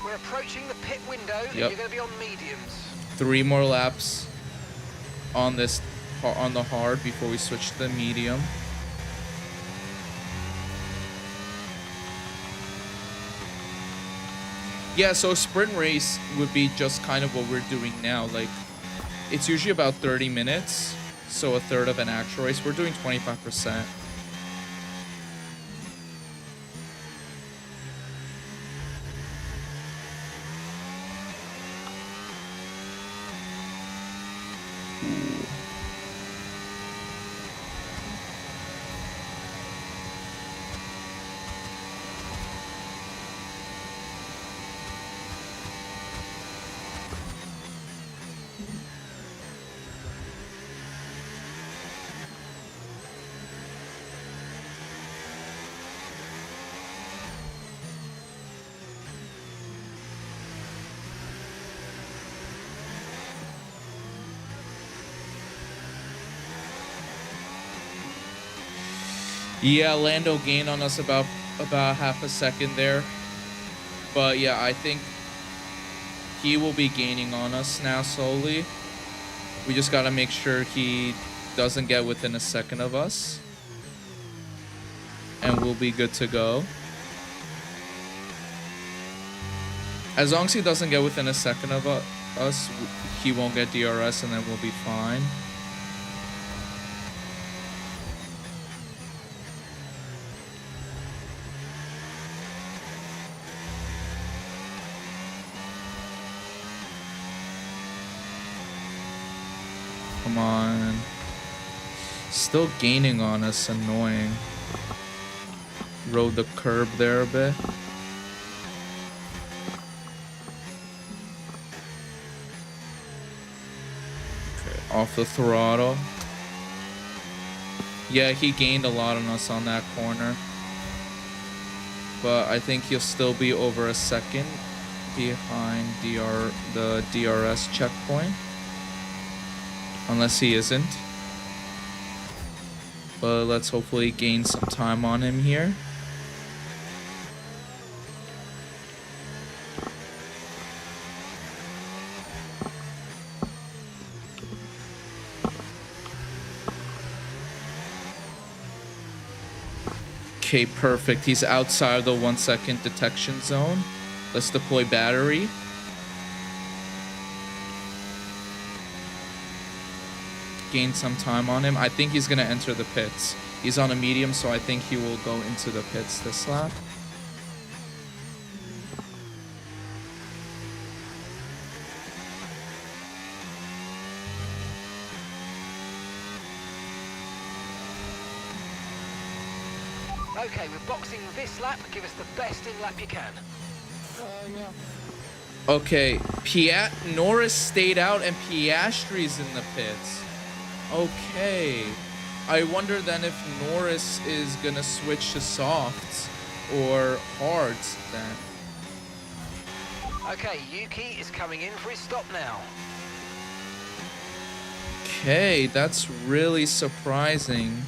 We're approaching the pit window. Yep. You're going to be on mediums. 3 more laps on this, on the hard, before we switch to the medium. Yeah, so sprint race would be just kind of what we're doing now. Like, it's usually about 30 minutes, so a third of an actual race. We're doing 25%. Yeah, Lando gained on us about half a second there. But yeah, I think he will be gaining on us now slowly. We just got to make sure he doesn't get within a second of us. And we'll be good to go. As long as he doesn't get within a second of us, he won't get DRS, and then we'll be fine. Come on. Still gaining on us, annoying. Rode the curb there a bit. Okay, off the throttle. Yeah, he gained a lot on us on that corner. But I think he'll still be over a second behind the DRS checkpoint. Unless he isn't. But let's hopefully gain some time on him here. Okay, perfect. He's outside the 1 second detection zone. Let's deploy battery. Gain some time on him. I think he's gonna enter the pits. He's on a medium, so I think he will go into the pits this lap. Okay, we're boxing this lap. Give us the best in lap you can. Yeah. Okay, Norris stayed out and Piastri's in the pits. Okay. I wonder then if Norris is gonna switch to softs or hards then. Okay, Yuki is coming in for his stop now. Okay, that's really surprising.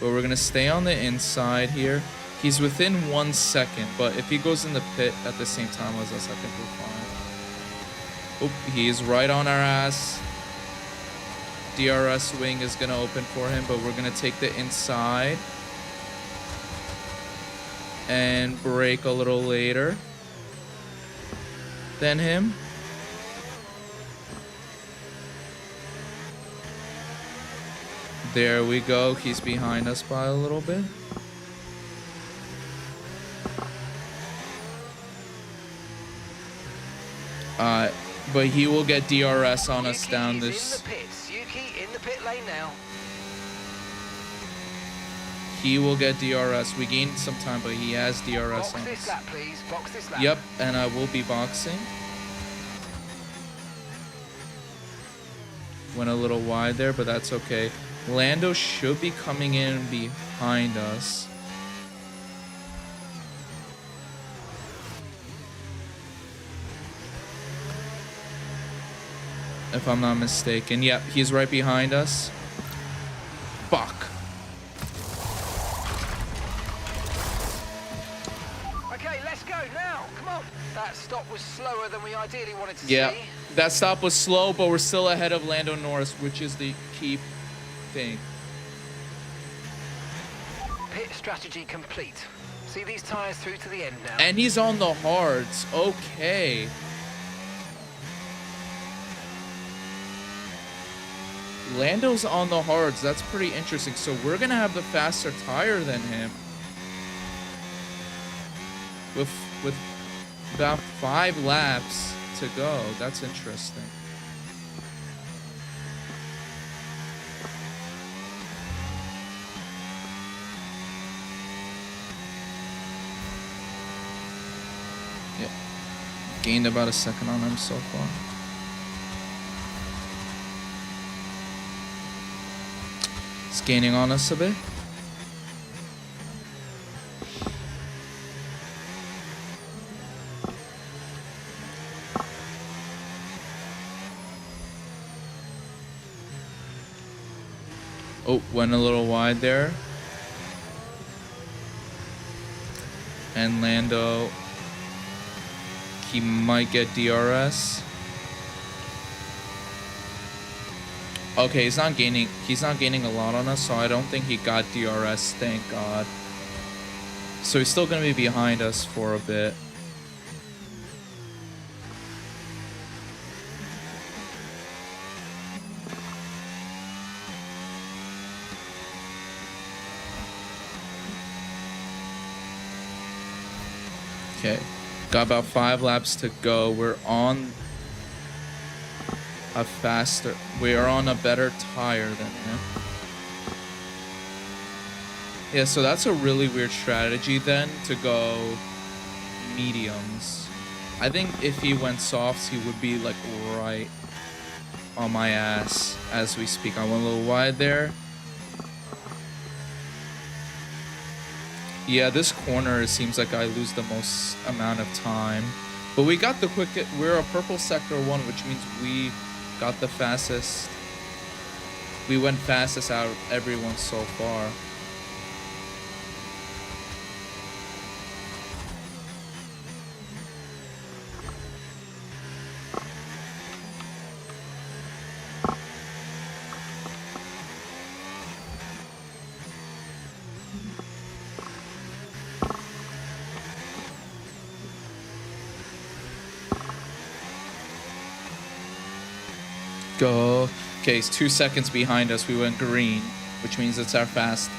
But we're gonna stay on the inside here. He's within 1 second, but if he goes in the pit at the same time as us, I think we're fine. Oh, he's right on our ass. DRS wing is gonna open for him, but we're gonna take the inside and brake a little later than him. There we go. He's behind us by a little bit. But he will get DRS on us Yuki down is this. in the pits. Yuki in the pit lane now. He will get DRS. We gained some time, but he has DRS Box on this us. lap, please. Box this lap. Yep, and I will be boxing. Went a little wide there, but that's okay. Lando should be coming in behind us. If I'm not mistaken. Yep, he's right behind us. Fuck. Okay, let's go now. Come on. That stop was slower than we ideally wanted to Yeah, see. that stop was slow, but we're still ahead of Lando Norris, which is the key thing. Pit strategy complete. See these tyres through to the end now. And he's on the hards. Okay. Lando's on the hards. That's pretty interesting. So we're going to have the faster tire than him. With about 5 laps to go. That's interesting. Yeah. Gained about a second on him so far. It's gaining on us a bit. Oh, went a little wide there. And Lando, he might get DRS. Okay, he's not gaining a lot on us, so I don't think he got DRS, thank God. So he's still gonna be behind us for a bit. Okay. Got about 5 laps to go. We're on a faster... We are on a better tire than him. Yeah, so that's a really weird strategy then, to go mediums. I think if he went softs, he would be like right on my ass as we speak. I went a little wide there. Yeah, this corner, it seems like I lose the most amount of time. But we got the quickest. We're a purple sector 1, which means we got the fastest. We went fastest out of everyone so far. Go. Okay, he's 2 seconds behind us. We went green, which means it's our fast.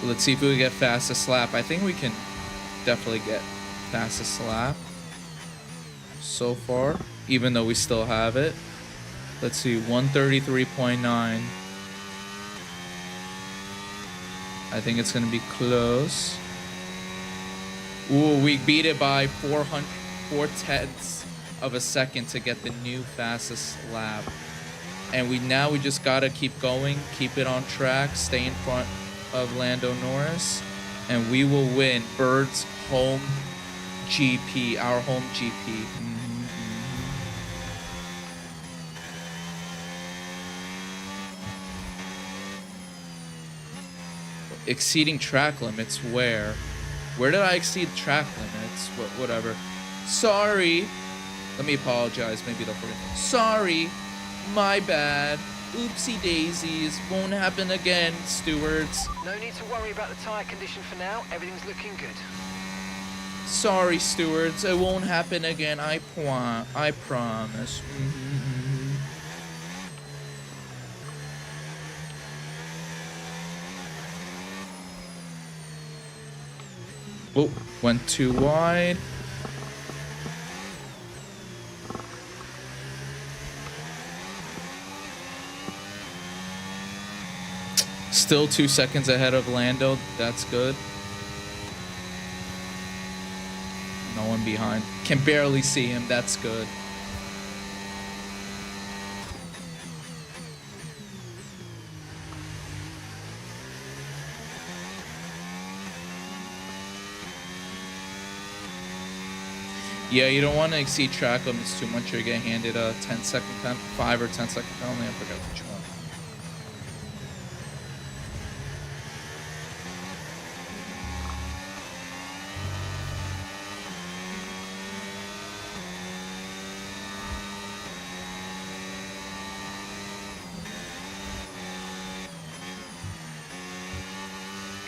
Let's see if we get fastest lap. I think we can definitely get fastest lap so far, even though we still have it. Let's see, 133.9. I think it's gonna be close. Ooh, we beat it by 4/10 of a second to get the new fastest lap. And we just gotta keep going, keep it on track, stay in front of Lando Norris, and we will win Bird's home GP, our home GP. Exceeding track limits where? Where did I exceed track limits? Whatever. Sorry. Let me apologize. Maybe they'll forget. Sorry. My bad. Oopsie daisies. Won't happen again, stewards. No need to worry about the tyre condition for now. Everything's looking good. Sorry, stewards. It won't happen again. I promise. Oh, went too wide. Still 2 seconds ahead of Lando. That's good. No one behind. Can barely see him. That's good. Yeah, you don't want to exceed track limits too much or you get handed a 10-second penalty, 5 or 10-second penalty. I forget which one.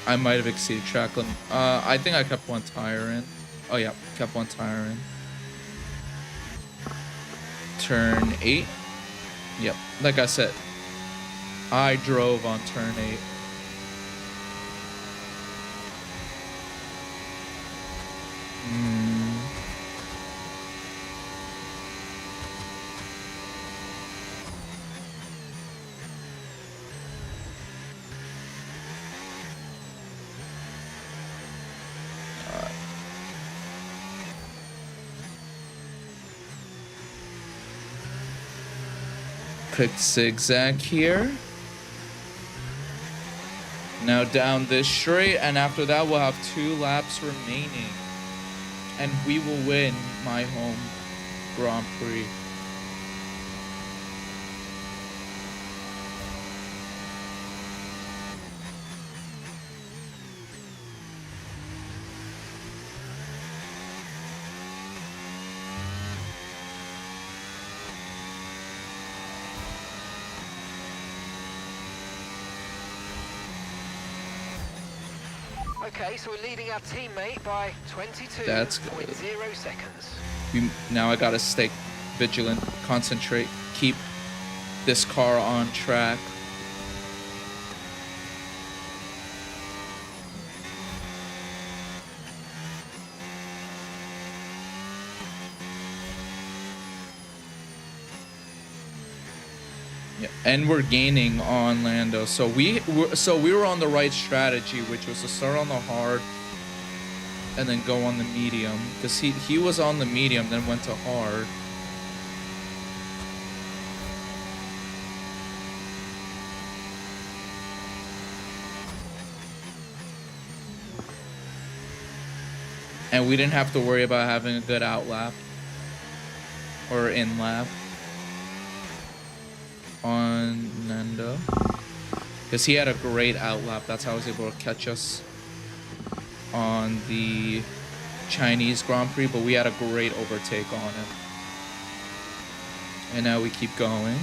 I might have exceeded track limit. I think I kept one tire in. Oh yeah, kept one tire in. Turn 8. Yep, like I said, I drove on turn 8. Quick zigzag here. Now down this straight, and after that we'll have 2 laps remaining. And we will win my home Grand Prix. Okay, so we're leading our teammate by 22.0 That's good. seconds. Now I gotta stay vigilant, concentrate, keep this car on track. Yeah, and we're gaining on Lando, so we were on the right strategy, which was to start on the hard and then go on the medium, because he was on the medium, then went to hard. And we didn't have to worry about having a good out lap or in lap on Nando, because he had a great out lap. That's how he was able to catch us on the Chinese Grand Prix, but we had a great overtake on him. And now we keep going.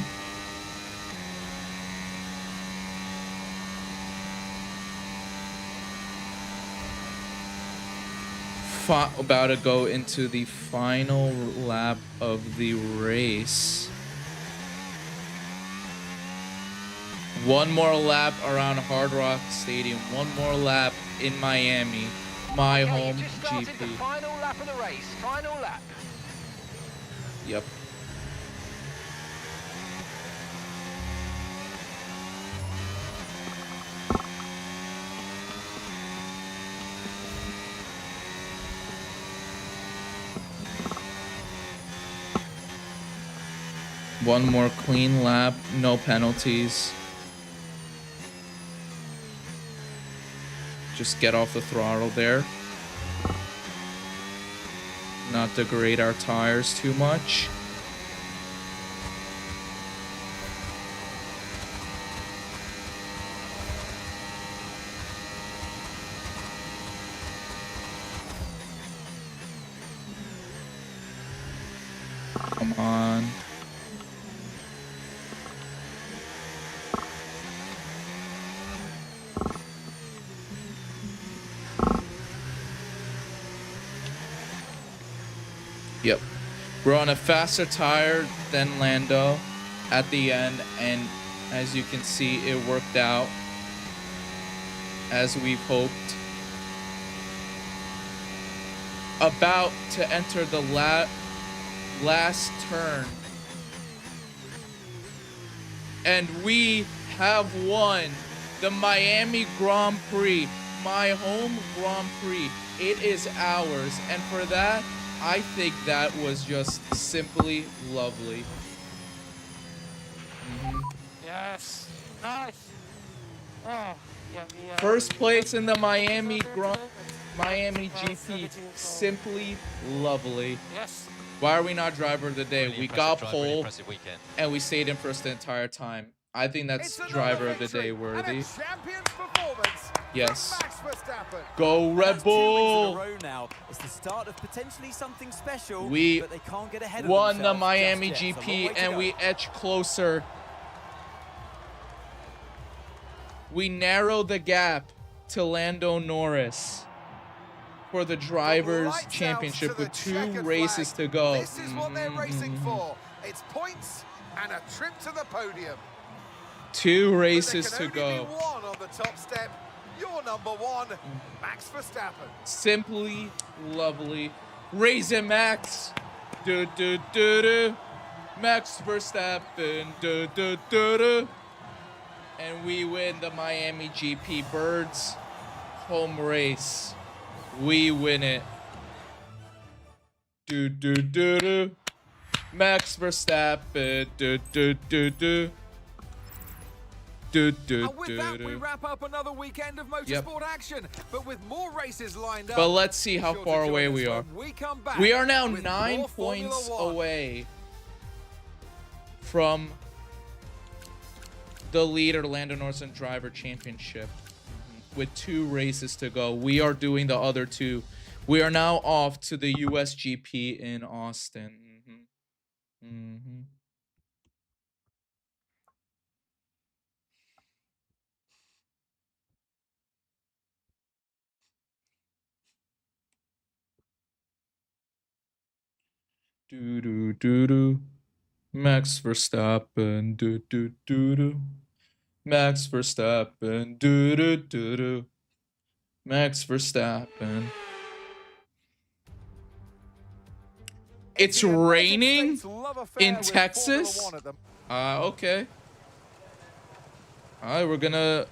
About to go into the final lap of the race. One more lap around Hard Rock Stadium. One more lap in Miami, my home just started GP. the final lap of the race. Final lap. Yep. One more clean lap, no penalties. Just get off the throttle there. Not degrade our tires too much. Come on. Yep. We're on a faster tire than Lando at the end, and as you can see, it worked out as we've hoped. About to enter the last turn. And we have won the Miami Grand Prix, my home Grand Prix. It is ours, and for that, I think that was just simply lovely. Yes. Nice. Oh, yeah. First place in the Miami GP, simply lovely. Yes. Why are we not driver of the day? Really We impressive got drive, really pole impressive weekend. and we stayed in first the entire time. I think that's It's another driver of the victory day and worthy. a champion's performance Yes. from Max Verstappen. Go Red That's 2 wins in a Bull! row now. It's the start of potentially something special, We but they can't get ahead of won the themselves Miami just yet. It's a long GP way to and go. we edge closer. We narrowed the gap to Lando Norris for the Drivers' Lights out Championship to the with 2 checkered races flag. to go. This is what they're racing for. It's points and a trip to the podium. 2 races But to there can only go. be one on the top step. You're number 1, Max Verstappen. Simply lovely. Raise it, Max. Do do do do. Max Verstappen. Do do do do. And we win the Miami GP. Birds home race. We win it. Do do do do. Max Verstappen. Do do do do. Do do And with do that, we do. wrap up another weekend of motorsport action. But with more races lined up. But let's see be how sure to far join away us we are. when we come back We are now with 9 more Formula points One. away from the leader, Lando Norris Driver Championship, with 2 races to go. We are doing the other 2. We are now off to the USGP in Austin. Do do do do. Max Verstappen. Do do do do. Max Verstappen. Do do do do. Max Verstappen. It's The United raining States love affair in with Texas? Formula One at the Okay. Alright, we're gonna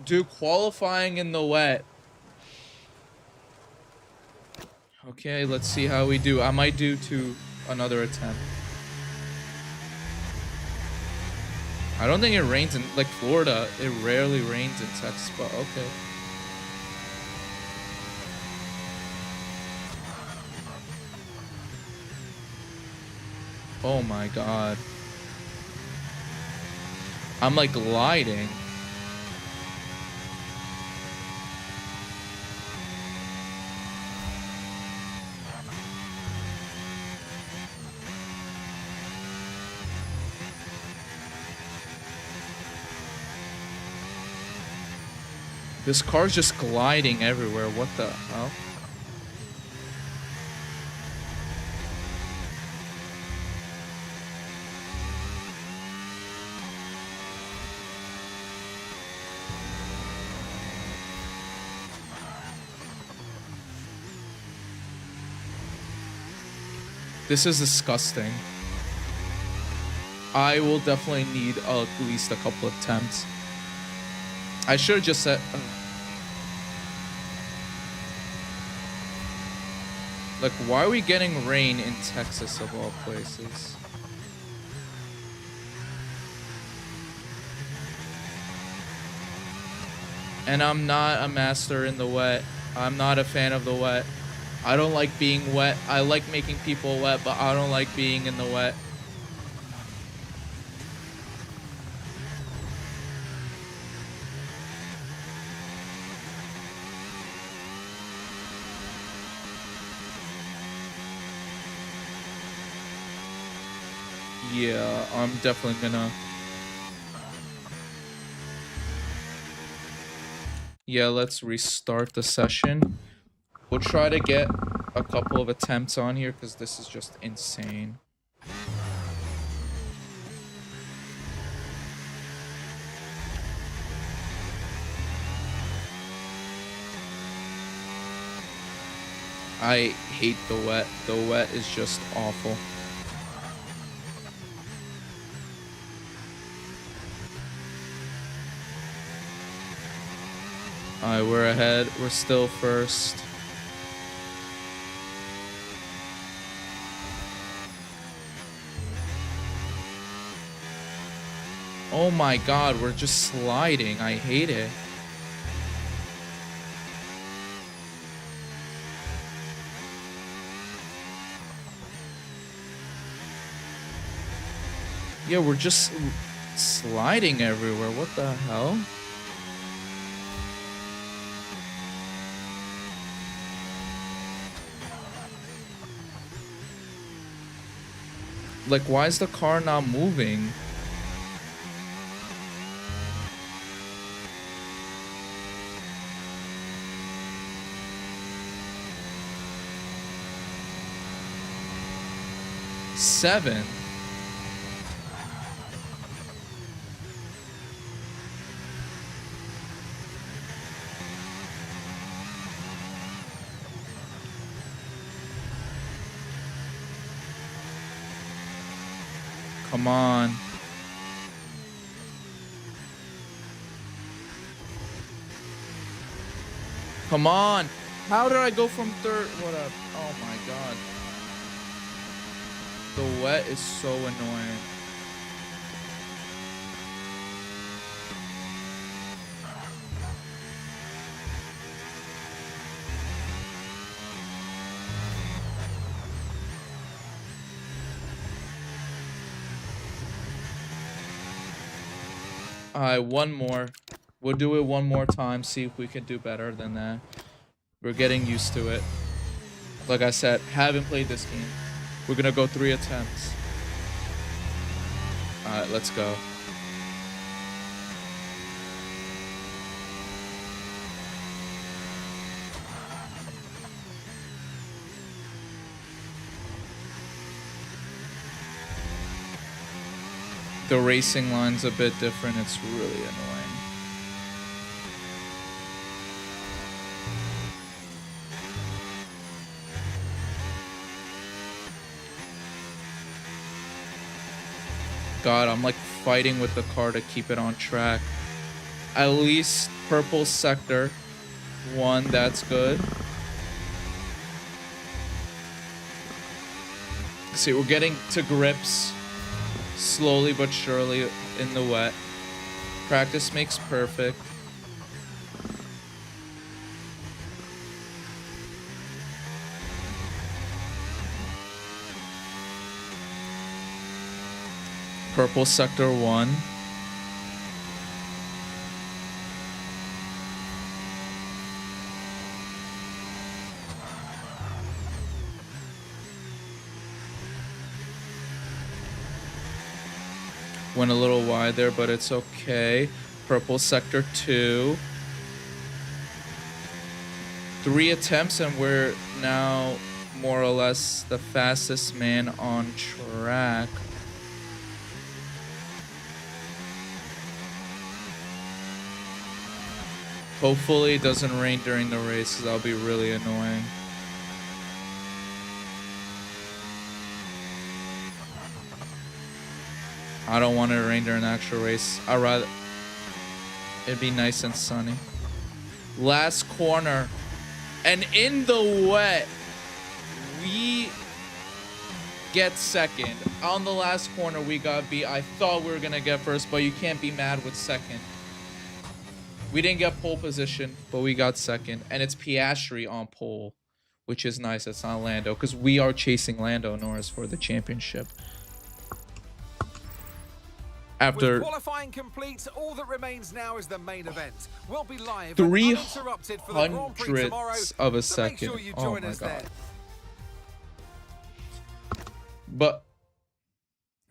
do qualifying in the wet. Okay, let's see how we do. I might do another attempt. I don't think it rains in, like, Florida. It rarely rains in Texas, but okay. Oh my god. I'm like gliding. This car's just gliding everywhere. What the hell? This is disgusting. I will definitely need at least a couple of attempts. I should have just said... Like, why are we getting rain in Texas of all places? And I'm not a master in the wet. I'm not a fan of the wet. I don't like being wet. I like making people wet, but I don't like being in the wet. Yeah, I'm definitely gonna... Yeah, let's restart the session. We'll try to get a couple of attempts on here because this is just insane. I hate the wet. The wet is just awful. Alright, we're ahead. We're still first. Oh my god, we're just sliding. I hate it. Yeah, we're just sliding everywhere. What the hell? Like, why is the car not moving? Seven. Come on. Come on. How did I go from third? What up? Oh my god. The wet is so annoying. Alright, one more. We'll do it one more time, see if we can do better than that. We're getting used to it. Like I said, haven't played this game. We're gonna go 3 attempts. Alright, let's go. The racing line's a bit different. It's really annoying. God, I'm like fighting with the car to keep it on track. At least purple sector 1, that's good. See, we're getting to grips slowly but surely in the wet. Practice makes perfect. Purple sector 1. Went a little wide there, but it's okay. Purple sector 2. 3 attempts, and we're now more or less the fastest man on track. Hopefully it doesn't rain during the race, because that'll be really annoying. I don't want it to rain during the actual race. I'd rather it'd be nice and sunny. Last corner. And in the wet, we get second. On the last corner, we got beat. I thought we were going to get first, but you can't be mad with second. We didn't get pole position, but we got second. And it's Piastri on pole, which is nice. It's not Lando, because we are chasing Lando Norris for the championship. After With qualifying complete, all that remains now is the main event. We'll be live 300ths for the Grand Prix tomorrow, of a so make second. sure you Oh join my us god. there. But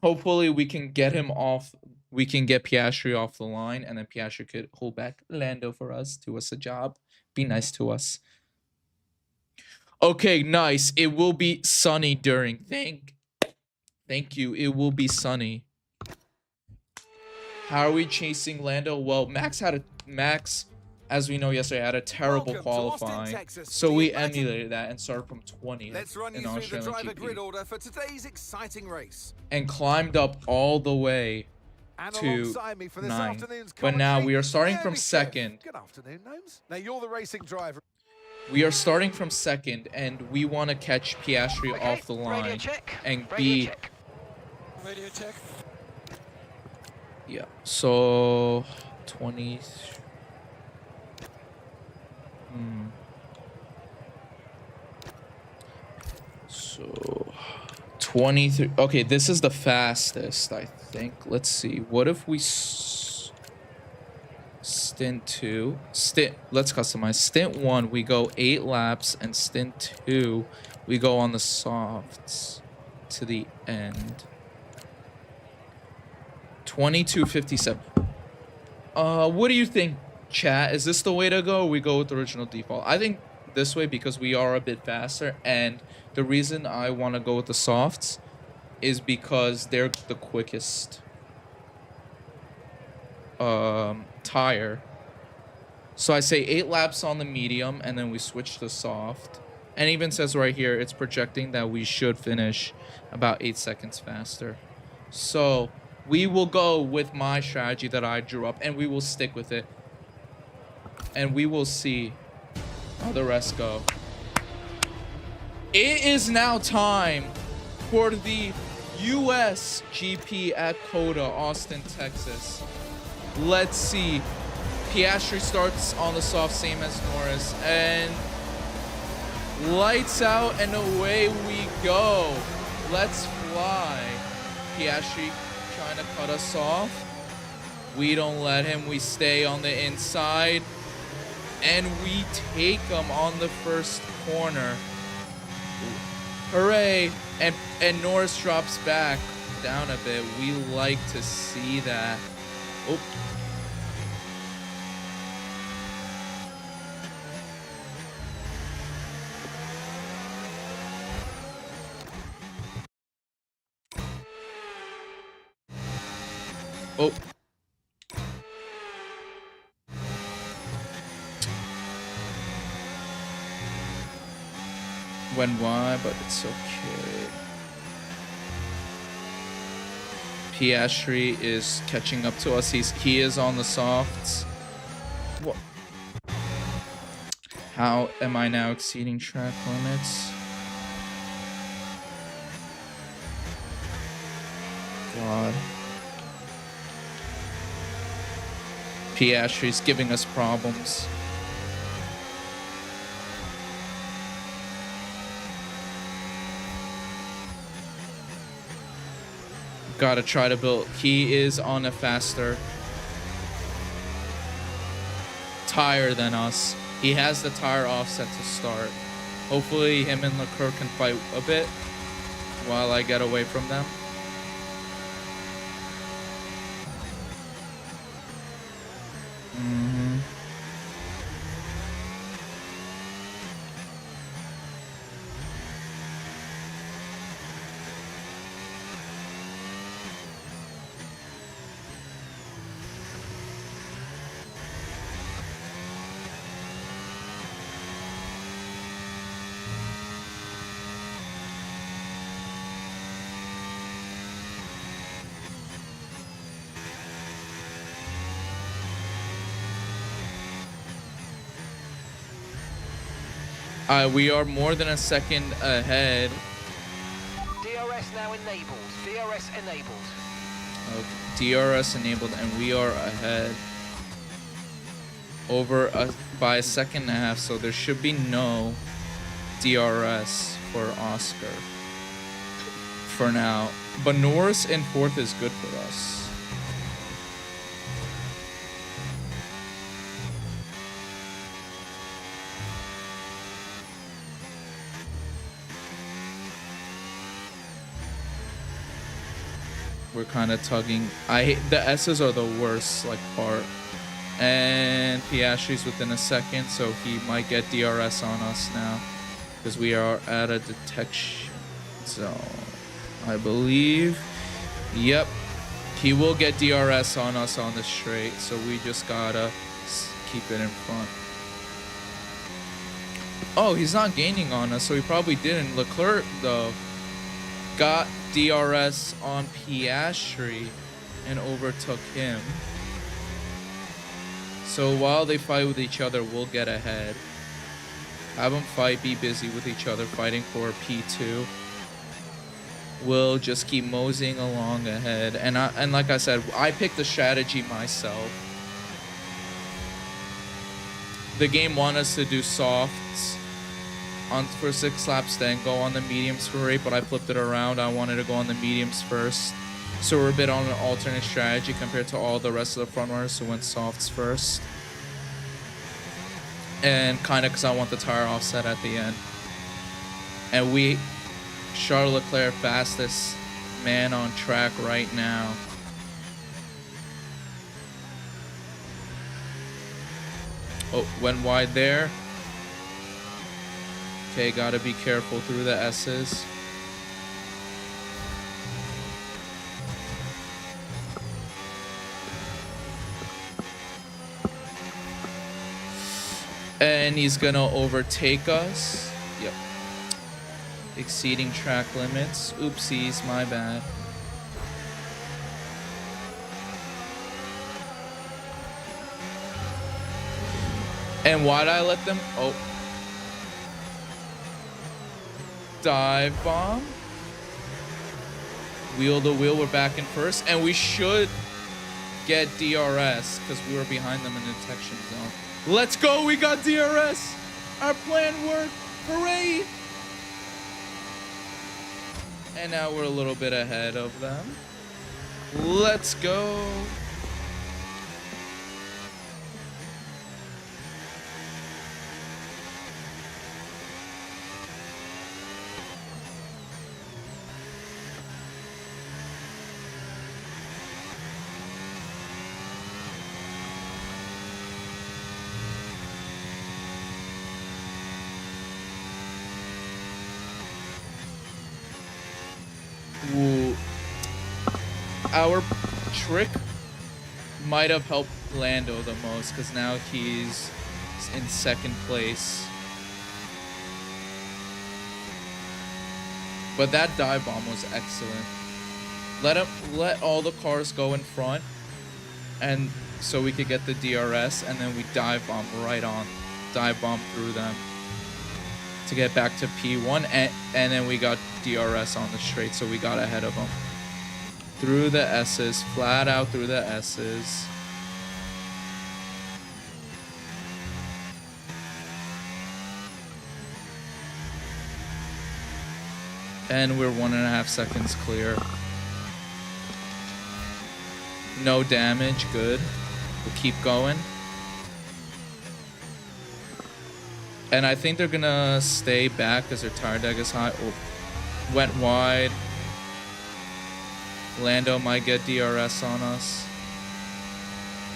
hopefully we can get him off. We can get Piastri off the line, and then Piastri could hold back Lando for us, do us a job, be nice to us. Okay, nice. It will be sunny during. Thank you. It will be sunny. How are we chasing Lando? Well, Max, as we know yesterday, had a terrible Welcome to Austin, qualifying. Texas. So The we United- emulated that and started from 20th Let's run you in through the Australian driver grid GP. order for today's exciting race. And climbed up all the way And to alongside me for this 9. afternoon's But now commentary, we are starting Andy from Smith. second. Good afternoon, Gnomes. Now you're the racing driver. We are starting from second, and we want to catch Piastri Okay, off the radio line check. and Radio be check. Radio check. yeah. So 20. So 23. Okay, this is the fastest, I think. Let's see. What if we stint 2? Let's customize. Stint 1, we go 8 laps, and stint 2, we go on the softs to the end. 22:57. What do you think, chat? Is this the way to go, or we go with the original default? I think this way, because we are a bit faster, and the reason I want to go with the softs is because they're the quickest tire. So I say 8 laps on the medium, and then we switch to soft. And even says right here, it's projecting that we should finish about 8 seconds faster. So we will go with my strategy that I drew up, and we will stick with it. And we will see how the rest go. It is now time for the US GP at COTA, Austin, Texas. Let's see. Piastri starts on the soft, same as Norris, and lights out, and away we go. Let's fly. Piastri trying to cut us off. We don't let him. We stay on the inside, and we take him on the first corner. Hooray. And Norris drops back down a bit. We like to see that. Oh. Oh. Went wide, but it's okay. Piastri is catching up to us. He is on the softs. How am I now exceeding track limits? God. Piastri's giving us problems. Gotta try to build. He is on a faster tire than us. He has the tire offset to start. Hopefully him and Leclerc can fight a bit while I get away from them. We are more than a second ahead. DRS now enabled. DRS enabled. Okay. DRS enabled, and we are ahead by a second and a half, so there should be no DRS for Oscar for now. But Norris in fourth is good for us. We're kind of tugging. The S's are the worst part. And Piastri's within a second, so he might get DRS on us now because we are at a detection zone, I believe. Yep, he will get DRS on us on the straight, so we just gotta keep it in front. Oh, he's not gaining on us, so he probably didn't. Leclerc, though, got DRS on Piastri and overtook him. So while they fight with each other, we'll get ahead. Have them fight, be busy with each other, fighting for P2. We'll just keep moseying along ahead. And like I said, I picked the strategy myself. The game wanted us to do softs for 6 laps, then go on the mediums for 8, but I flipped it around. I wanted to go on the mediums first. So we're a bit on an alternate strategy compared to all the rest of the front runners who went softs first. And kind of because I want the tire offset at the end. And Charles Leclerc, fastest man on track right now. Oh, went wide there. Okay, gotta be careful through the S's. And he's gonna overtake us. Yep. Exceeding track limits. Oopsies, my bad. And why'd I let them? Oh. Dive bomb. Wheel to wheel, we're back in first. And we should get DRS because we were behind them in the detection zone. Let's go, we got DRS. Our plan worked. Hooray. And now we're a little bit ahead of them. Let's go. Ooh. Our trick might have helped Lando the most because now he's in second place. But that dive bomb was excellent. Let all the cars go in front, and so we could get the DRS, and then we dive bomb right on. dive bomb through them to get back to P1, and then we got DRS on the straight, so we got ahead of them. Through the S's, flat out through the S's. And we're 1.5 seconds clear. No damage, good. We'll keep going. And I think they're gonna stay back because their tire deck is high. Oh, went wide. Lando might get DRS on us.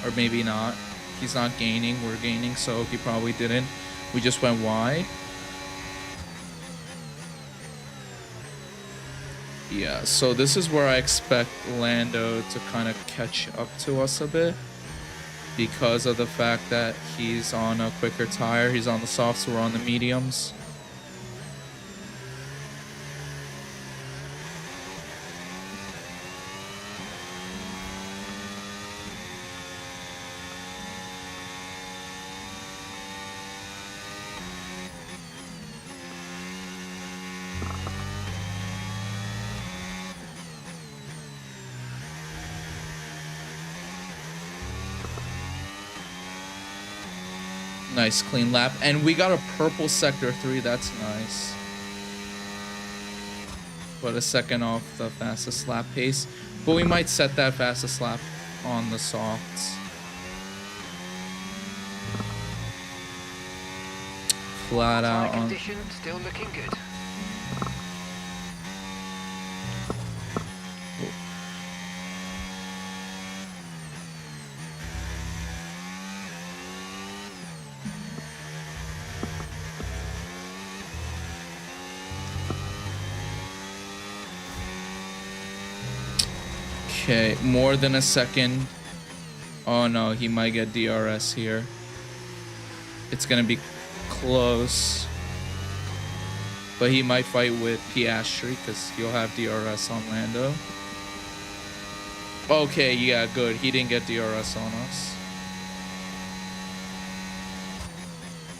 Or maybe not. He's not gaining, we're gaining, so he probably didn't. We just went wide. Yeah, so this is where I expect Lando to kind of catch up to us a bit because of the fact that he's on a quicker tire. He's on the softs, we're on the mediums. Nice clean lap, and we got a purple sector 3. That's nice. But a second off the fastest lap pace, but we might set that fastest lap on the softs. Flat out on. Condition still looking good. Okay, more than a second. Oh no, he might get DRS here. It's gonna be close. But he might fight with Piastri because he'll have DRS on Lando. Okay, yeah, good. He didn't get DRS on us.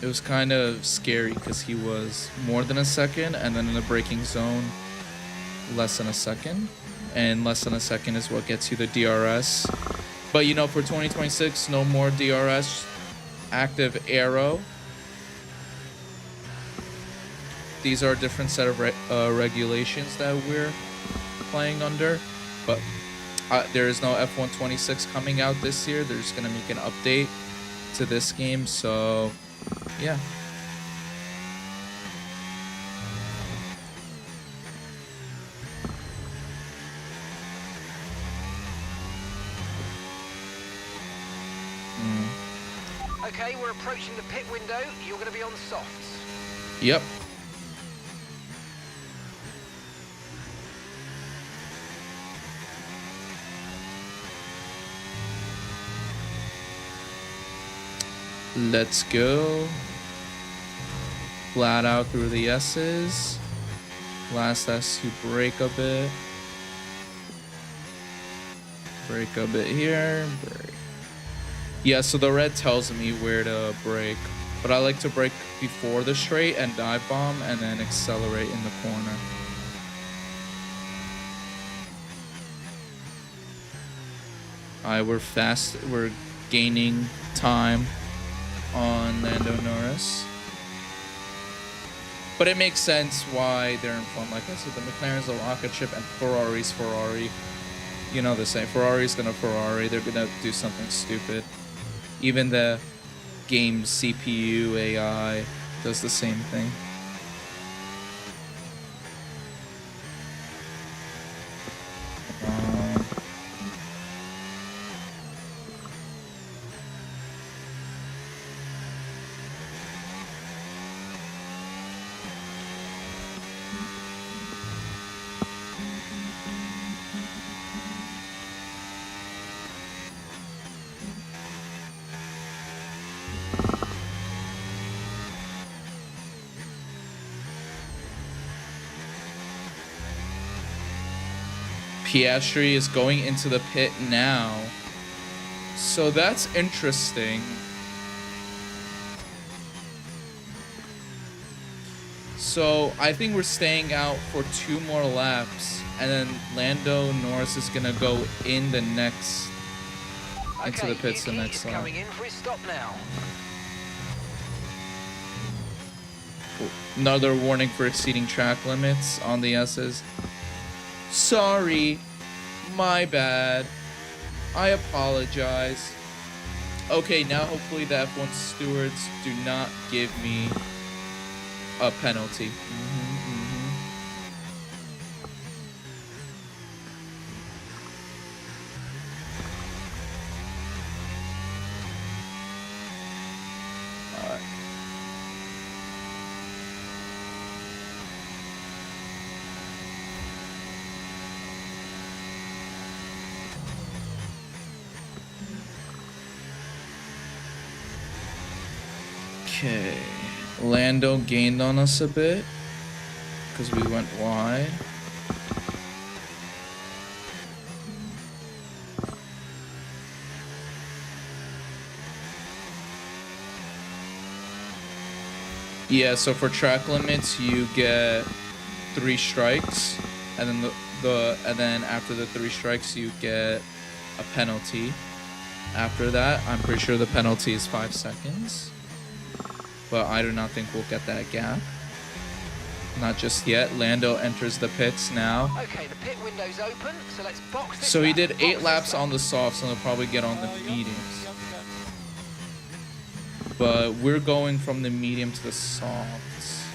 It was kind of scary because he was more than a second, and then in the braking zone, less than a second. And less than a second is what gets you the DRS. But you know, for 2026, no more DRS. Active aero. These are a different set of regulations that we're playing under. But there is no F1 26 coming out this year. They're just going to make an update to this game. So, yeah. Okay, we're approaching the pit window. You're going to be on softs. Yep. Let's go. Flat out through the S's. Last S to brake a bit. Brake a bit here. Brake. Yeah, so the red tells me where to brake, but I like to brake before the straight and dive bomb and then accelerate in the corner. Alright, we're fast, we're gaining time on Lando Norris. But it makes sense why they're in form. Like I said, the McLaren's a rocket ship and Ferrari's Ferrari. You know the same. Ferrari's gonna Ferrari. They're gonna do something stupid. Even the game's CPU AI does the same thing. Piastri is going into the pit now. So that's interesting. So I think we're staying out for 2 more laps, and then Lando Norris is gonna go in the next into Okay, the pits the Yuki next is lap. coming in for his stop now. Another warning for exceeding track limits on the S's. Sorry, my bad. I apologize. Okay, now hopefully the F1 stewards do not give me a penalty. Alright. Okay, Lando gained on us a bit because we went wide. Yeah, so for track limits, you get 3 strikes, and then and then after the 3 strikes, you get a penalty. After that, I'm pretty sure the penalty is 5 seconds. But I do not think we'll get that gap. Not just yet. Lando enters the pits now. Okay, the pit window's open, so let's box this So he lap, did box 8 this laps lap. on the softs, and he'll probably get on the mediums. Yep. But we're going from the medium to the softs.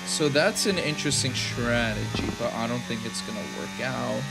So that's an interesting strategy, but I don't think it's gonna work out.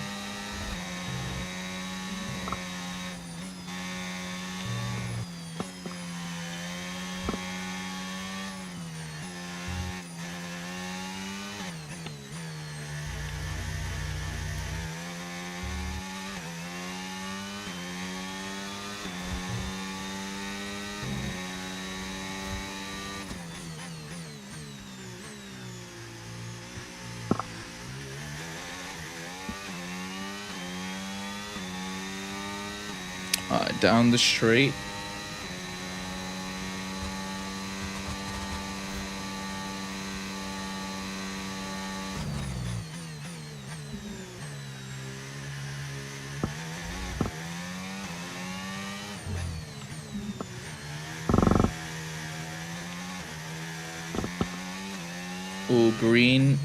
Down the straight. Ooh, green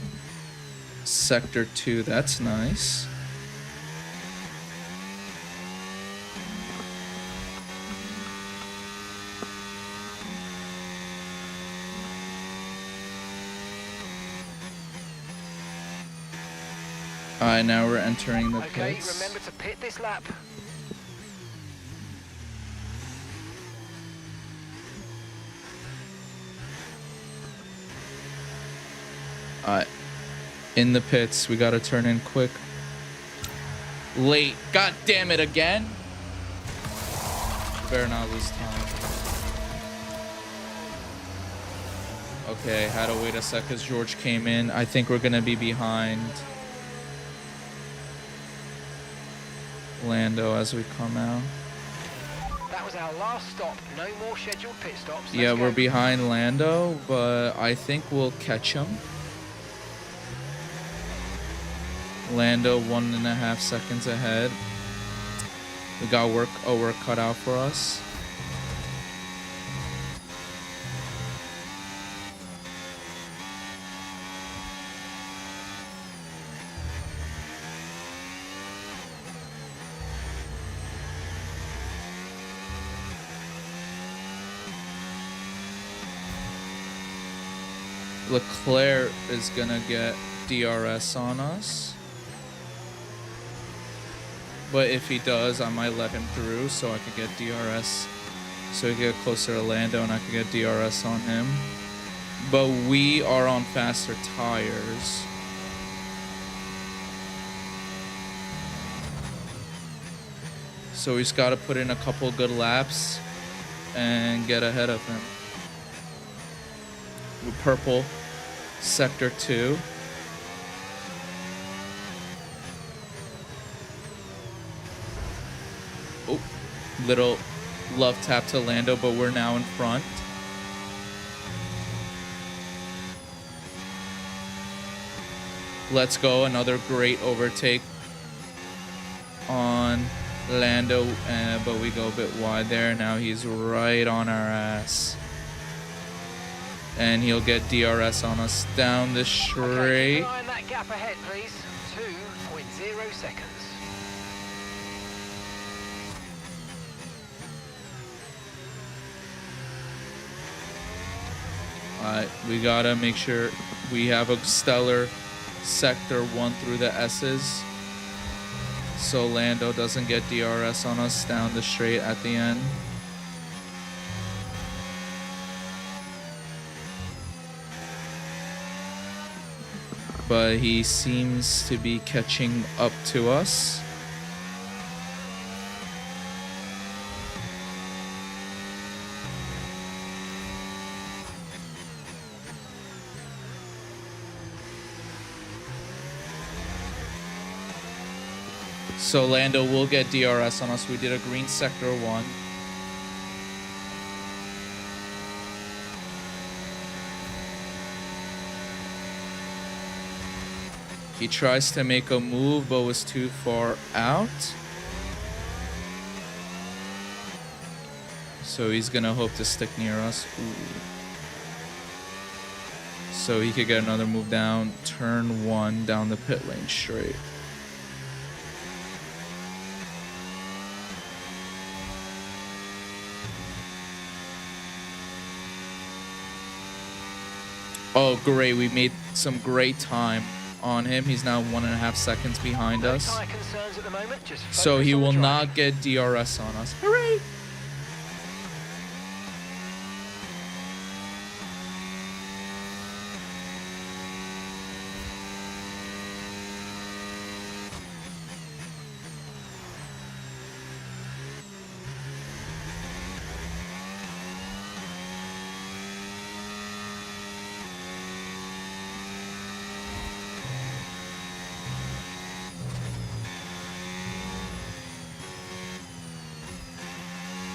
sector 2, that's nice. Alright, now we're entering the Okay, pits. remember to pit this lap. Alright. In the pits, we gotta turn in quick. Late. God damn it again. Better not lose time. Okay, had to wait a sec because George came in. I think we're gonna be behind Lando as we come out. That was our last stop. No more scheduled pit stops. Yeah, Let's we're go. behind Lando, but I think we'll catch him. Lando 1.5 seconds ahead. We got work cut out for us. Leclerc is gonna get DRS on us. But if he does, I might let him through so I can get DRS. So he get closer to Lando and I can get DRS on him. But we are on faster tires. So he's got to put in a couple good laps and get ahead of him. With purple, sector 2. Oh, little love tap to Lando, but we're now in front. Let's go. Another great overtake on Lando, but we go a bit wide there. Now he's right on our ass. And he'll get DRS on us down the Okay, straight. keep an eye on that gap ahead, please. 2.0 seconds. Alright, we gotta make sure we have a stellar sector 1 through the S's, so Lando doesn't get DRS on us down the straight at the end. But he seems to be catching up to us. So Lando will get DRS on us. We did a green sector 1. He tries to make a move, but was too far out. So he's gonna hope to stick near us. Ooh. So he could get another move down, turn 1 down the pit lane straight. Oh, great. We made some great time on him. He's now 1.5 seconds behind No us. tyre concerns at the moment, just So focus he on the will drive. not get DRS on us. Hooray!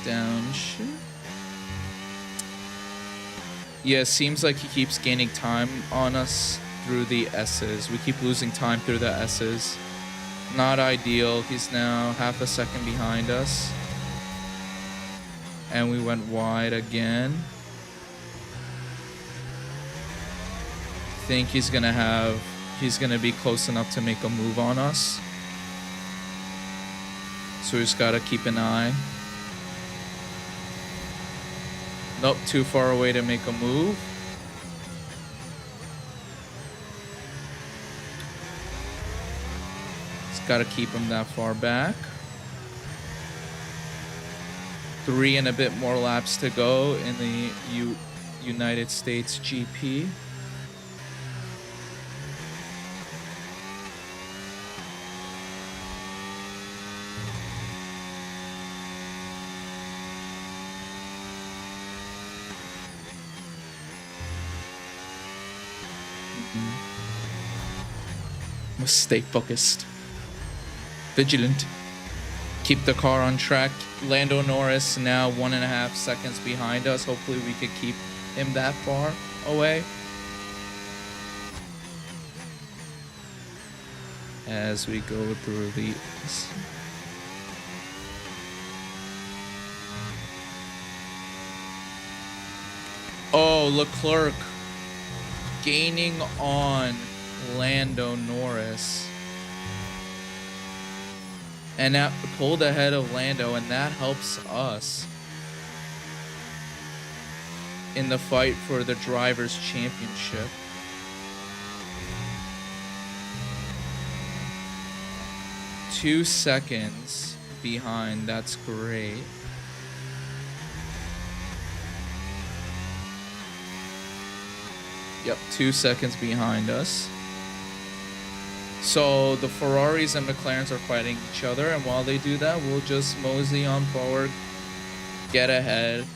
Down shit. Yeah, seems like he keeps gaining time on us through the S's. We keep losing time through the S's. Not ideal. He's now 1/2 second behind us. And we went wide again. Think he's gonna be close enough to make a move on us. So we just gotta keep an eye. Nope, too far away to make a move. Just gotta keep him that far back. 3 and a bit more laps to go in the United States GP. Must stay focused, vigilant, keep the car on track. Lando Norris now 1.5 seconds behind us. Hopefully we could keep him that far away. As we go through these. Oh, Leclerc gaining on Lando Norris, and that pulled ahead of Lando, and that helps us in the fight for the Drivers' Championship. Two seconds behind. That's great. Yep, 2 seconds behind us. So the Ferraris and McLarens are fighting each other, and while they do that, we'll just mosey on forward, get ahead.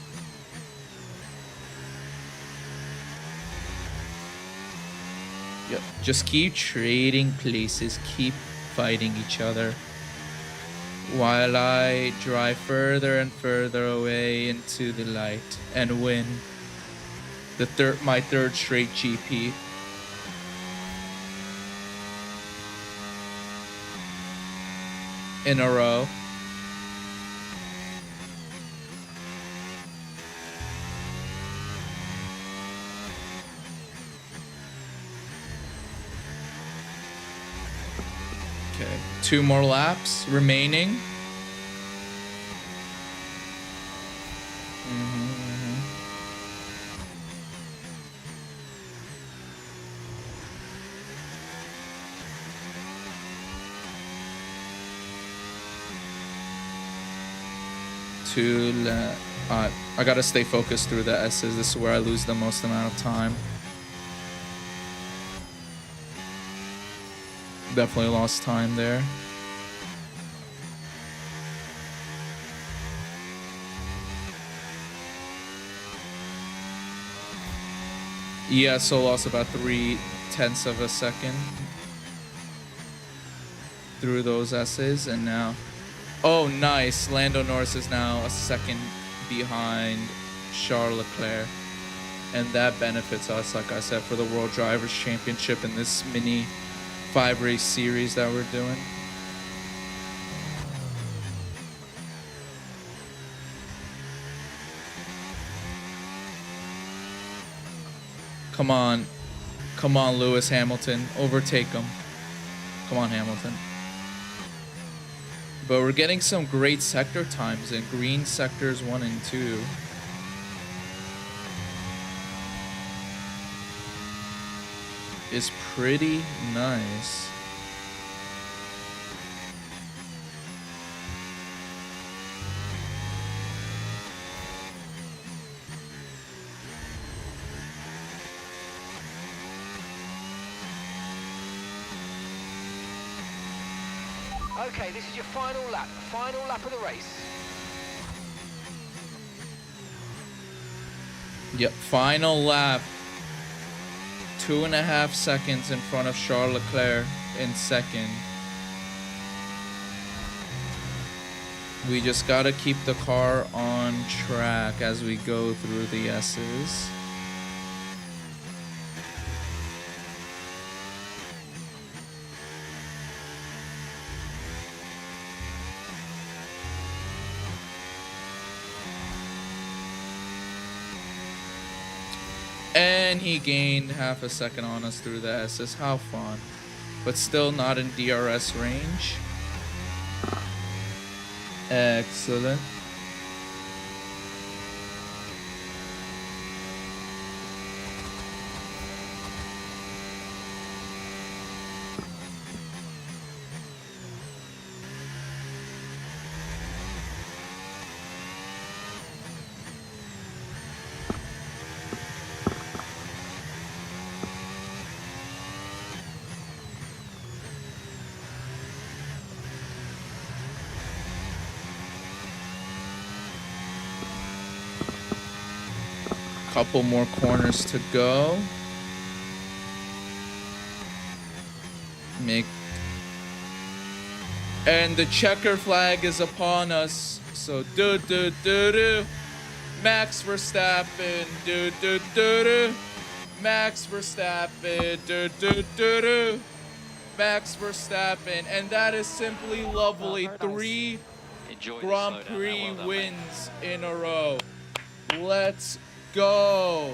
Yep, just keep trading places, keep fighting each other, while I drive further and further away into the light and win my third straight GP. in a row. Okay, 2 more laps remaining. I gotta stay focused through the S's. This is where I lose the most amount of time. Definitely lost time there. Yeah, so lost about 0.3 of a second through those S's, and now, oh nice, Lando Norris is now a second behind Charles Leclerc, and that benefits us, like I said, for the World Drivers' Championship in this mini 5-race series that we're doing. Come on. Come on, Lewis Hamilton. Overtake him. Come on, Hamilton. But we're getting some great sector times in green sectors 1 and 2. Is pretty nice. Okay, this is your final lap of the race. Yep, final lap. 2.5 seconds in front of Charles Leclerc in second. We just gotta keep the car on track as we go through the S's. And he gained half a second on us through the S's. How fun. But still not in DRS range. Excellent. Couple more corners to go. And the checker flag is upon us. So do. Max Verstappen. Do. Max Verstappen. Do. Max Verstappen. And that is simply lovely. 3 Grand Prix wins in a row. Let's go.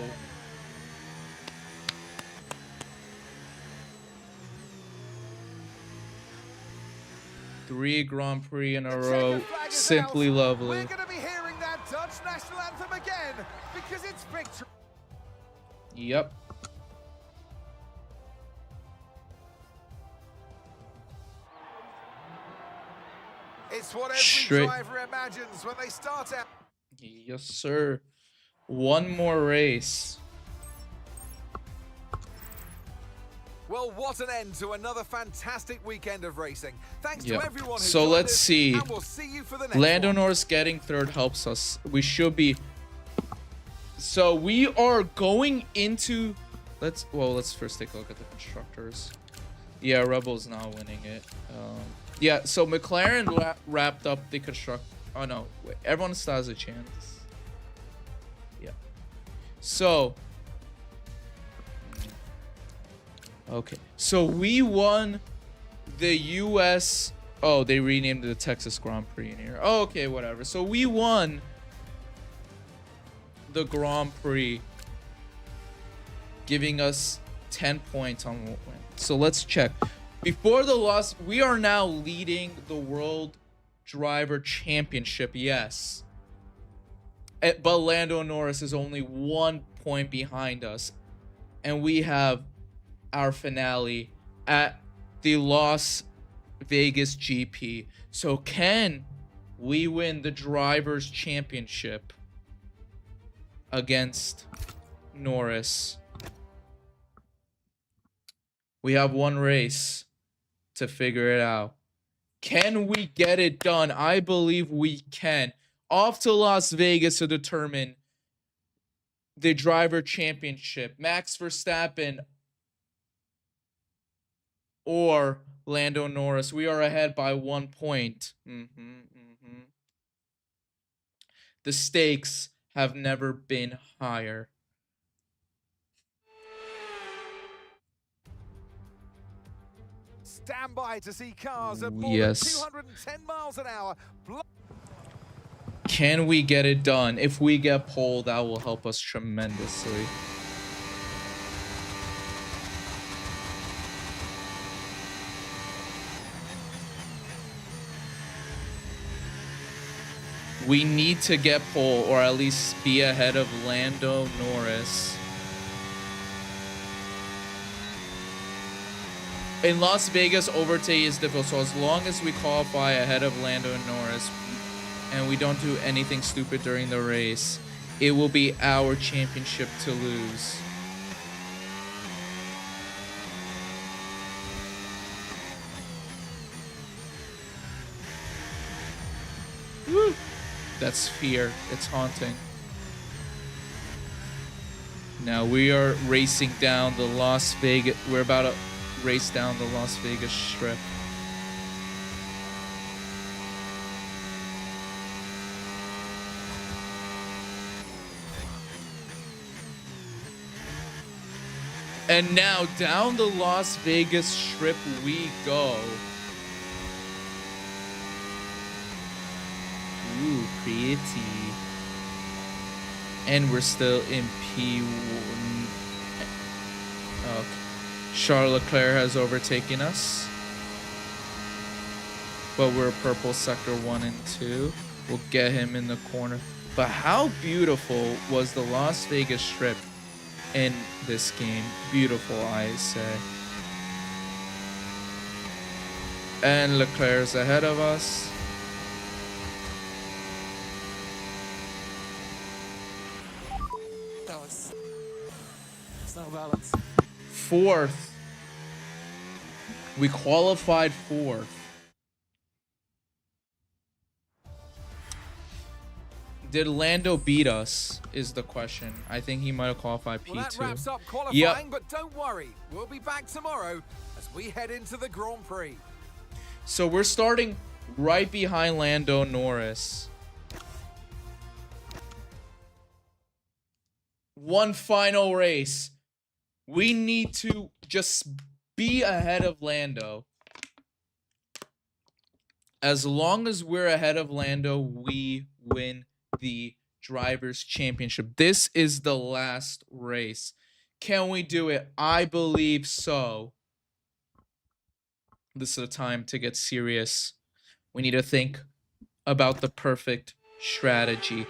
Three Grand Prix in a row. Simply lovely. We're going to be hearing that Dutch national anthem again because it's victory. Yep. It's what every driver imagines when they start out. Yes, sir. One more race. Well, what an end to another fantastic weekend of racing. Thanks to everyone who So let's see. And we'll see you for the next Lando one. Norris getting third helps us. We should be. So we are going into. Let's first take a look at the constructors. Yeah, Red Bull's not winning it. Yeah, so McLaren wrapped up the construct. Oh no, wait, everyone still has a chance. Yeah. So. Okay, so we won the U.S. Oh, they renamed it the Texas Grand Prix in here. Oh, okay, whatever. So we won the Grand Prix, giving us 10 points on what win. So let's check. Before the loss, we are now leading the World Driver Championship, yes. But Lando Norris is only 1 point behind us. And we have our finale at the Las Vegas GP. So can we win the Drivers Championship against Norris? We have one race to figure it out. Can we get it done? I believe we can. Off to Las Vegas to determine the Driver Championship. Max Verstappen or Lando Norris. We are ahead by 1 point. The stakes have never been higher. Stand by to see cars at more Yes. than 210 miles an hour. Can we get it done? If we get pole, that will help us tremendously. We need to get pole, or at least be ahead of Lando Norris. In Las Vegas, overtake is difficult, so as long as we qualify ahead of Lando Norris and we don't do anything stupid during the race, it will be our championship to lose. Woo. That's fear. It's haunting. Now we are racing down the Las Vegas. We're about to race down the Las Vegas Strip. And now down the Las Vegas Strip we go. Ooh, pretty. And we're still in P1. Okay. Charles Leclerc has overtaken us. But we're purple sector 1 and 2. We'll get him in the corner. But how beautiful was the Las Vegas Strip in this game? Beautiful, I say. And Leclerc's ahead of us. It's no balance. 4th. We qualified 4th. Did Lando beat us is the question. I think he might have qualified P2. Well, that wraps up qualifying, but don't worry. We'll be back tomorrow as we head into the Grand Prix. So we're starting right behind Lando Norris. One final race. We need to just be ahead of Lando. As long as we're ahead of Lando, we win the Drivers' Championship. This is the last race. Can we do it? I believe so. This is the time to get serious. We need to think about the perfect strategy.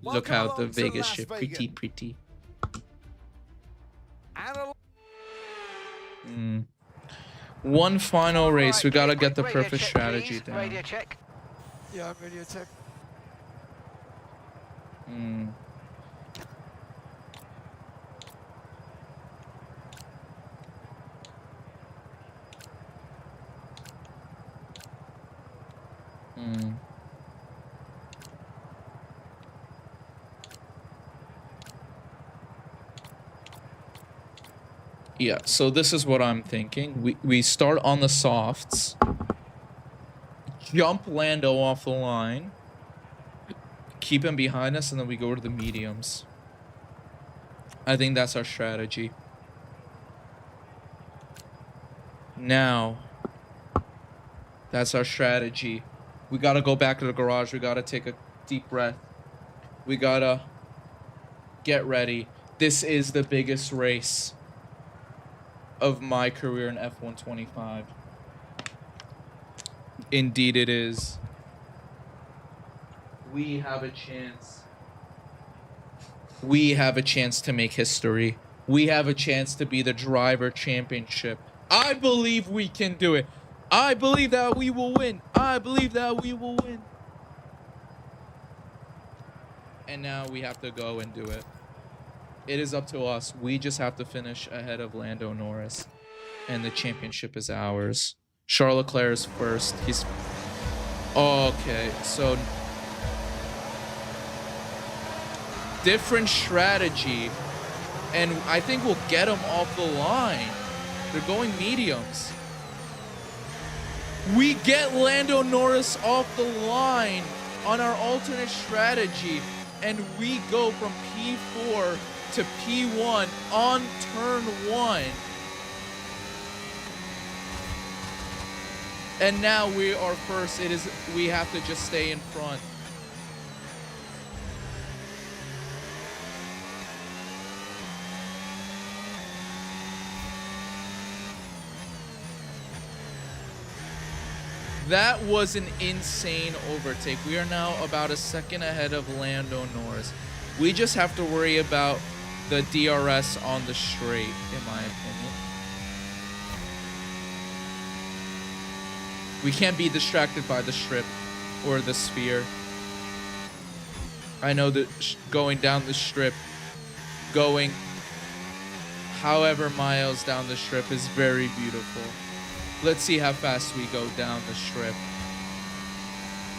Look Welcome out the along to Vegas Las ship. Vegas. Pretty. And One final race. We gotta Right, get the radio perfect check, strategy please. down. Radio check. Yeah, radio check. Yeah, so this is what I'm thinking. We start on the softs. Jump Lando off the line. Keep him behind us, and then we go to the mediums. I think that's our strategy. Now, that's our strategy. We gotta go back to the garage. We gotta take a deep breath. We gotta get ready. This is the biggest race of my career in F125. Indeed it is. We have a chance. We have a chance to make history. We have a chance to be the driver championship. I believe we can do it. I believe that we will win. I believe that we will win. And now we have to go and do it. It is up to us. We just have to finish ahead of Lando Norris. And the championship is ours. Charles Leclerc is first. He's... Okay, so... different strategy. And I think we'll get him off the line. They're going mediums. We get Lando Norris off the line on our alternate strategy. And we go from P4 to P1 on turn 1. And now we are first. We have to just stay in front. That was an insane overtake. We are now about a second ahead of Lando Norris. We just have to worry about the DRS on the straight, in my opinion. We can't be distracted by the strip or the sphere. I know that going down the strip, going however miles down the strip is very beautiful. Let's see how fast we go down the strip.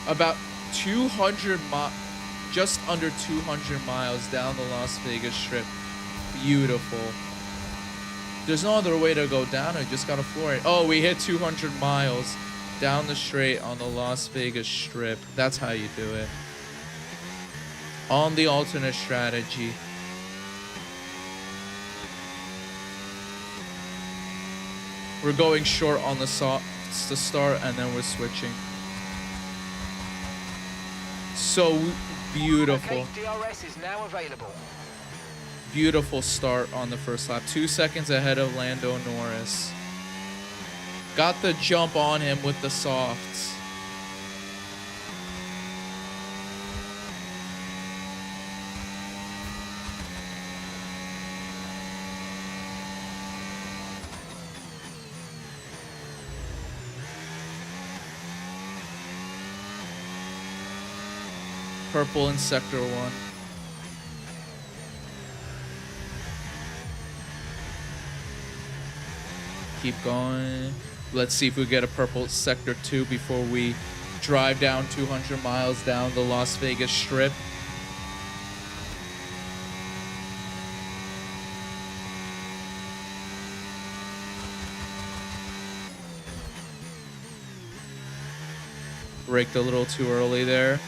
About 200 miles, just under 200 miles down the Las Vegas Strip. Beautiful. There's no other way to go down it. Just gotta floor it. Oh, we hit 200 miles down the straight on the Las Vegas Strip. That's how you do it. On the alternate strategy. We're going short on the softs to start, and then we're switching. So beautiful. Okay, DRS is now available. Beautiful start on the first lap. 2 seconds ahead of Lando Norris. Got the jump on him with the softs. Purple in sector 1. Keep going. Let's see if we get a purple sector 2 before we drive down 200 miles down the Las Vegas Strip. Braked a little too early there.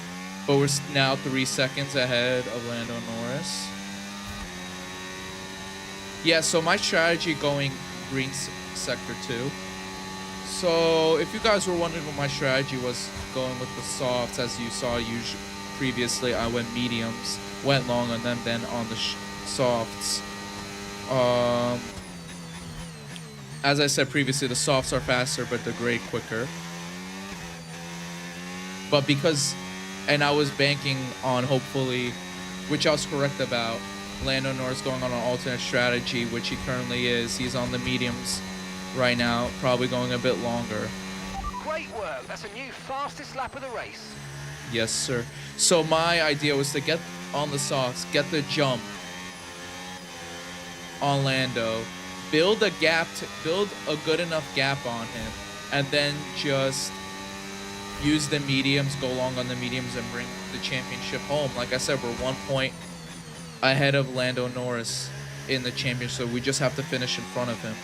But we're now 3 seconds ahead of Lando Norris. Yeah, so my strategy going green sector 2. So if you guys were wondering what my strategy was going with the softs, as you saw previously, I went mediums, went long on them, then on the softs. As I said previously, the softs are faster, but degrade quicker. But because... and I was banking on, hopefully, which I was correct about, Lando Norris going on an alternate strategy, which he currently is. He's on the mediums right now, probably going a bit longer. Great work. That's a new fastest lap of the race. Yes, sir. So my idea was to get on the softs, get the jump on Lando, build a good enough gap on him, and then just... use the mediums, go long on the mediums, and bring the championship home. Like I said, we're 1 point ahead of Lando Norris in the championship, so we just have to finish in front of him.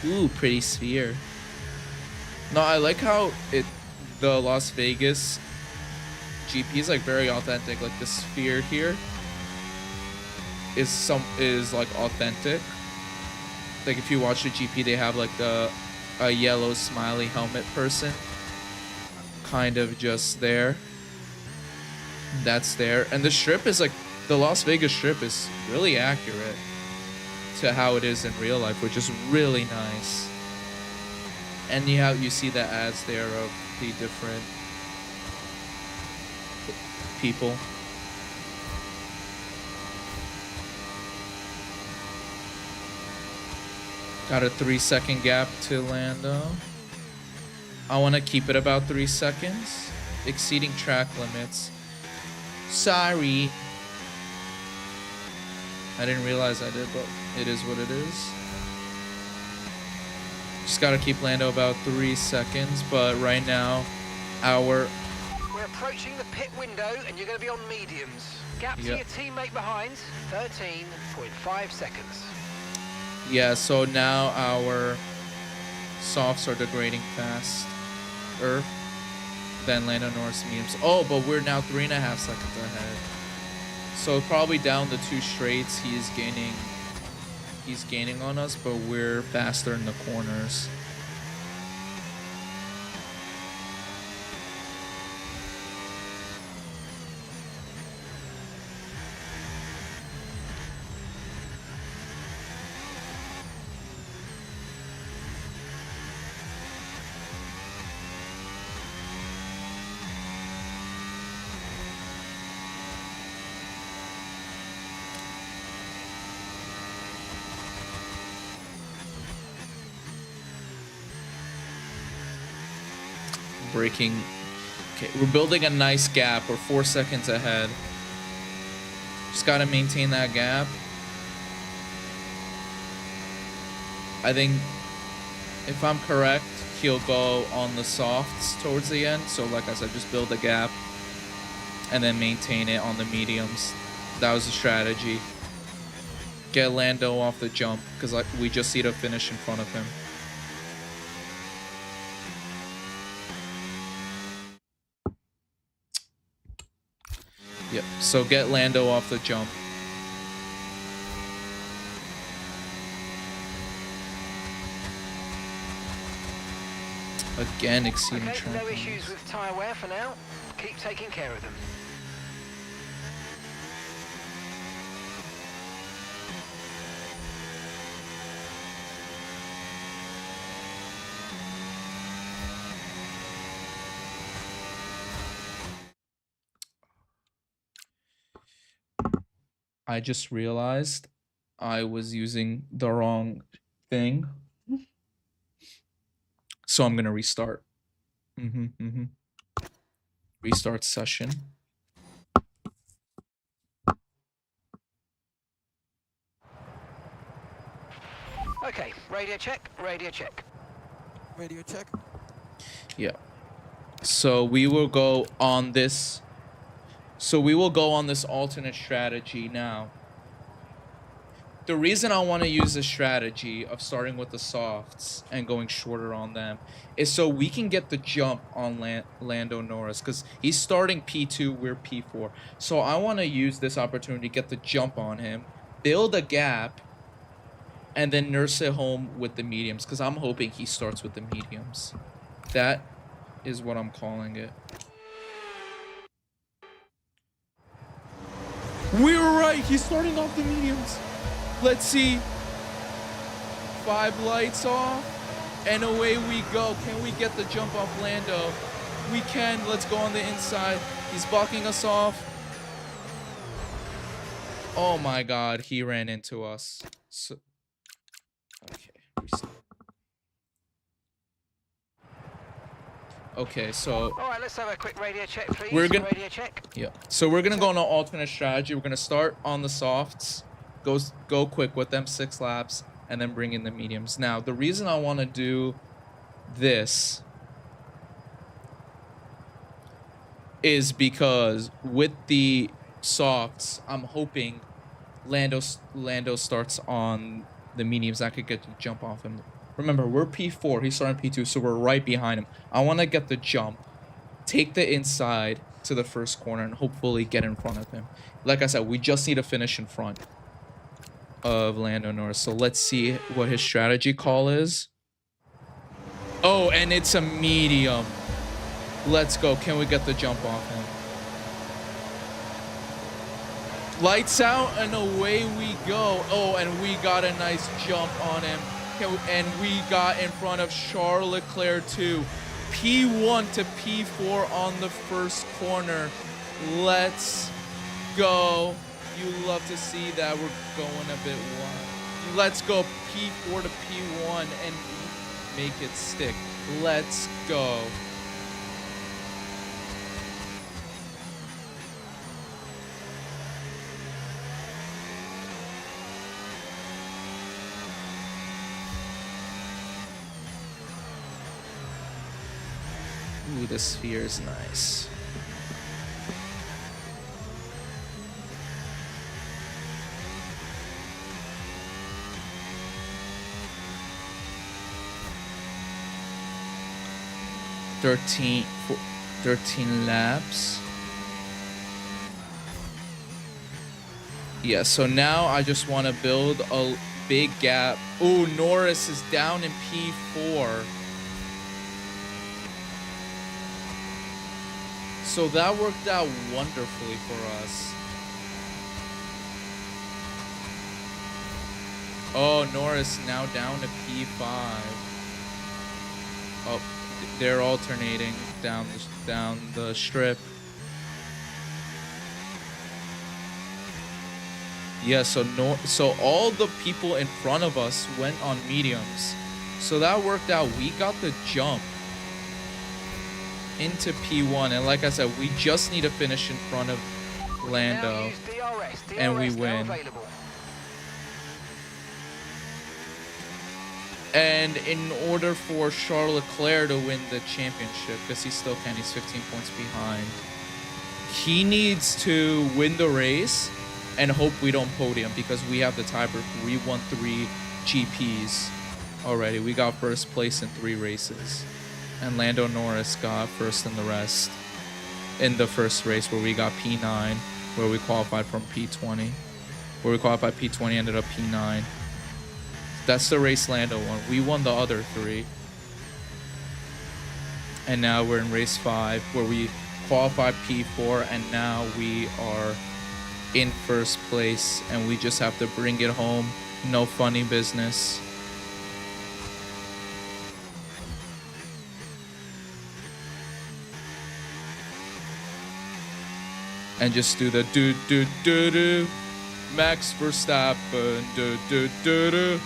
Ooh, pretty sphere. No, I like how the Las Vegas GP is like very authentic. Like the sphere here is like authentic. Like if you watch the GP, they have like a yellow smiley helmet person kind of just there. That's there. And the strip is like, the Las Vegas strip is really accurate to how it is in real life, which is really nice. And you see the ads there of the different people. Got a 3-second gap to Lando. I want to keep it about 3 seconds. Exceeding track limits. Sorry. I didn't realize I did, but it is what it is. Just gotta keep Lando about 3 seconds, but right now, We're approaching the pit window, and you're going to be on mediums. Gap to Yep. your teammate behind, 13.5 seconds. Yeah, so now our softs are degrading faster than Lando Norris mediums. Oh, but we're now 3.5 seconds ahead. So probably down the 2 straights, he's gaining on us, but we're faster in the corners. Breaking. Okay, we're building a nice gap. We're 4 seconds ahead. Just gotta maintain that gap. I think, if I'm correct, he'll go on the softs towards the end. So like I said, just build a gap and then maintain it on the mediums. That was the strategy. Get Lando off the jump, because like we just see the finish in front of him. Yep, so get Lando off the jump. Again, exceeding Okay, track no limits. issues with tyre wear for now. Keep taking care of them. I just realized I was using the wrong thing. So I'm gonna restart. Restart session. Okay, radio check, radio check. Radio check. Yeah. So we will go on this. So we will go on this alternate strategy now. The reason I want to use this strategy of starting with the softs and going shorter on them is so we can get the jump on Lando Norris, because he's starting P2, we're P4. So I want to use this opportunity to get the jump on him, build a gap, and then nurse it home with the mediums, because I'm hoping he starts with the mediums. That is what I'm calling it. We were right. He's starting off the mediums. Let's see. 5 lights off. And away we go. Can we get the jump off Lando? We can. Let's go on the inside. He's blocking us off. Oh my god. He ran into us. So, okay. Reset. Okay, so All right, let's have a quick radio check, please. We're gonna- Radio check. yeah. So we're gonna go on an alternate strategy. We're gonna start on the softs, go quick with them, 6 laps, and then bring in the mediums. Now, the reason I want to do this is because with the softs, I'm hoping Lando starts on the mediums. I could get to jump off him. Remember, we're P4, he's starting P2, so we're right behind him. I want to get the jump, take the inside to the first corner, and hopefully get in front of him. Like I said, we just need to finish in front. of Lando Norris. So let's see what his strategy call is. Oh, and it's a medium. Let's go. Can we get the jump off him? Lights out and away we go. Oh, and we got a nice jump on him. And we got in front of Charles Leclerc too. P1 to P4 on the first corner. Let's go. You love to see that. We're going a bit wide. Let's go P4 to P1 and make it stick. Let's go. Ooh, the sphere is nice. Thirteen laps. Yeah, so now I just want to build a big gap. Ooh, Norris is down in P4. So that worked out wonderfully for us. Oh, Norris now down to P5. Oh, they're alternating down the strip. Yeah, so all the people in front of us went on mediums. So that worked out. We got the jump into P1, and like I said, we just need to finish in front of Lando, and we win. And in order for Charles Leclerc to win the championship, because he still can, he's 15 points behind, he needs to win the race and hope we don't podium, because we have the tiebreaker. We won 3 GPs already. We got first place in 3 races. And Lando Norris got first in the rest. In the first race where we got P9, where we qualified from P20. Where we qualified P20, ended up P9. That's the race Lando won. We won the other 3. And now we're in race 5, where we qualified P4, and now we are in first place, and we just have to bring it home. No funny business. And just do the do do do do. Max Verstappen, do do do do.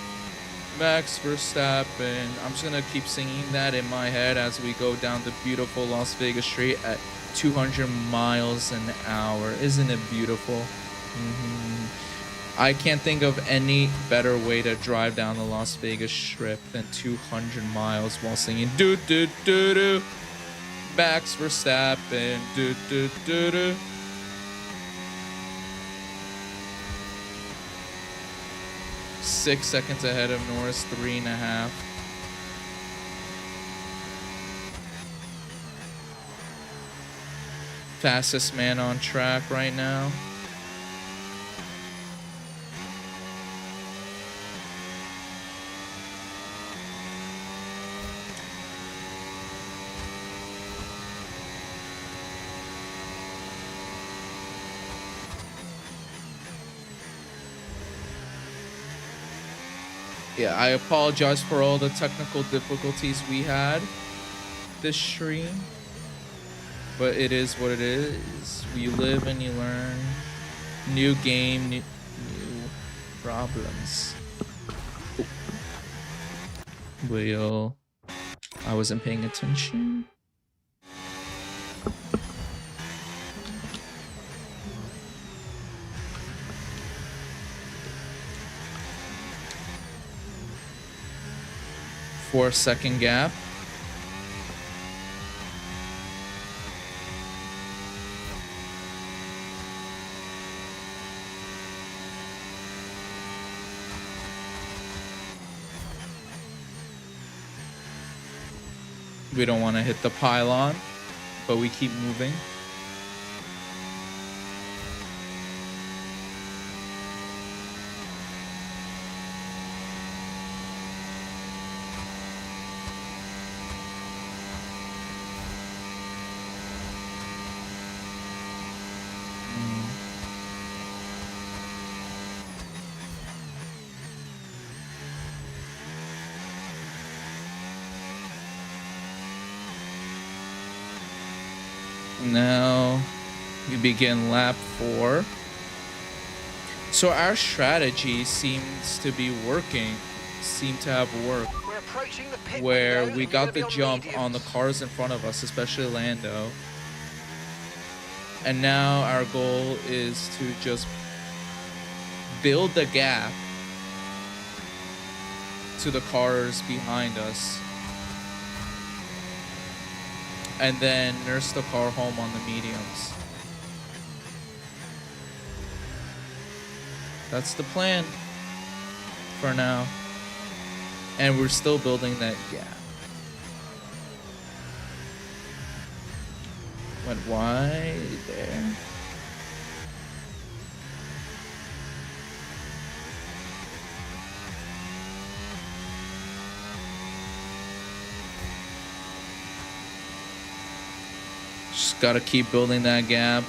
Max Verstappen. I'm just gonna keep singing that in my head as we go down the beautiful Las Vegas Street at 200 miles an hour. Isn't it beautiful? I can't think of any better way to drive down the Las Vegas Strip than 200 miles while singing do do do do. Max Verstappen, do do do do. Six seconds ahead of Norris, 3.5. Fastest man on track right now. Yeah, I apologize for all the technical difficulties we had this stream, but it is what it is. You live and you learn. New game, new problems. Well, I wasn't paying attention. Four-second gap. We don't want to hit the pylon, but we keep moving. Now we begin lap 4. So our strategy seems to be working. Seem to have worked. We're approaching the pit Where window, we and got you're the gonna be jump on the mediums. cars in front of us, especially Lando. And now our goal is to just build the gap to the cars behind us. And then nurse the car home on the mediums. That's the plan for now. And we're still building that gap. Went wide there. Just gotta keep building that gap.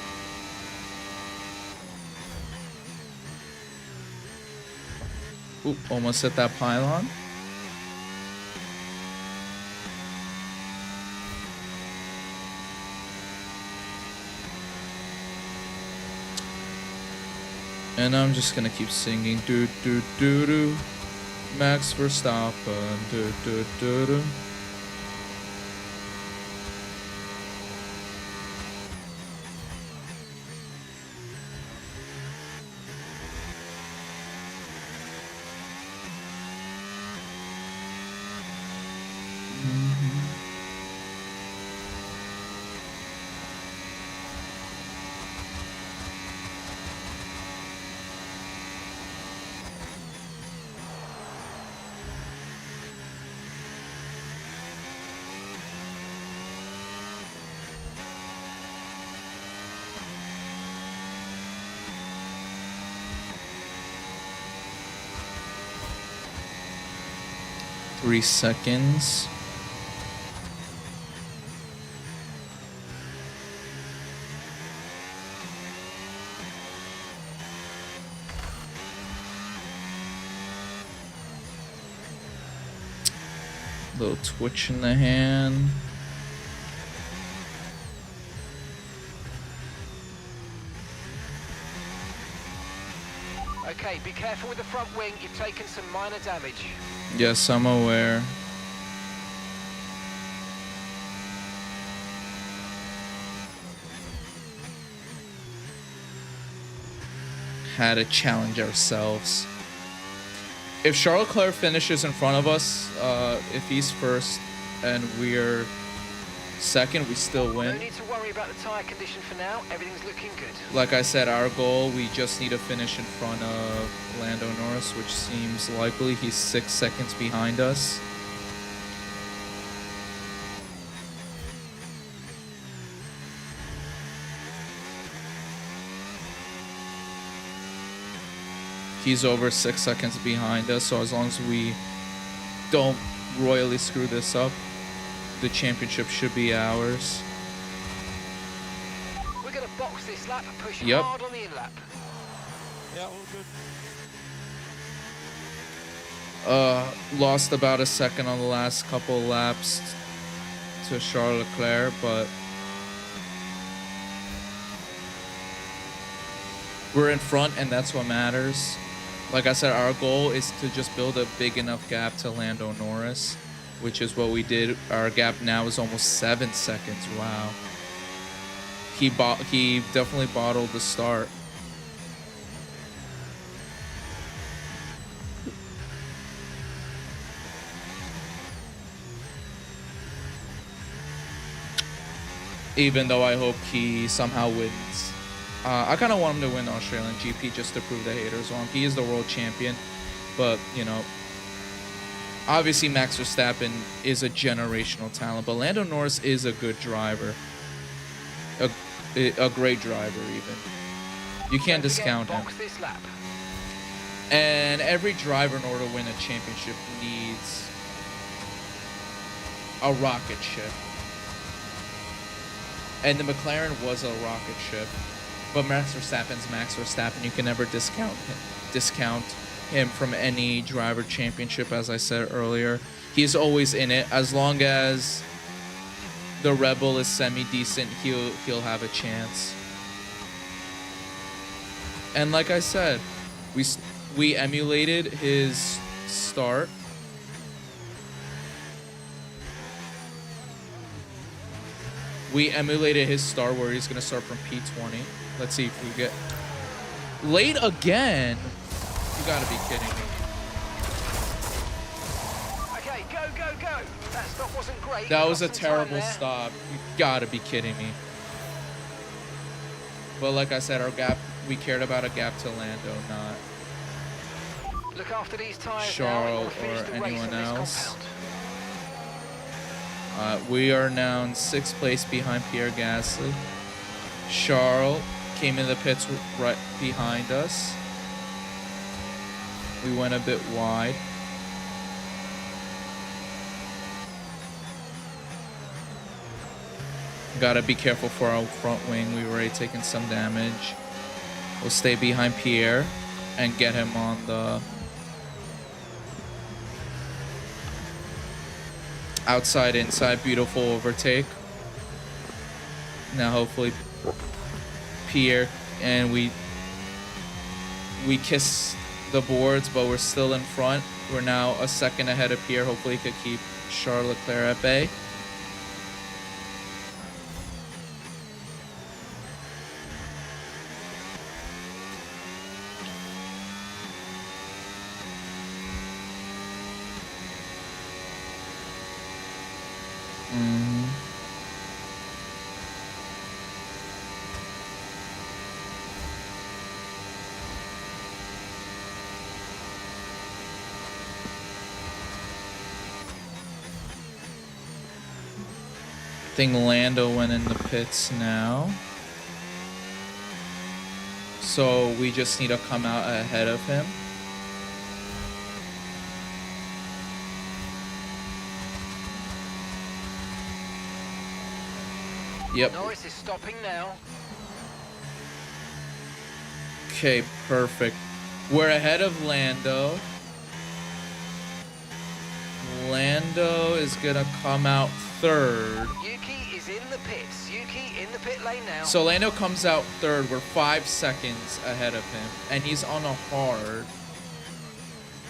Oop, almost hit that pylon. And I'm just gonna keep singing do do do do Max Verstappen do do do do. Three seconds. Little twitch in the hand. Okay, be careful with the front wing. You've taken some minor damage. Yes, I'm aware. Had to challenge ourselves. If Charles Leclerc finishes in front of us, if he's first and we're second, we still No win. need to worry about the tyre condition for now. Everything's looking good. Like I said, our goal, we just need to finish in front of Lando Norris, which seems likely. He's 6 seconds behind us. He's over 6 seconds behind us, so as long as we don't royally screw this up, the championship should be ours. We're going to box this lap and push Yep. hard on the in-lap. Yeah, all good. Lost about a second on the last couple laps to Charles Leclerc, but we're in front and that's what matters. Like I said, our goal is to just build a big enough gap to Lando Norris, which is what we did. Our gap now is almost 7 seconds. Wow. He definitely bottled the start. Even though I hope he somehow wins. I kind of want him to win the Australian GP just to prove the haters wrong. He is the world champion, but, you know, obviously Max Verstappen is a generational talent, but Lando Norris is a good driver. A great driver, even. You can't Don't forget, discount him. box this lap. And every driver, in order to win a championship, needs a rocket ship. And the McLaren was a rocket ship. But Max Verstappen's Max Verstappen. You can never discount him from any driver championship, as I said earlier. He's always in it as long as the Rebel is semi-decent, he'll have a chance. And like I said, we emulated his start. We emulated his start where he's gonna start from P20. Let's see if we get late again. You gotta be kidding me. Okay, go, go, go. That stop wasn't great. That We was a lost some time terrible there. stop. You gotta be kidding me. But like I said, our gap, we cared about a gap to Lando, not Look after these tyres Charles now. or The race anyone on this else. compound. We are now in 6th place behind Pierre Gasly. Charles came in the pits right behind us. We went a bit wide. Gotta be careful for our front wing. We were already taking some damage. We'll stay behind Pierre and get him on the outside inside. Beautiful overtake. Now hopefully Pierre and we kiss the boards, but we're still in front. We're now a second ahead of Pierre. Hopefully he could keep Charles Leclerc at bay. I think Lando went in the pits now. So we just need to come out ahead of him. Yep. Norris is stopping now. Okay, perfect. We're ahead of Lando. Lando is gonna come out third. Yuki is in the pits. Yuki in the pit lane now. So Lando comes out third. We're 5 seconds ahead of him, and he's on a hard.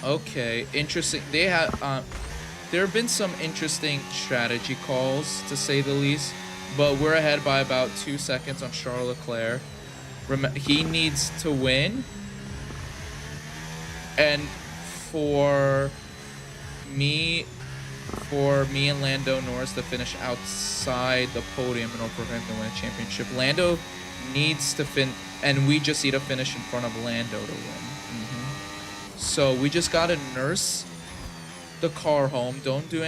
Okay, interesting. They have there have been some interesting strategy calls, to say the least, but we're ahead by about 2 seconds on Charles Leclerc. He needs to win, and for me and Lando Norris to finish outside the podium in order for him to win a championship. Lando needs to and we just need to finish in front of Lando to win. So we just gotta nurse the car home. Don't do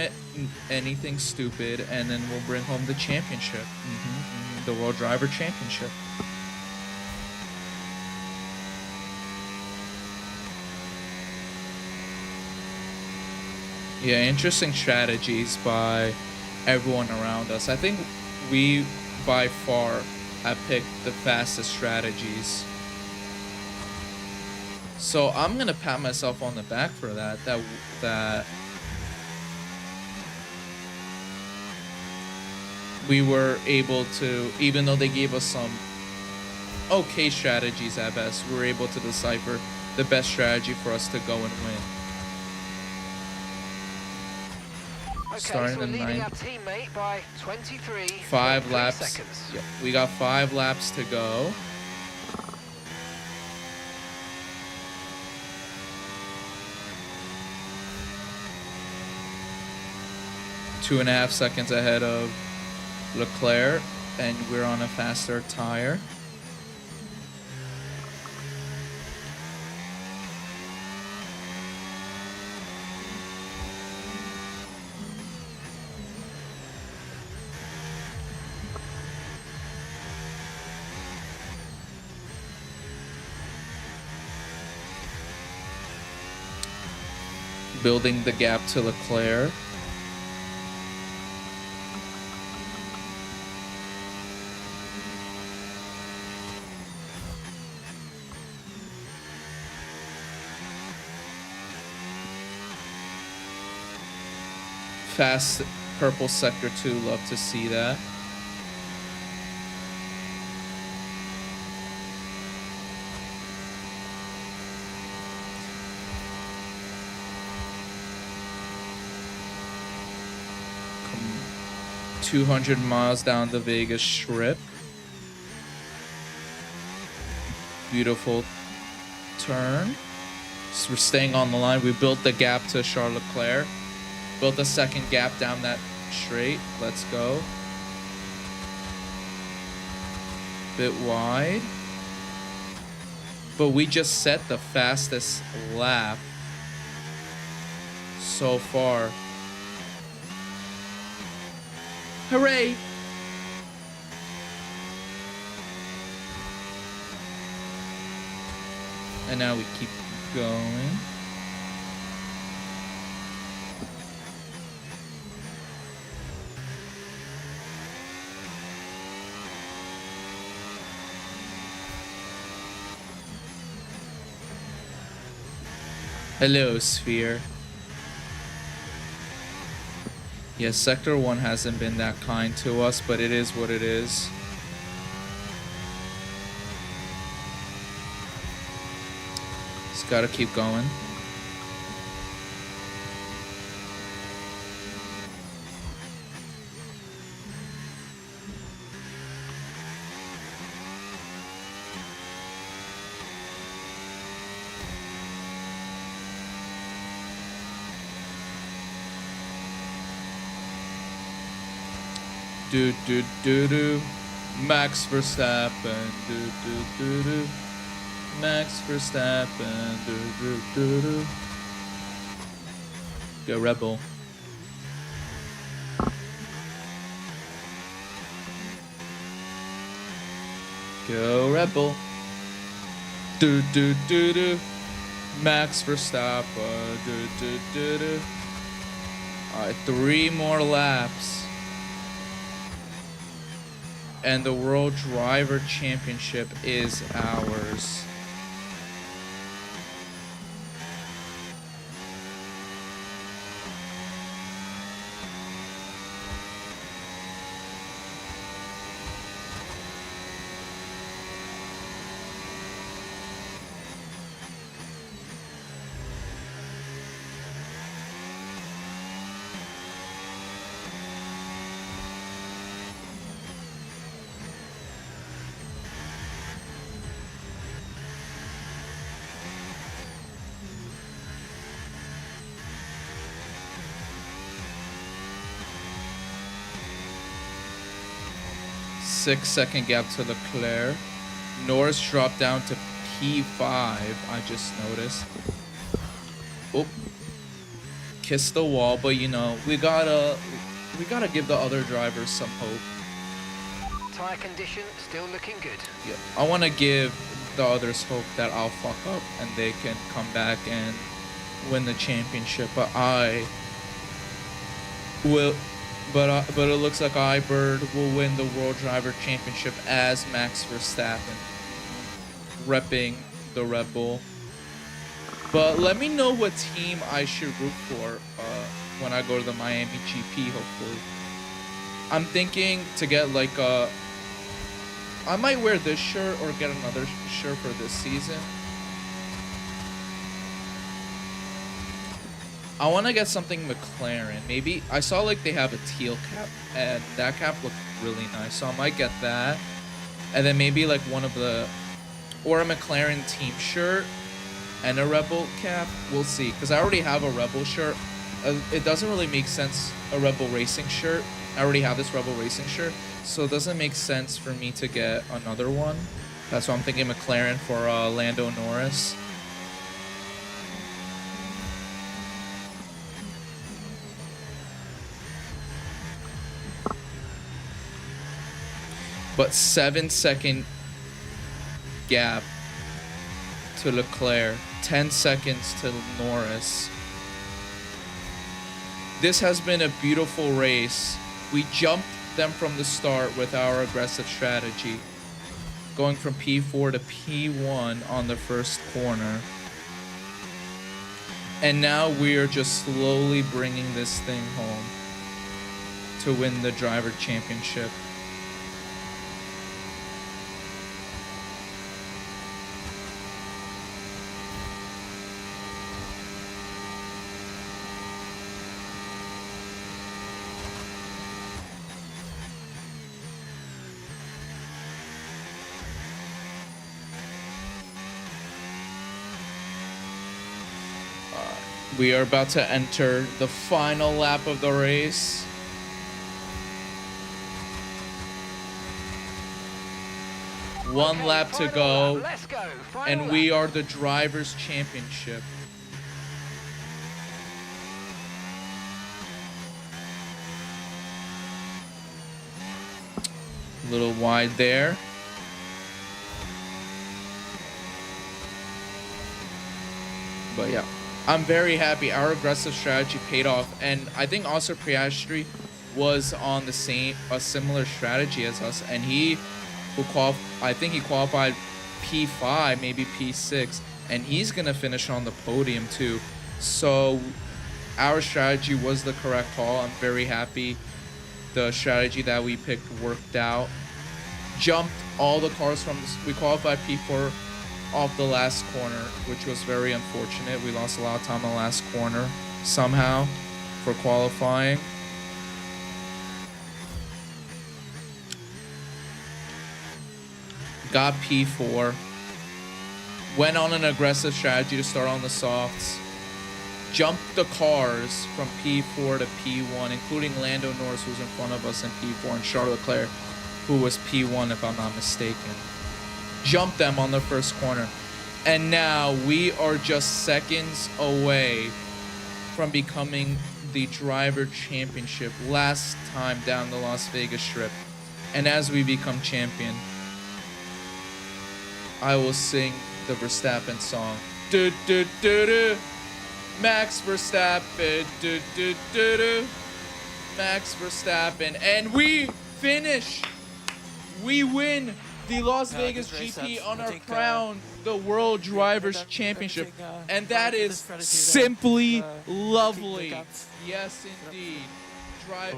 anything stupid, and then we'll bring home the championship. The World Driver Championship. Yeah, interesting strategies by everyone around us. I think we, by far, have picked the fastest strategies. So I'm gonna pat myself on the back for that. That we were able to, even though they gave us some okay strategies at best, we were able to decipher the best strategy for us to go and win. Okay, Starting so we're in leading ninth. our teammate by 23. 5 3 laps. seconds. Yep, we got 5 laps to go. Two and a half seconds ahead of Leclerc, and we're on a faster tire. Building the gap to Leclerc. Fast. Purple Sector 2, love to see that. Come 200 miles down the Vegas Strip. Beautiful turn. So we're staying on the line. We built the gap to Charles Leclerc. Built a second gap down that straight. Let's go. Bit wide. But we just set the fastest lap so far. Hooray! And now we keep going. Hello, Sphere. Yes, Sector 1 hasn't been that kind to us, but it is what it is. Just gotta keep going. Do do do do, Max Verstappen. Do do do do, Max Verstappen. Do do do do. Go Red Bull. Go Red Bull. Do do do do, Max Verstappen. Do do do do. All right, 3 more laps. And the World Driver Championship is ours. Six-second gap to Leclerc. Norris dropped down to P5. I just noticed. Oh, kissed the wall, but you know we gotta give the other drivers some hope. Tyre condition still looking good. Yeah, I want to give the others hope that I'll fuck up and they can come back and win the championship. But I will. But it looks like iBird will win the World Driver Championship as Max Verstappen, repping the Red Bull. But let me know what team I should root for when I go to the Miami GP, hopefully. I'm thinking to get like a... I might wear this shirt or get another shirt for this season. I want to get something McLaren. Maybe I saw like they have a teal cap and that cap looked really nice. So I might get that. And then maybe like one of the, or a McLaren team shirt and a Rebel cap. We'll see. Because I already have a Rebel shirt. It doesn't really make sense, a Rebel Racing shirt. I already have this Rebel Racing shirt. So it doesn't make sense for me to get another one. That's why I'm thinking McLaren for Lando Norris. But 7-second gap to Leclerc, 10 seconds to Norris. This has been a beautiful race. We jumped them from the start with our aggressive strategy, going from P4 to P1 on the first corner. And now we're just slowly bringing this thing home. to win the driver championship. We are about to enter the final lap of the race. One Okay, lap to final go, lap. Let's go. Final and lap. we are the Drivers' Championship. A little wide there. But yeah, I'm very happy. Our aggressive strategy paid off, and I think Oscar Piastri was on a similar strategy as us, and I think he qualified P5, maybe P6, and he's gonna finish on the podium too. So our strategy was the correct call. I'm very happy the strategy that we picked worked out. Jumped all the cars we qualified P4 off the last corner, which was very unfortunate. We lost a lot of time on the last corner somehow for qualifying. Got P4. Went on an aggressive strategy to start on the softs. Jumped the cars from P4 to P1, including Lando Norris, who's in front of us in P4, and Charles Leclerc, who was P1 if I'm not mistaken. Jumped them on the first corner. And now we are just seconds away from becoming the driver championship last time down the Las Vegas Strip. And as we become champion, I will sing the Verstappen song. Do, do, do, do. Max Verstappen. Do, do, do, do. Max Verstappen. And we finish. We win the Las Vegas good race, GP Seb. on I our think, crown, the World Drivers everything, Championship. And going that for the is strategy there. simply Keep lovely. the gaps. Yes, indeed.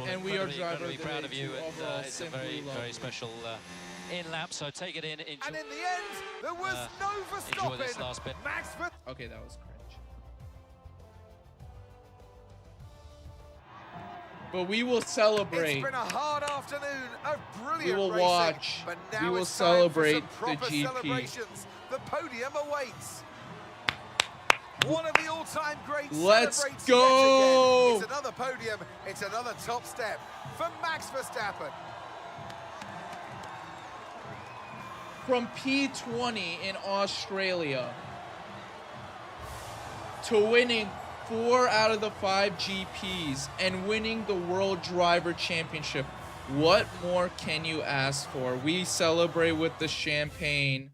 And we are drivers incredibly of the proud day of you, too. and Overall, it's a simply very, lovely. very special in lap. So take it in, And enjoy, in the end, there was no enjoy this Verstappen. last bit. Max Verstappen. Okay, that was cringe. But we will It's celebrate. been a hard afternoon of brilliant We will racing, watch. but We now will it's time for celebrate some proper the GP. celebrations. The podium awaits. One of the all-time greats Let's celebrates go! yet again. It's another podium. It's another top step for Max Verstappen. From P20 in Australia to winning 4 out of the 5 GPs and winning the World Driver Championship. What more can you ask for? We celebrate with the champagne.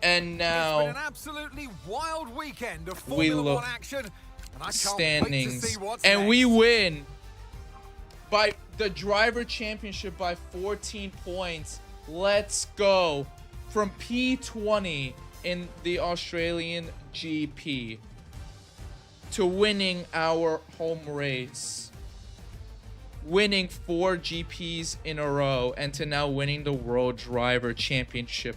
And now It's been an absolutely wild weekend of we Formula look One action, and I can't wait to standings, see what's and next. we win by the driver championship by 14 points. Let's go from P20 in the Australian GP to winning our home race, winning 4 GPs in a row, and to now winning the World Driver Championship.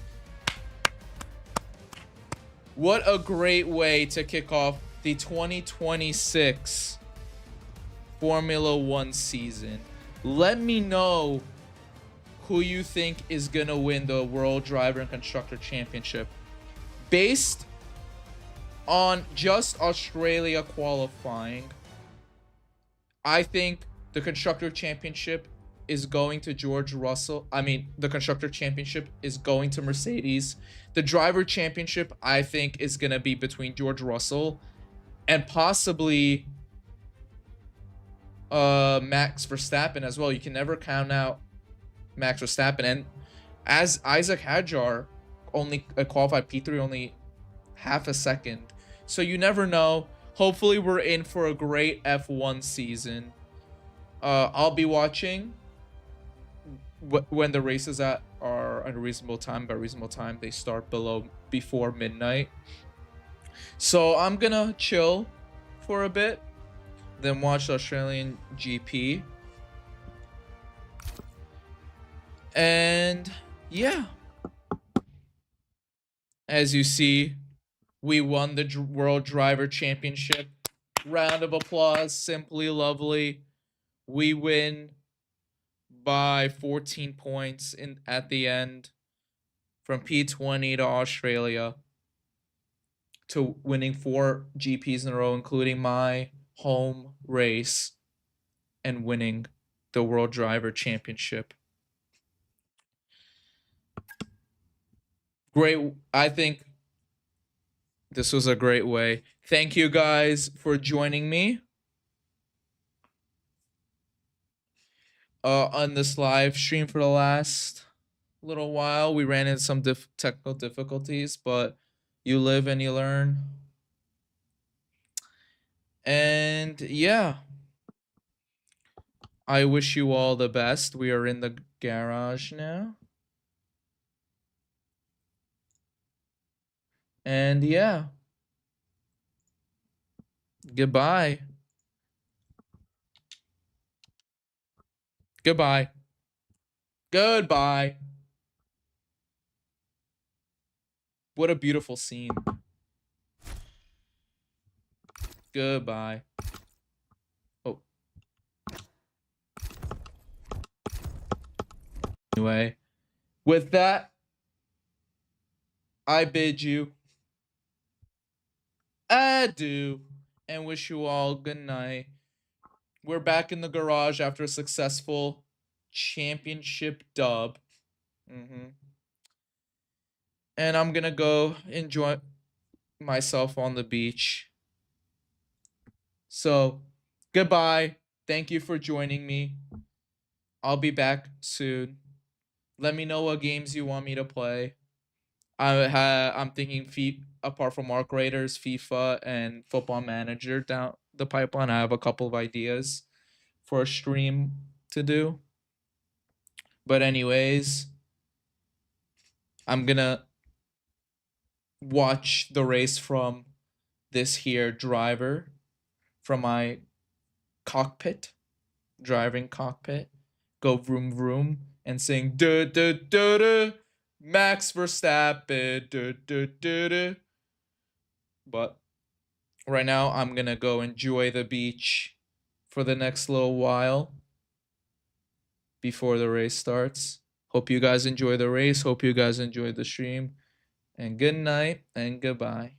What a great way to kick off the 2026 Formula One season. Let me know who you think is gonna win the World Driver and Constructor Championship. Based on just Australia qualifying, I think the Constructor Championship is going to George Russell. The Constructor Championship is going to Mercedes. The Driver Championship, I think, is going to be between George Russell and possibly Max Verstappen as well. You can never count out Max Verstappen. And as Isaac Hadjar only qualified P3 only half a second. So you never know. Hopefully we're in for a great F1 season. I'll be watching when the races are at a reasonable time. By reasonable time, they start before midnight. So I'm gonna chill for a bit, then watch the Australian GP. And yeah, as you see, we won the World Driver Championship. Round of applause, simply lovely. We win by 14 points at the end, from P20 to Australia, to winning 4 GPs in a row, including my home race, and winning the World Driver Championship. Great. I think this was a great way. Thank you guys for joining me on this live stream for the last little while. We ran into some technical difficulties, but you live and you learn. And yeah, I wish you all the best. We are in the garage now. And yeah, goodbye. Goodbye. Goodbye. What a beautiful scene. Goodbye. Oh. Anyway, with that, I bid you adieu and wish you all good night. We're back in the garage after a successful championship dub. And I'm gonna go enjoy myself on the beach. So, goodbye. Thank you for joining me. I'll be back soon. Let me know what games you want me to play. I'm thinking apart from Arc Raiders, FIFA, and Football Manager down the pipeline. I have a couple of ideas for a stream to do. But anyways, I'm gonna watch the race from this here driver, from my driving cockpit, go vroom vroom and sing duh duh duh duh, Max Verstappen duh duh duh duh. But right now I'm gonna go enjoy the beach for the next little while before the race starts. Hope you guys enjoy the race. Hope you guys enjoy the stream. And good night and goodbye.